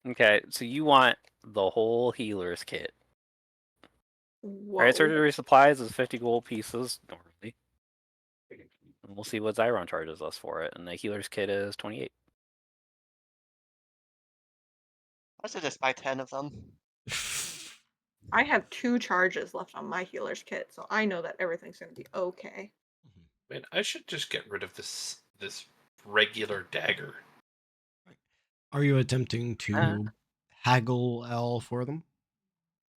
[SPEAKER 6] Okay, so you want the whole healer's kit.
[SPEAKER 5] Whoa.
[SPEAKER 6] Alright, surgery supplies is 50 gold pieces normally. And we'll see what Zyron charges us for it. And the healer's kit is 28.
[SPEAKER 4] I should just buy 10 of them.
[SPEAKER 5] I have 2 charges left on my healer's kit, so I know that everything's gonna be okay.
[SPEAKER 3] Man, I should just get rid of this regular dagger.
[SPEAKER 1] Are you attempting to
[SPEAKER 6] Uh.
[SPEAKER 1] haggle L for them?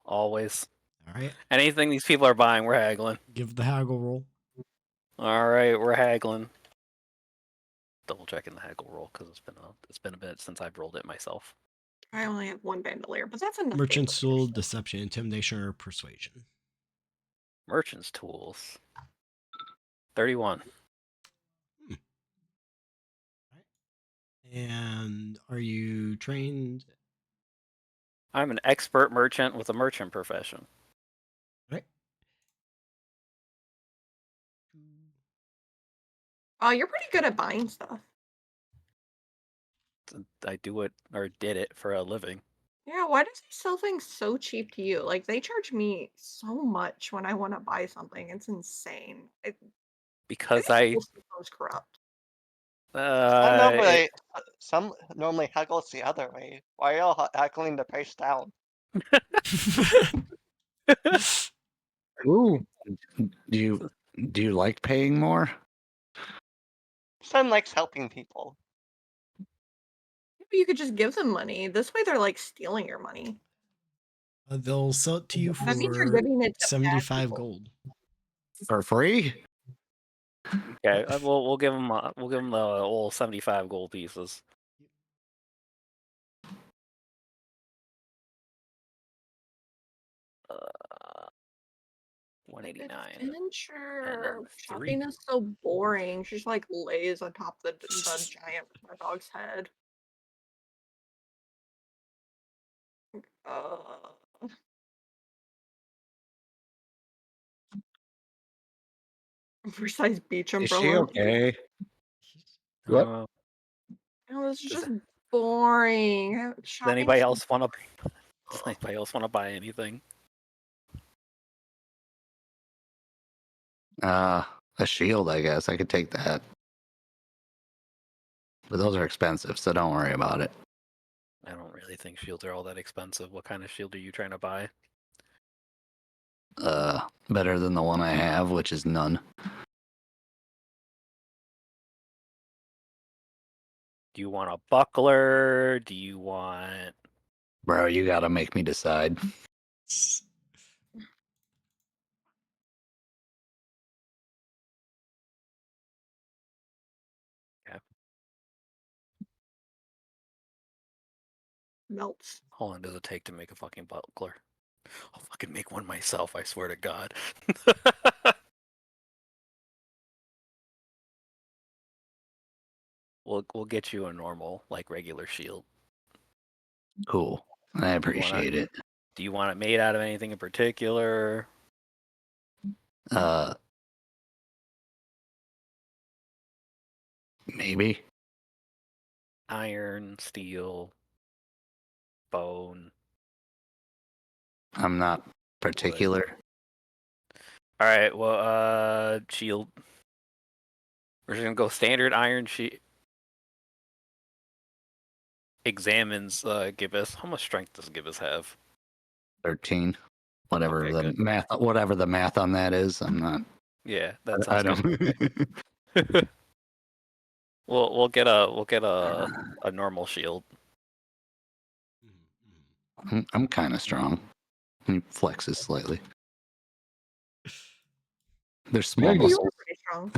[SPEAKER 6] Always.
[SPEAKER 1] All right,
[SPEAKER 6] Anything these people are buying, we're haggling.
[SPEAKER 1] give the haggle roll.
[SPEAKER 6] Alright, we're haggling. Double checking the haggle roll because it's been a bit since I've rolled it myself.
[SPEAKER 5] I only have 1 bandolier, but that's enough.
[SPEAKER 1] Merchant's
[SPEAKER 5] bandoliers.
[SPEAKER 1] tool, deception, intimidation, or persuasion.
[SPEAKER 6] Merchant's tools. 31.
[SPEAKER 1] And are you trained?
[SPEAKER 6] I'm an expert merchant with a merchant profession.
[SPEAKER 1] Right.
[SPEAKER 5] Oh, you're pretty good at buying stuff.
[SPEAKER 6] I do it or did it for a living.
[SPEAKER 5] Yeah, why does he sell things so cheap to you? Like, they charge me so much when I want to buy something. It's insane.
[SPEAKER 6] Because
[SPEAKER 5] I
[SPEAKER 6] I
[SPEAKER 5] think the system's corrupt.
[SPEAKER 4] Some normally haggles the other way. Why are y'all haggling the price down?
[SPEAKER 2] Ooh.
[SPEAKER 7] Do you like paying more?
[SPEAKER 4] Sun likes helping people.
[SPEAKER 5] Maybe you could just give them money. This way they're like stealing your money.
[SPEAKER 1] They'll sell it to you
[SPEAKER 5] That means you're
[SPEAKER 1] for
[SPEAKER 5] giving it to bad
[SPEAKER 1] 75
[SPEAKER 5] people.
[SPEAKER 1] gold.
[SPEAKER 7] For free?
[SPEAKER 6] Okay, we'll give him the old 75 gold pieces. Uh, 189.
[SPEAKER 5] Adventure.
[SPEAKER 6] And then
[SPEAKER 5] Shopping is so boring. She just like lays on top of the giant red dog's head. Oversized beach
[SPEAKER 7] Is
[SPEAKER 5] umbrella.
[SPEAKER 7] she okay?
[SPEAKER 2] What?
[SPEAKER 5] Oh, it's just boring.
[SPEAKER 6] Does anybody else want to? Does anybody else want to buy anything?
[SPEAKER 7] A shield, I guess. I could take that. But those are expensive, so don't worry about it.
[SPEAKER 6] I don't really think shields are all that expensive. What kind of shield are you trying to buy?
[SPEAKER 7] Better than the one I have, which is none.
[SPEAKER 6] Do you want a buckler? Do you want
[SPEAKER 7] Bro, you gotta make me decide.
[SPEAKER 5] Melts.
[SPEAKER 6] How long does it take to make a fucking buckler? I'll fucking make one myself, I swear to God. We'll get you a normal, like, regular shield.
[SPEAKER 7] Cool. I appreciate it.
[SPEAKER 6] Do you want it made out of anything in particular?
[SPEAKER 7] Maybe.
[SPEAKER 6] Iron, steel, bone.
[SPEAKER 7] I'm not particular.
[SPEAKER 6] All right, well, shield. We're just gonna go standard iron sheet. Examines Gibbous. How much strength does Gibbous have?
[SPEAKER 7] 13. Whatever
[SPEAKER 6] Okay,
[SPEAKER 7] the
[SPEAKER 6] good.
[SPEAKER 7] math. Whatever the math on that is, I'm not.
[SPEAKER 6] Yeah, that
[SPEAKER 7] I
[SPEAKER 6] sounds
[SPEAKER 7] don't.
[SPEAKER 6] good. Okay. we'll get a normal shield.
[SPEAKER 7] I'm kind of strong. He flexes slightly. They're small
[SPEAKER 2] Yeah,
[SPEAKER 5] You
[SPEAKER 7] muscles.
[SPEAKER 5] were pretty strong.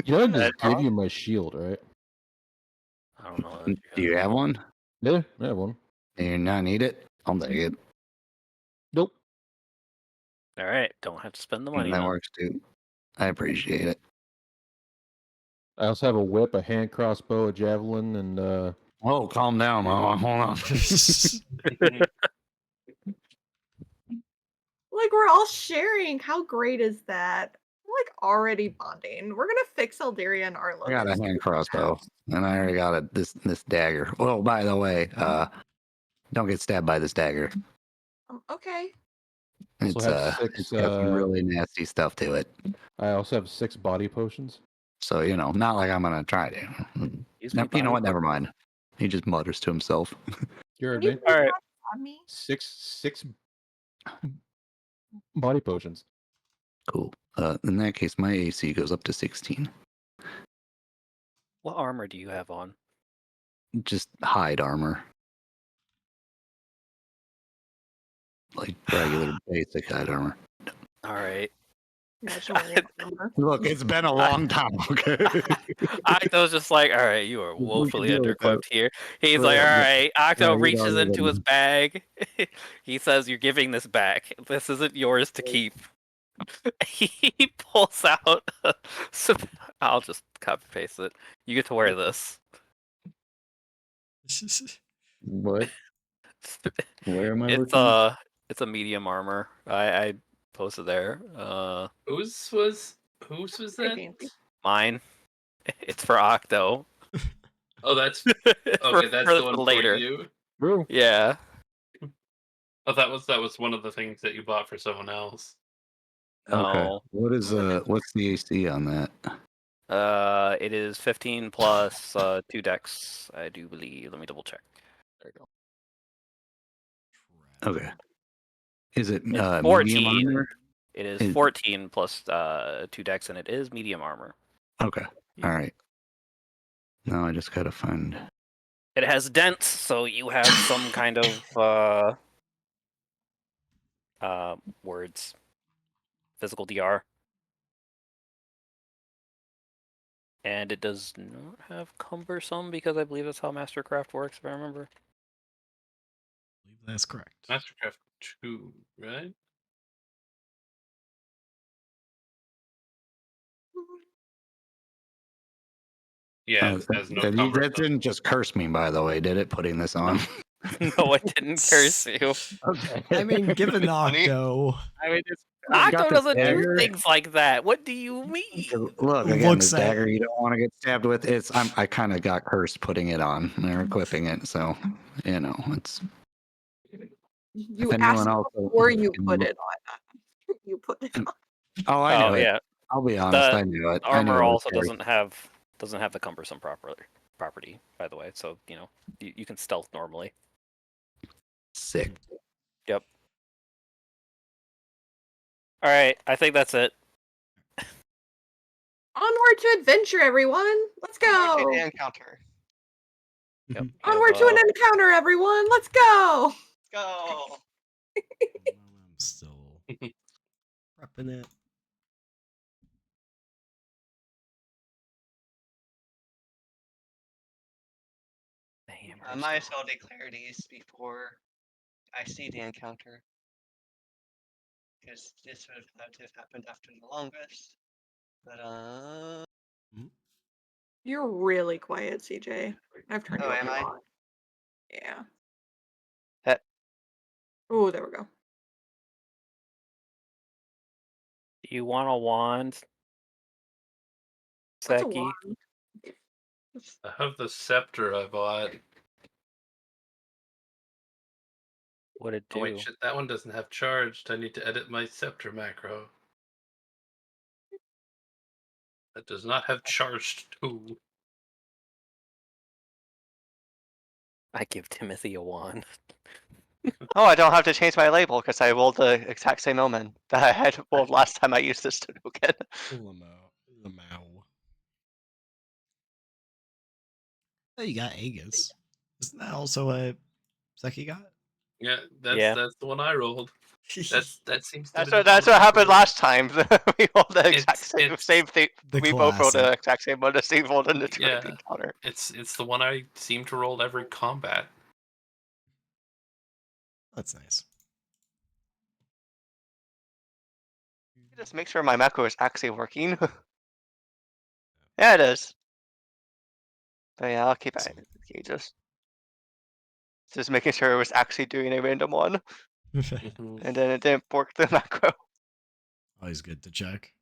[SPEAKER 2] You know, I just
[SPEAKER 6] That's
[SPEAKER 2] gave
[SPEAKER 6] wrong.
[SPEAKER 2] you my shield, right?
[SPEAKER 6] I don't know. That
[SPEAKER 7] Do you have one?
[SPEAKER 2] Yeah, I have one.
[SPEAKER 7] Do you not need it? I'll take it.
[SPEAKER 2] Nope.
[SPEAKER 6] All right, don't have to spend the money.
[SPEAKER 7] That
[SPEAKER 6] Then.
[SPEAKER 7] works too. I appreciate it.
[SPEAKER 2] I also have a whip, a hand crossbow, a javelin, and
[SPEAKER 7] Oh, calm down. Hold on.
[SPEAKER 5] Like, we're all sharing. How great is that? We're like already bonding. We're gonna fix Eldaria and Arlo.
[SPEAKER 7] I got a hand crossbow, and I already got this dagger. Oh, by the way, don't get stabbed by this dagger.
[SPEAKER 5] Okay.
[SPEAKER 7] It's
[SPEAKER 2] have six,
[SPEAKER 7] it's got some really nasty stuff to it.
[SPEAKER 2] I also have 6 body potions.
[SPEAKER 7] So not like I'm gonna try to.
[SPEAKER 6] Use my
[SPEAKER 7] You know
[SPEAKER 6] body
[SPEAKER 7] what? Never
[SPEAKER 6] part.
[SPEAKER 7] mind. He just mutters to himself.
[SPEAKER 2] You heard
[SPEAKER 5] Can
[SPEAKER 2] me.
[SPEAKER 5] you
[SPEAKER 6] All right.
[SPEAKER 5] on me?
[SPEAKER 2] 6 body potions.
[SPEAKER 7] Cool. In that case, my AC goes up to 16.
[SPEAKER 6] What armor do you have on?
[SPEAKER 7] Just hide armor. Like regular basic hide armor.
[SPEAKER 6] All right.
[SPEAKER 5] Imagine wearing that number.
[SPEAKER 7] Look, it's been a long time, okay?
[SPEAKER 6] Octo was just like, all right, you are
[SPEAKER 7] We can
[SPEAKER 6] woefully
[SPEAKER 7] deal with that.
[SPEAKER 6] underequipped here. He's
[SPEAKER 7] For
[SPEAKER 6] like,
[SPEAKER 7] real,
[SPEAKER 6] all
[SPEAKER 7] but-
[SPEAKER 6] right. Octo
[SPEAKER 7] he's
[SPEAKER 6] reaches
[SPEAKER 7] already
[SPEAKER 6] into his
[SPEAKER 7] been-
[SPEAKER 6] bag. He says, you're giving this back. This isn't yours to keep. He pulls out. I'll just copy paste it. You get to wear this.
[SPEAKER 7] What? Where am I looking?
[SPEAKER 6] It's a medium armor. I posted there.
[SPEAKER 3] Whose was that?
[SPEAKER 5] fancy.
[SPEAKER 6] Mine. It's for Octo.
[SPEAKER 3] Oh, that's
[SPEAKER 6] It's
[SPEAKER 3] okay. That's the one
[SPEAKER 6] later.
[SPEAKER 3] for you.
[SPEAKER 2] True.
[SPEAKER 6] Yeah.
[SPEAKER 3] Oh, that was one of the things that you bought for someone else.
[SPEAKER 7] Okay.
[SPEAKER 6] No.
[SPEAKER 7] What is what's the AC on that?
[SPEAKER 6] It is 15 plus 2 decks, I do believe. Let me double check. There you go.
[SPEAKER 7] Okay. Is it
[SPEAKER 6] It's
[SPEAKER 7] medium
[SPEAKER 6] 14.
[SPEAKER 7] armor?
[SPEAKER 6] It is 14 plus 2 decks, and it is medium armor.
[SPEAKER 7] Okay. All right. Now I just gotta find.
[SPEAKER 6] It has dents, so you have some kind of words. Physical DR. And it does not have cumbersome because I believe that's how Mastercraft works, if I remember.
[SPEAKER 1] I believe that's correct.
[SPEAKER 3] Mastercraft 2, right? Yeah, it has no
[SPEAKER 7] that
[SPEAKER 3] cumbersome.
[SPEAKER 7] didn't just curse me, by the way, did it? Putting this on.
[SPEAKER 6] No, it didn't curse you.
[SPEAKER 7] Okay.
[SPEAKER 1] I mean, given Octo
[SPEAKER 6] I mean,
[SPEAKER 7] got
[SPEAKER 6] Octo
[SPEAKER 7] the
[SPEAKER 6] doesn't
[SPEAKER 7] dagger.
[SPEAKER 6] do things like that. What do you mean?
[SPEAKER 7] Look again,
[SPEAKER 1] Looks
[SPEAKER 7] this
[SPEAKER 1] at-
[SPEAKER 7] dagger you don't want to get stabbed with. I kind of got cursed putting it on or equipping it, so it's.
[SPEAKER 5] You
[SPEAKER 7] If
[SPEAKER 5] asked
[SPEAKER 7] anyone else
[SPEAKER 5] before you
[SPEAKER 7] can
[SPEAKER 5] put
[SPEAKER 7] look-
[SPEAKER 5] it on. You put it on.
[SPEAKER 7] Oh, I
[SPEAKER 6] Oh
[SPEAKER 7] knew it.
[SPEAKER 6] yeah,
[SPEAKER 7] I'll be honest,
[SPEAKER 6] The
[SPEAKER 7] I knew it. I knew
[SPEAKER 6] armor
[SPEAKER 7] it was
[SPEAKER 6] also
[SPEAKER 7] scary.
[SPEAKER 6] doesn't have the cumbersome property, by the way. So you can stealth normally.
[SPEAKER 7] Sick.
[SPEAKER 6] Yep. All right, I think that's it.
[SPEAKER 5] Onward to adventure, everyone. Let's go.
[SPEAKER 4] Okay, the encounter.
[SPEAKER 6] Yep.
[SPEAKER 5] Onward to an encounter, everyone. Let's go.
[SPEAKER 4] Go.
[SPEAKER 1] I'm still prepping it.
[SPEAKER 6] Damn,
[SPEAKER 4] I might as well declare these before I see the encounter. Because this would have had to have happened after the longest. But,
[SPEAKER 5] You're really quiet, CJ. I've turned you
[SPEAKER 4] oh,
[SPEAKER 5] up
[SPEAKER 4] am
[SPEAKER 5] a
[SPEAKER 4] I?
[SPEAKER 5] lot. Yeah.
[SPEAKER 4] Heh.
[SPEAKER 5] Oh, there we go.
[SPEAKER 6] Do you want a wand,
[SPEAKER 5] What's a
[SPEAKER 6] Seki?
[SPEAKER 5] wand?
[SPEAKER 3] I have the scepter I bought.
[SPEAKER 6] What'd it
[SPEAKER 3] Oh wait,
[SPEAKER 6] do?
[SPEAKER 3] shit, that one doesn't have charged. I need to edit my scepter macro. That does not have charged too.
[SPEAKER 6] I give Timothy a wand.
[SPEAKER 4] Oh, I don't have to change my label because I rolled the exact same omen that I had rolled last time I used this token.
[SPEAKER 1] Lamau. Oh, you got Aegis. Isn't that also a Seki got?
[SPEAKER 3] Yeah, that's
[SPEAKER 6] Yeah.
[SPEAKER 3] the one I rolled. That seems to be
[SPEAKER 4] That's what happened last time. We rolled the exact
[SPEAKER 3] It's
[SPEAKER 4] same thing.
[SPEAKER 1] the
[SPEAKER 4] We both rolled the
[SPEAKER 1] classic.
[SPEAKER 4] exact same one. Steve rolled in the
[SPEAKER 3] Yeah.
[SPEAKER 4] encounter.
[SPEAKER 3] It's the one I seem to roll every combat.
[SPEAKER 1] That's nice.
[SPEAKER 4] Just make sure my macro is actually working. Yeah, it is. But yeah, I'll keep it. Just making sure it was actually doing a random one,
[SPEAKER 3] Mhm.
[SPEAKER 4] and then it didn't fork the macro.
[SPEAKER 1] Always good to check.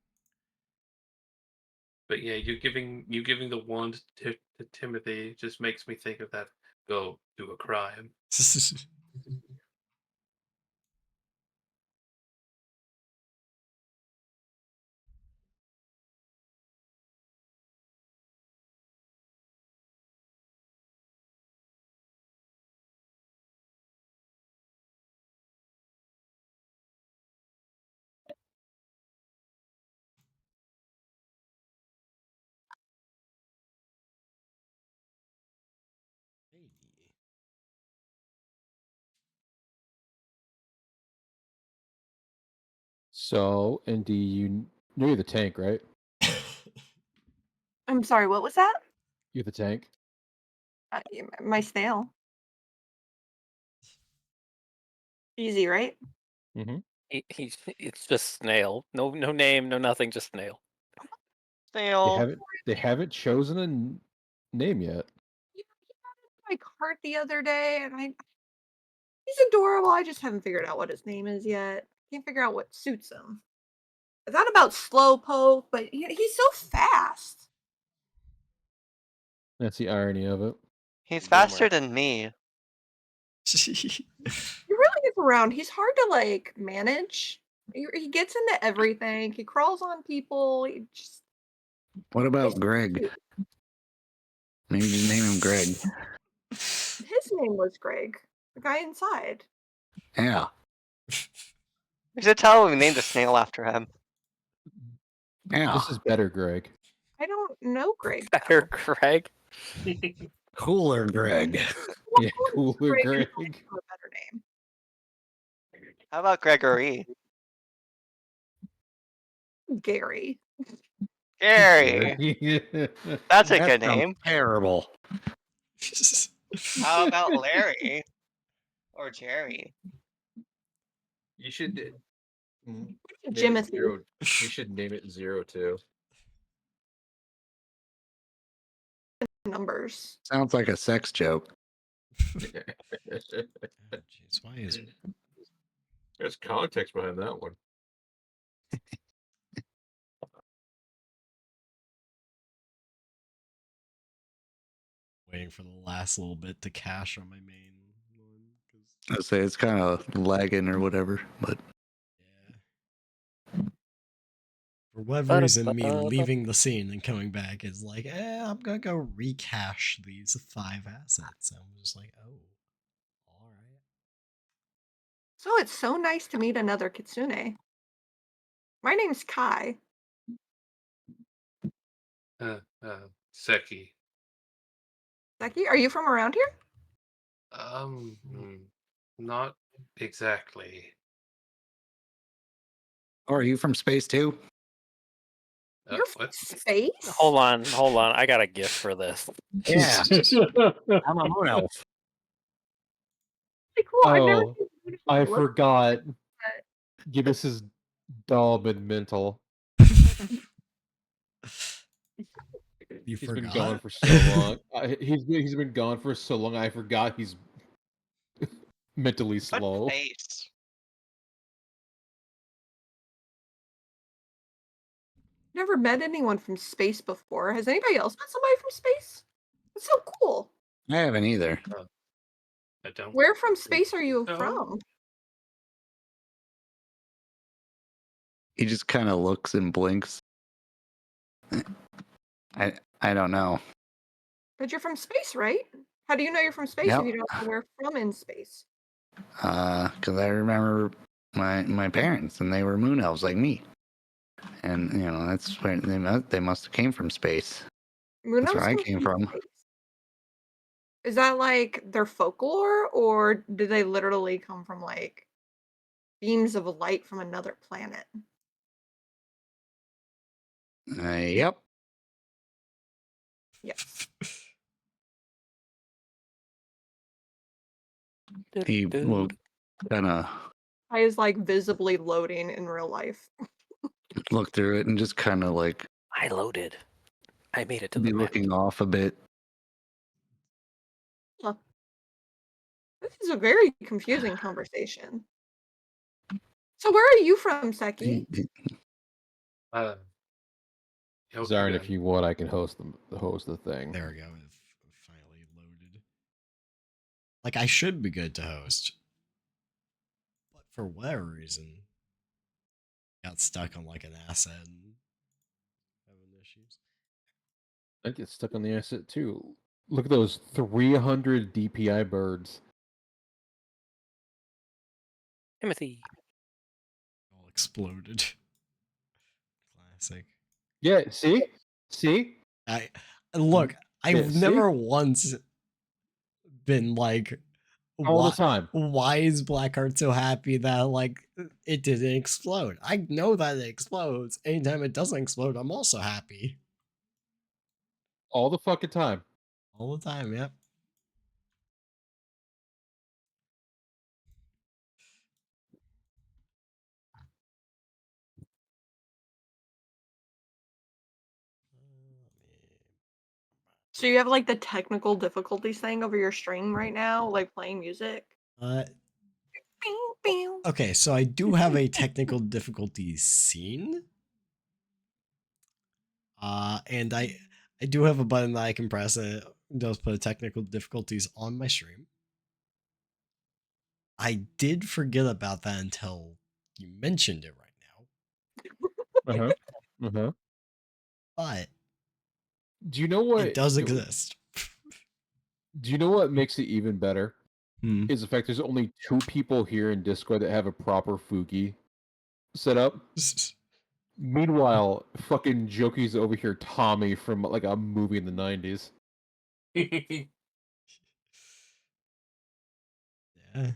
[SPEAKER 3] But yeah, you giving the wand to Timothy just makes me think of that. Go do a crime.
[SPEAKER 2] So, Indy, you're the tank, right?
[SPEAKER 5] I'm sorry, what was that?
[SPEAKER 2] You're the tank.
[SPEAKER 5] My snail. Easy, right?
[SPEAKER 2] Mm-hmm.
[SPEAKER 6] It's just snail. No name, no nothing, just snail.
[SPEAKER 4] Snail.
[SPEAKER 2] They haven't chosen a name yet.
[SPEAKER 5] He had my cart the other day, and he's adorable. I just haven't figured out what his name is yet. Can't figure out what suits him. I thought about Slowpoke, but he's so fast.
[SPEAKER 2] That's the irony of it.
[SPEAKER 4] He's
[SPEAKER 6] Boomer.
[SPEAKER 4] faster than me.
[SPEAKER 5] He really gets around. He's hard to like manage. He gets into everything. He crawls on people. He just
[SPEAKER 7] What about Greg?
[SPEAKER 5] cute.
[SPEAKER 7] Maybe just name him Greg.
[SPEAKER 5] His name was Greg, the guy inside.
[SPEAKER 7] Yeah.
[SPEAKER 4] We should tell him we named the snail after him.
[SPEAKER 7] Yeah.
[SPEAKER 2] This is better, Greg.
[SPEAKER 5] I don't know Greg.
[SPEAKER 6] Better, Greg.
[SPEAKER 1] Cooler Greg.
[SPEAKER 2] Yeah, cooler Greg.
[SPEAKER 5] A better name.
[SPEAKER 4] How about Gregory?
[SPEAKER 5] Gary.
[SPEAKER 4] Gary. That's a good
[SPEAKER 7] That sounds
[SPEAKER 4] name.
[SPEAKER 7] terrible.
[SPEAKER 4] How about Larry? Or Jerry?
[SPEAKER 2] You should
[SPEAKER 5] Jimothy.
[SPEAKER 2] You should name it 02.
[SPEAKER 5] Numbers.
[SPEAKER 7] Sounds like a sex joke.
[SPEAKER 1] Jeez, why is
[SPEAKER 2] There's context behind that one.
[SPEAKER 1] waiting for the last little bit to cache on my main one? 'Cause,
[SPEAKER 7] I say it's kind of lagging or whatever, but
[SPEAKER 1] yeah. For whatever reason, me leaving the scene and coming back is like, I'm gonna go recache these 5 assets. I'm just like, oh, all right.
[SPEAKER 5] So it's so nice to meet another kitsune. My name's Kai.
[SPEAKER 3] Seki.
[SPEAKER 5] Becky, are you from around here?
[SPEAKER 3] Hmm. Not exactly.
[SPEAKER 7] Oh, are you from space too?
[SPEAKER 5] You're from
[SPEAKER 3] What?
[SPEAKER 5] space?
[SPEAKER 6] Hold on. I got a gift for this.
[SPEAKER 7] Yeah, I'm a moon elf.
[SPEAKER 5] Like, cool. I've never
[SPEAKER 2] Oh,
[SPEAKER 5] seen you
[SPEAKER 2] I
[SPEAKER 5] before. What's
[SPEAKER 2] forgot.
[SPEAKER 5] that?
[SPEAKER 2] Gibbous is dumb and mental.
[SPEAKER 1] You
[SPEAKER 2] He's been
[SPEAKER 1] forgot?
[SPEAKER 2] gone for so long. He's been gone for so long. I forgot he's mentally
[SPEAKER 4] What
[SPEAKER 2] slow.
[SPEAKER 4] face?
[SPEAKER 5] Never met anyone from space before. Has anybody else met somebody from space? That's so cool.
[SPEAKER 7] I haven't either.
[SPEAKER 3] I don't.
[SPEAKER 5] Where from space are you
[SPEAKER 3] so.
[SPEAKER 5] from?
[SPEAKER 7] He just kind of looks and blinks. I don't know.
[SPEAKER 5] But you're from space, right? How do you know you're from space
[SPEAKER 7] Yep.
[SPEAKER 5] if you don't know where from in space?
[SPEAKER 7] Because I remember my parents, and they were moon elves like me, and that's where they must have came from space.
[SPEAKER 5] Moon
[SPEAKER 7] That's where
[SPEAKER 5] elves
[SPEAKER 7] I
[SPEAKER 5] come
[SPEAKER 7] came
[SPEAKER 5] from
[SPEAKER 7] from.
[SPEAKER 5] space. Is that like their folklore, or do they literally come from like beams of light from another planet?
[SPEAKER 7] Yep.
[SPEAKER 5] Yes.
[SPEAKER 7] He will kind of
[SPEAKER 5] I is like visibly loading in real life.
[SPEAKER 7] look through it and just kind of like
[SPEAKER 6] I loaded. I made it to
[SPEAKER 7] be
[SPEAKER 6] the map.
[SPEAKER 7] looking off a bit.
[SPEAKER 5] Huh. This is a very confusing conversation. So where are you from, Seki?
[SPEAKER 3] Uh,
[SPEAKER 2] Zarn, if
[SPEAKER 3] Yokugan.
[SPEAKER 2] you want, I can host the thing.
[SPEAKER 1] There we go. It's finally loaded. Like, I should be good to host. But for whatever reason, got stuck on like an asset and having issues.
[SPEAKER 2] I get stuck on the asset too. Look at those 300 DPI birds.
[SPEAKER 6] Timothy.
[SPEAKER 1] All exploded. Classic.
[SPEAKER 2] Yeah, see.
[SPEAKER 1] I look.
[SPEAKER 2] Yeah,
[SPEAKER 1] I've
[SPEAKER 2] see?
[SPEAKER 1] never once been like,
[SPEAKER 2] All the
[SPEAKER 1] why?
[SPEAKER 2] time.
[SPEAKER 1] Why is Blackheart so happy that like it didn't explode? I know that it explodes. Anytime it doesn't explode, I'm also happy.
[SPEAKER 2] All the fucking time.
[SPEAKER 1] All the time. Yep.
[SPEAKER 5] So you have like the technical difficulties thing over your stream right now, like playing music?
[SPEAKER 1] Uh,
[SPEAKER 5] Pew, pew.
[SPEAKER 1] okay, so I do have a technical difficulties scene. And I do have a button that I can press and it does put technical difficulties on my stream. I did forget about that until you mentioned it right now. But
[SPEAKER 2] Do you know what?
[SPEAKER 1] it does exist.
[SPEAKER 2] Do you know what makes it even better?
[SPEAKER 1] Hmm.
[SPEAKER 2] Is the fact there's only 2 people here in Discord that have a proper Fuki set up. Meanwhile, fucking Joki's over here, Tommy from like a movie in the 90s.
[SPEAKER 1] Yeah.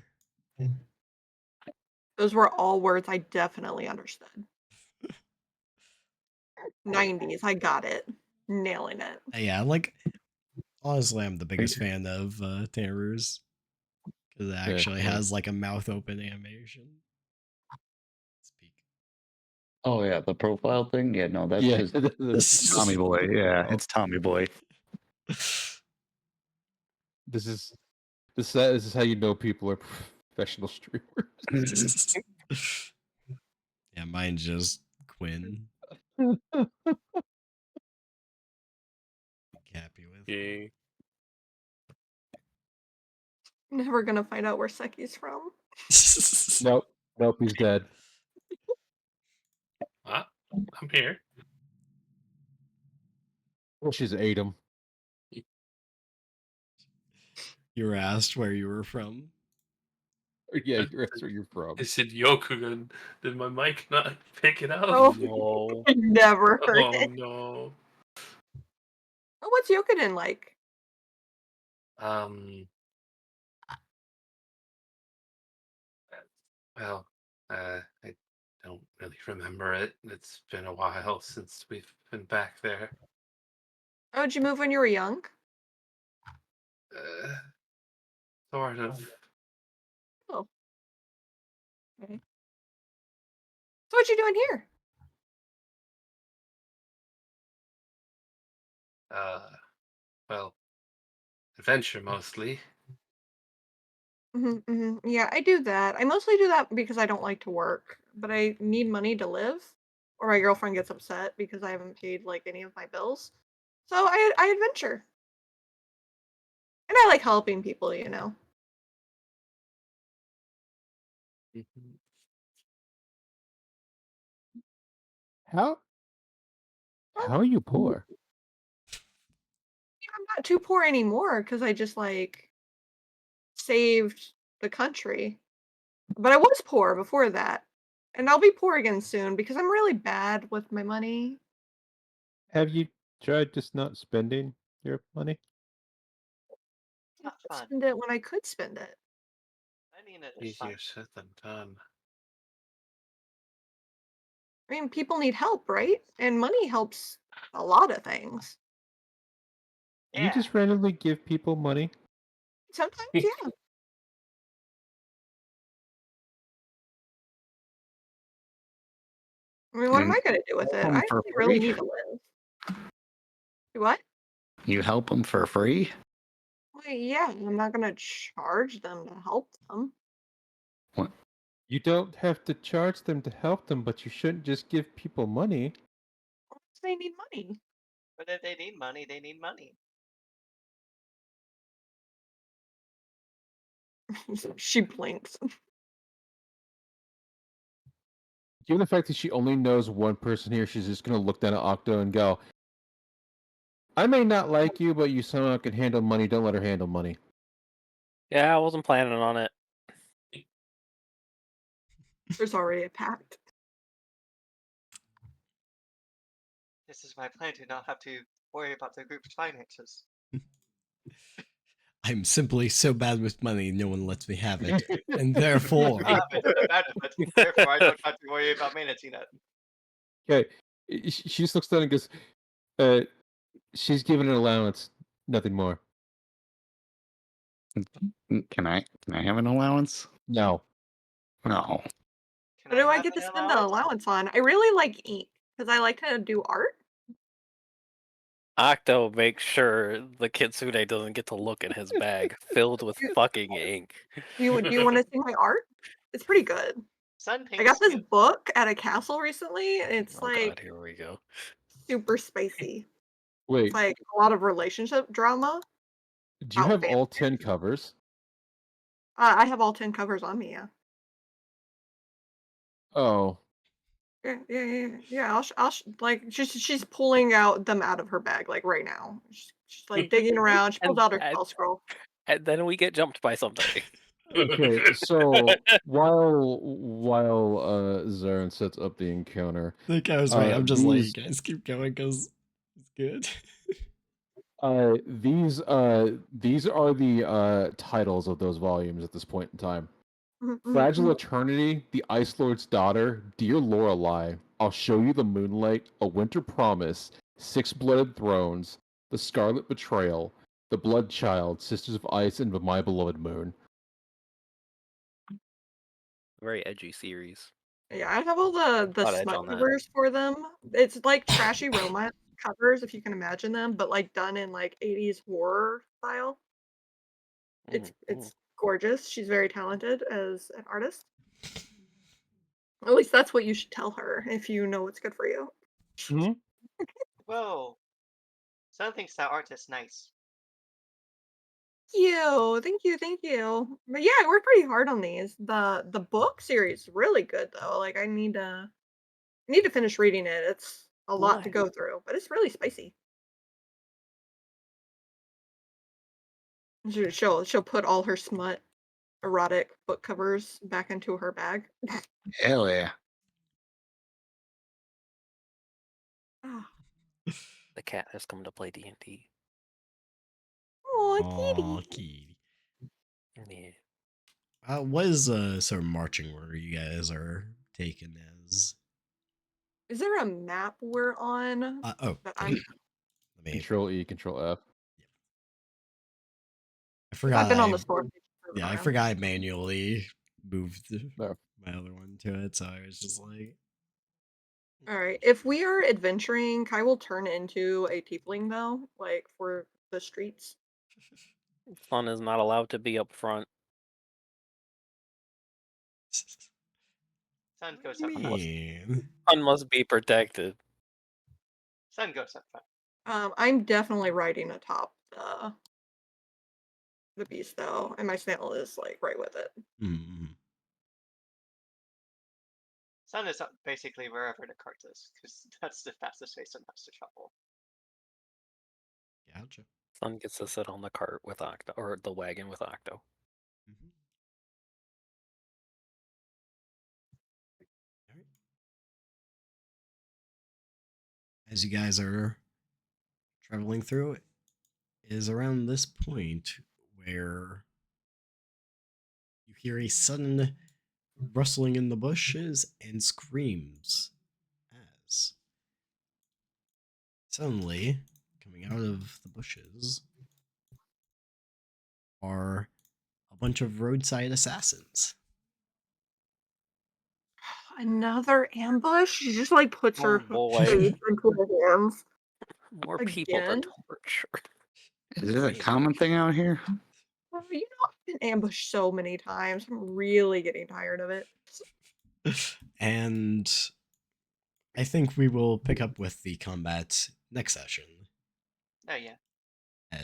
[SPEAKER 5] Those were all words I definitely understood. 90s, I got it. Nailing it.
[SPEAKER 1] Yeah, like honestly, I'm the biggest fan of Teru's because it actually
[SPEAKER 2] yeah.
[SPEAKER 1] has like a mouth open animation. Speak.
[SPEAKER 7] Oh yeah, the profile thing. Yeah, no, that's
[SPEAKER 2] Yeah,
[SPEAKER 7] just
[SPEAKER 2] this
[SPEAKER 7] Tommy Boy. Yeah, it's Tommy Boy.
[SPEAKER 2] is how you know people are professional streamers.
[SPEAKER 1] Yeah, mine's just Quinn. Happy with.
[SPEAKER 6] Yeah.
[SPEAKER 5] Never gonna find out where Seki's from.
[SPEAKER 2] Nope, he's dead.
[SPEAKER 3] Ah, I'm here.
[SPEAKER 2] She's ate him.
[SPEAKER 1] You were asked where you were from.
[SPEAKER 2] Yeah, that's where you're from.
[SPEAKER 3] I said Yokugan. Did my mic not pick it up?
[SPEAKER 5] Oh,
[SPEAKER 6] No.
[SPEAKER 5] I never heard
[SPEAKER 3] Oh
[SPEAKER 5] it.
[SPEAKER 3] no.
[SPEAKER 5] Oh, what's Yokoden like?
[SPEAKER 3] Um, Well, I don't really remember it. It's been a while since we've been back there.
[SPEAKER 5] Oh, did you move when you were young?
[SPEAKER 3] Uh, sort of.
[SPEAKER 5] Oh. Okay. So what you doing here?
[SPEAKER 3] Well, adventure mostly.
[SPEAKER 5] Yeah, I do that. I mostly do that because I don't like to work, but I need money to live, or my girlfriend gets upset because I haven't paid like any of my bills. So I adventure, and I like helping people. You know.
[SPEAKER 3] Mhm.
[SPEAKER 2] How
[SPEAKER 5] Well,
[SPEAKER 2] are you poor?
[SPEAKER 5] I'm not too poor anymore because I just like saved the country. But I was poor before that, and I'll be poor again soon because I'm really bad with my money.
[SPEAKER 2] Have you tried just not spending your money?
[SPEAKER 4] Not
[SPEAKER 5] I
[SPEAKER 4] fun.
[SPEAKER 5] spend it when I could spend it.
[SPEAKER 4] I mean, it is fun.
[SPEAKER 3] Easier said than done.
[SPEAKER 5] I mean, people need help, right? And money helps a lot of things.
[SPEAKER 2] You
[SPEAKER 4] Yeah.
[SPEAKER 2] just randomly give people money?
[SPEAKER 5] Sometimes, yeah. I mean, what am
[SPEAKER 7] And
[SPEAKER 5] I gonna do with it?
[SPEAKER 7] help
[SPEAKER 5] I
[SPEAKER 7] 'em for
[SPEAKER 5] only really
[SPEAKER 7] free?
[SPEAKER 5] need to live. Do what?
[SPEAKER 7] You help them for free?
[SPEAKER 5] Well, yeah, I'm not gonna charge them to help them.
[SPEAKER 7] What?
[SPEAKER 2] You don't have to charge them to help them, but you shouldn't just give people money.
[SPEAKER 5] Unless they need money.
[SPEAKER 4] But if they need money, they need money.
[SPEAKER 5] She blinks.
[SPEAKER 2] Given the fact that she only knows one person here, she's just gonna look down at Octo and go, I may not like you, but you somehow can handle money. Don't let her handle money.
[SPEAKER 6] Yeah, I wasn't planning on it.
[SPEAKER 5] There's already a pact.
[SPEAKER 4] This is my plan to not have to worry about the group's finances.
[SPEAKER 1] I'm simply so bad with money, no one lets me have it. And
[SPEAKER 4] I
[SPEAKER 1] therefore,
[SPEAKER 4] have it, imagine it. Therefore, I don't have to worry about managing it.
[SPEAKER 2] Okay, she just looks down and goes, uh, she's given an allowance, nothing more.
[SPEAKER 7] Can I have an allowance?
[SPEAKER 2] No.
[SPEAKER 7] No.
[SPEAKER 4] Can
[SPEAKER 5] What do I
[SPEAKER 4] have
[SPEAKER 5] get to
[SPEAKER 4] an
[SPEAKER 5] spend the allowance on? I really like ink because I like to do art.
[SPEAKER 6] Octo makes sure the kitsune doesn't get to look in his bag filled with
[SPEAKER 5] You-
[SPEAKER 6] fucking ink.
[SPEAKER 5] do you want to see my art? It's pretty good.
[SPEAKER 4] Sun
[SPEAKER 5] I got
[SPEAKER 4] paints
[SPEAKER 5] this
[SPEAKER 4] too.
[SPEAKER 5] book at a castle recently. It's
[SPEAKER 6] Oh god,
[SPEAKER 5] like
[SPEAKER 6] here we go.
[SPEAKER 5] super spicy. It's
[SPEAKER 2] Wait,
[SPEAKER 5] like a lot of relationship drama
[SPEAKER 2] do you
[SPEAKER 5] about
[SPEAKER 2] have
[SPEAKER 5] family.
[SPEAKER 2] all 10 covers?
[SPEAKER 5] I have all 10 covers on me. Yeah.
[SPEAKER 2] Oh.
[SPEAKER 5] Yeah. Like she's pulling out them out of her bag like right now. She's like digging around. She pulls out her spell scroll.
[SPEAKER 6] And then we get jumped by something.
[SPEAKER 2] Okay, so while Zarin sets up the encounter,
[SPEAKER 1] like I was right. I'm just letting you
[SPEAKER 2] these
[SPEAKER 1] guys keep going because it's good.
[SPEAKER 2] these are the titles of those volumes at this point in time. Fragile
[SPEAKER 5] Mhm.
[SPEAKER 2] Eternity, The Ice Lord's Daughter, Dear Lorelei, I'll Show You the Moonlight, A Winter Promise, Six-Blooded Thrones, The Scarlet Betrayal, The Blood Child, Sisters of Ice, and My Beloved Moon.
[SPEAKER 6] Very edgy series.
[SPEAKER 5] Yeah, I have all the
[SPEAKER 6] Lot of edge
[SPEAKER 5] smut
[SPEAKER 6] on that.
[SPEAKER 5] covers for them. It's like trashy romance covers, if you can imagine them, but like done in like 80s horror style. It's gorgeous. She's very talented as an artist. At least that's what you should tell her if you know what's good for you.
[SPEAKER 4] Whoa. Sun thinks that art is nice.
[SPEAKER 5] Thank you. But yeah, I worked pretty hard on these. The book series is really good though. Like I need to finish reading it. It's a lot to
[SPEAKER 6] Why?
[SPEAKER 5] go through, but it's really spicy. She'll put all her smut erotic book covers back into her bag.
[SPEAKER 7] Hell yeah.
[SPEAKER 5] Ah.
[SPEAKER 6] The cat has come to play D&D.
[SPEAKER 5] Aw,
[SPEAKER 1] Aw,
[SPEAKER 5] kitty.
[SPEAKER 1] kitty.
[SPEAKER 6] Yeah.
[SPEAKER 1] What is sort of marching order you guys are taking as?
[SPEAKER 5] Is there a map we're on?
[SPEAKER 1] Oh,
[SPEAKER 5] That
[SPEAKER 1] let
[SPEAKER 5] I'm.
[SPEAKER 1] me.
[SPEAKER 2] Control E, Control F.
[SPEAKER 1] I
[SPEAKER 5] 'Cause
[SPEAKER 1] forgot.
[SPEAKER 5] I've been on the store.
[SPEAKER 1] Yeah, I forgot I manually moved
[SPEAKER 2] No.
[SPEAKER 1] my other one to it, so I was just like.
[SPEAKER 5] All right. If we are adventuring, Kai will turn into a tiefling though, like for the streets.
[SPEAKER 6] Sun is not allowed to be up front.
[SPEAKER 4] Sun goes
[SPEAKER 1] I
[SPEAKER 4] up front.
[SPEAKER 1] mean,
[SPEAKER 6] Sun must be protected.
[SPEAKER 4] Sun goes up front.
[SPEAKER 5] I'm definitely riding atop the beast though, and my snail is like right with it.
[SPEAKER 1] mm,
[SPEAKER 4] Sun is up basically wherever the cart is, because that's the fastest way Sun has to travel.
[SPEAKER 1] gotcha.
[SPEAKER 6] Sun gets to sit on the cart with Octo, or the wagon with Octo.
[SPEAKER 1] Mhm. All right. As you guys are traveling through, it is around this point where you hear a sudden rustling in the bushes and screams as suddenly coming out of the bushes are a bunch of roadside assassins.
[SPEAKER 5] Another ambush? She just like puts
[SPEAKER 6] Oh
[SPEAKER 5] her
[SPEAKER 6] boy.
[SPEAKER 5] face into her hands.
[SPEAKER 6] More people to
[SPEAKER 5] Again?
[SPEAKER 6] torture.
[SPEAKER 7] Is it a common thing out here?
[SPEAKER 5] Well, you know, I've been ambushed so many times. I'm really getting tired of it.
[SPEAKER 1] And I think we will pick up with the combat next session.
[SPEAKER 4] Oh yeah.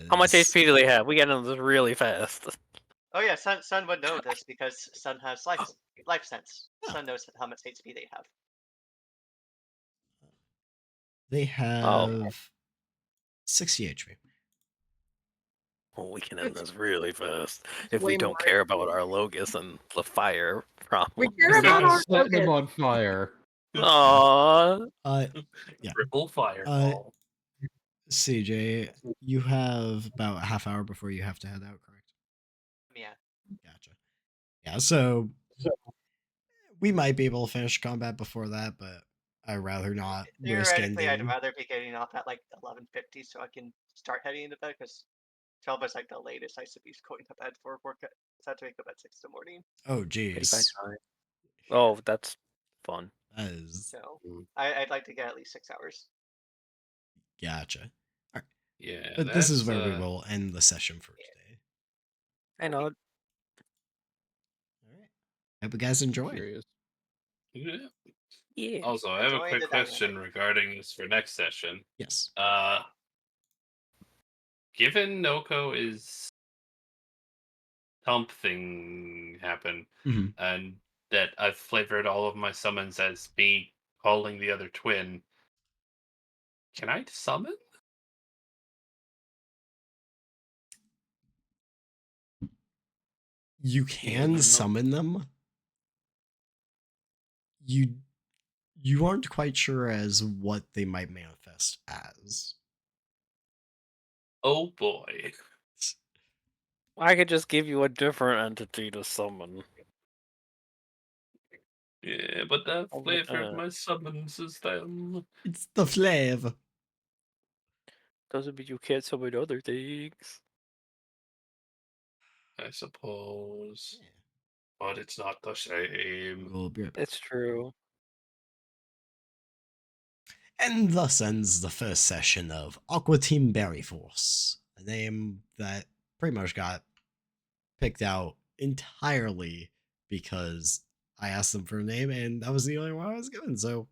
[SPEAKER 6] How much
[SPEAKER 1] as-
[SPEAKER 6] HP do they have? We get into this really fast.
[SPEAKER 4] Oh yeah. Sun would know this because Sun has life sense. Sun knows how much HP they have.
[SPEAKER 1] They have 60 HP.
[SPEAKER 6] Well, we can end this really fast
[SPEAKER 5] It's
[SPEAKER 6] if we
[SPEAKER 5] way
[SPEAKER 6] don't
[SPEAKER 5] more.
[SPEAKER 6] care about our Logus and the fire problem.
[SPEAKER 5] We care about our
[SPEAKER 2] Setting them
[SPEAKER 5] focus.
[SPEAKER 2] on fire.
[SPEAKER 6] Aww.
[SPEAKER 1] Yeah.
[SPEAKER 3] Triple fireball.
[SPEAKER 1] CJ, you have about a half hour before you have to head out, correct?
[SPEAKER 4] Yeah.
[SPEAKER 1] Gotcha. Yeah, so we might be able to finish combat before that, but I'd rather not risk
[SPEAKER 4] Theoretically, I'd
[SPEAKER 1] ending.
[SPEAKER 4] rather be getting off at like 11:50 so I can start heading into bed because 12 is like the latest I should be going to bed for work. So I have to wake up at 6 in the morning.
[SPEAKER 1] Oh,
[SPEAKER 6] Pretty bad
[SPEAKER 1] jeez.
[SPEAKER 6] time. Oh, that's fun.
[SPEAKER 1] That is.
[SPEAKER 4] So
[SPEAKER 6] Mm.
[SPEAKER 4] I'd like to get at least 6 hours.
[SPEAKER 1] Gotcha. All right.
[SPEAKER 3] Yeah,
[SPEAKER 1] But this is
[SPEAKER 3] that's,
[SPEAKER 1] where we will end the session for today.
[SPEAKER 6] I know.
[SPEAKER 1] All right. Hope you guys enjoy.
[SPEAKER 2] Curious.
[SPEAKER 3] yeah.
[SPEAKER 6] Yeah.
[SPEAKER 3] Also, I have a
[SPEAKER 4] Enjoying
[SPEAKER 3] quick
[SPEAKER 4] the
[SPEAKER 3] question
[SPEAKER 4] dynamic.
[SPEAKER 3] regarding this for next session.
[SPEAKER 1] Yes.
[SPEAKER 3] Given Noko is something happen,
[SPEAKER 1] Mhm.
[SPEAKER 3] and that I've flavored all of my summons as me calling the other twin, can I summon?
[SPEAKER 1] You
[SPEAKER 6] Yeah,
[SPEAKER 1] can
[SPEAKER 6] no.
[SPEAKER 1] summon them. You aren't quite sure as what they might manifest as.
[SPEAKER 3] Oh boy.
[SPEAKER 6] I could just give you a different entity to summon.
[SPEAKER 3] Yeah, but that
[SPEAKER 6] Oh,
[SPEAKER 3] flavor of my summons is them.
[SPEAKER 1] It's the flavor.
[SPEAKER 6] Doesn't mean you can't summon other things.
[SPEAKER 3] I suppose.
[SPEAKER 1] Yeah.
[SPEAKER 3] But it's not the same.
[SPEAKER 1] We'll be right back.
[SPEAKER 6] It's true.
[SPEAKER 1] And thus ends the first session of Aqua Team Berry Force, a name that pretty much got picked out entirely because I asked them for a name and that was the only one I was given. So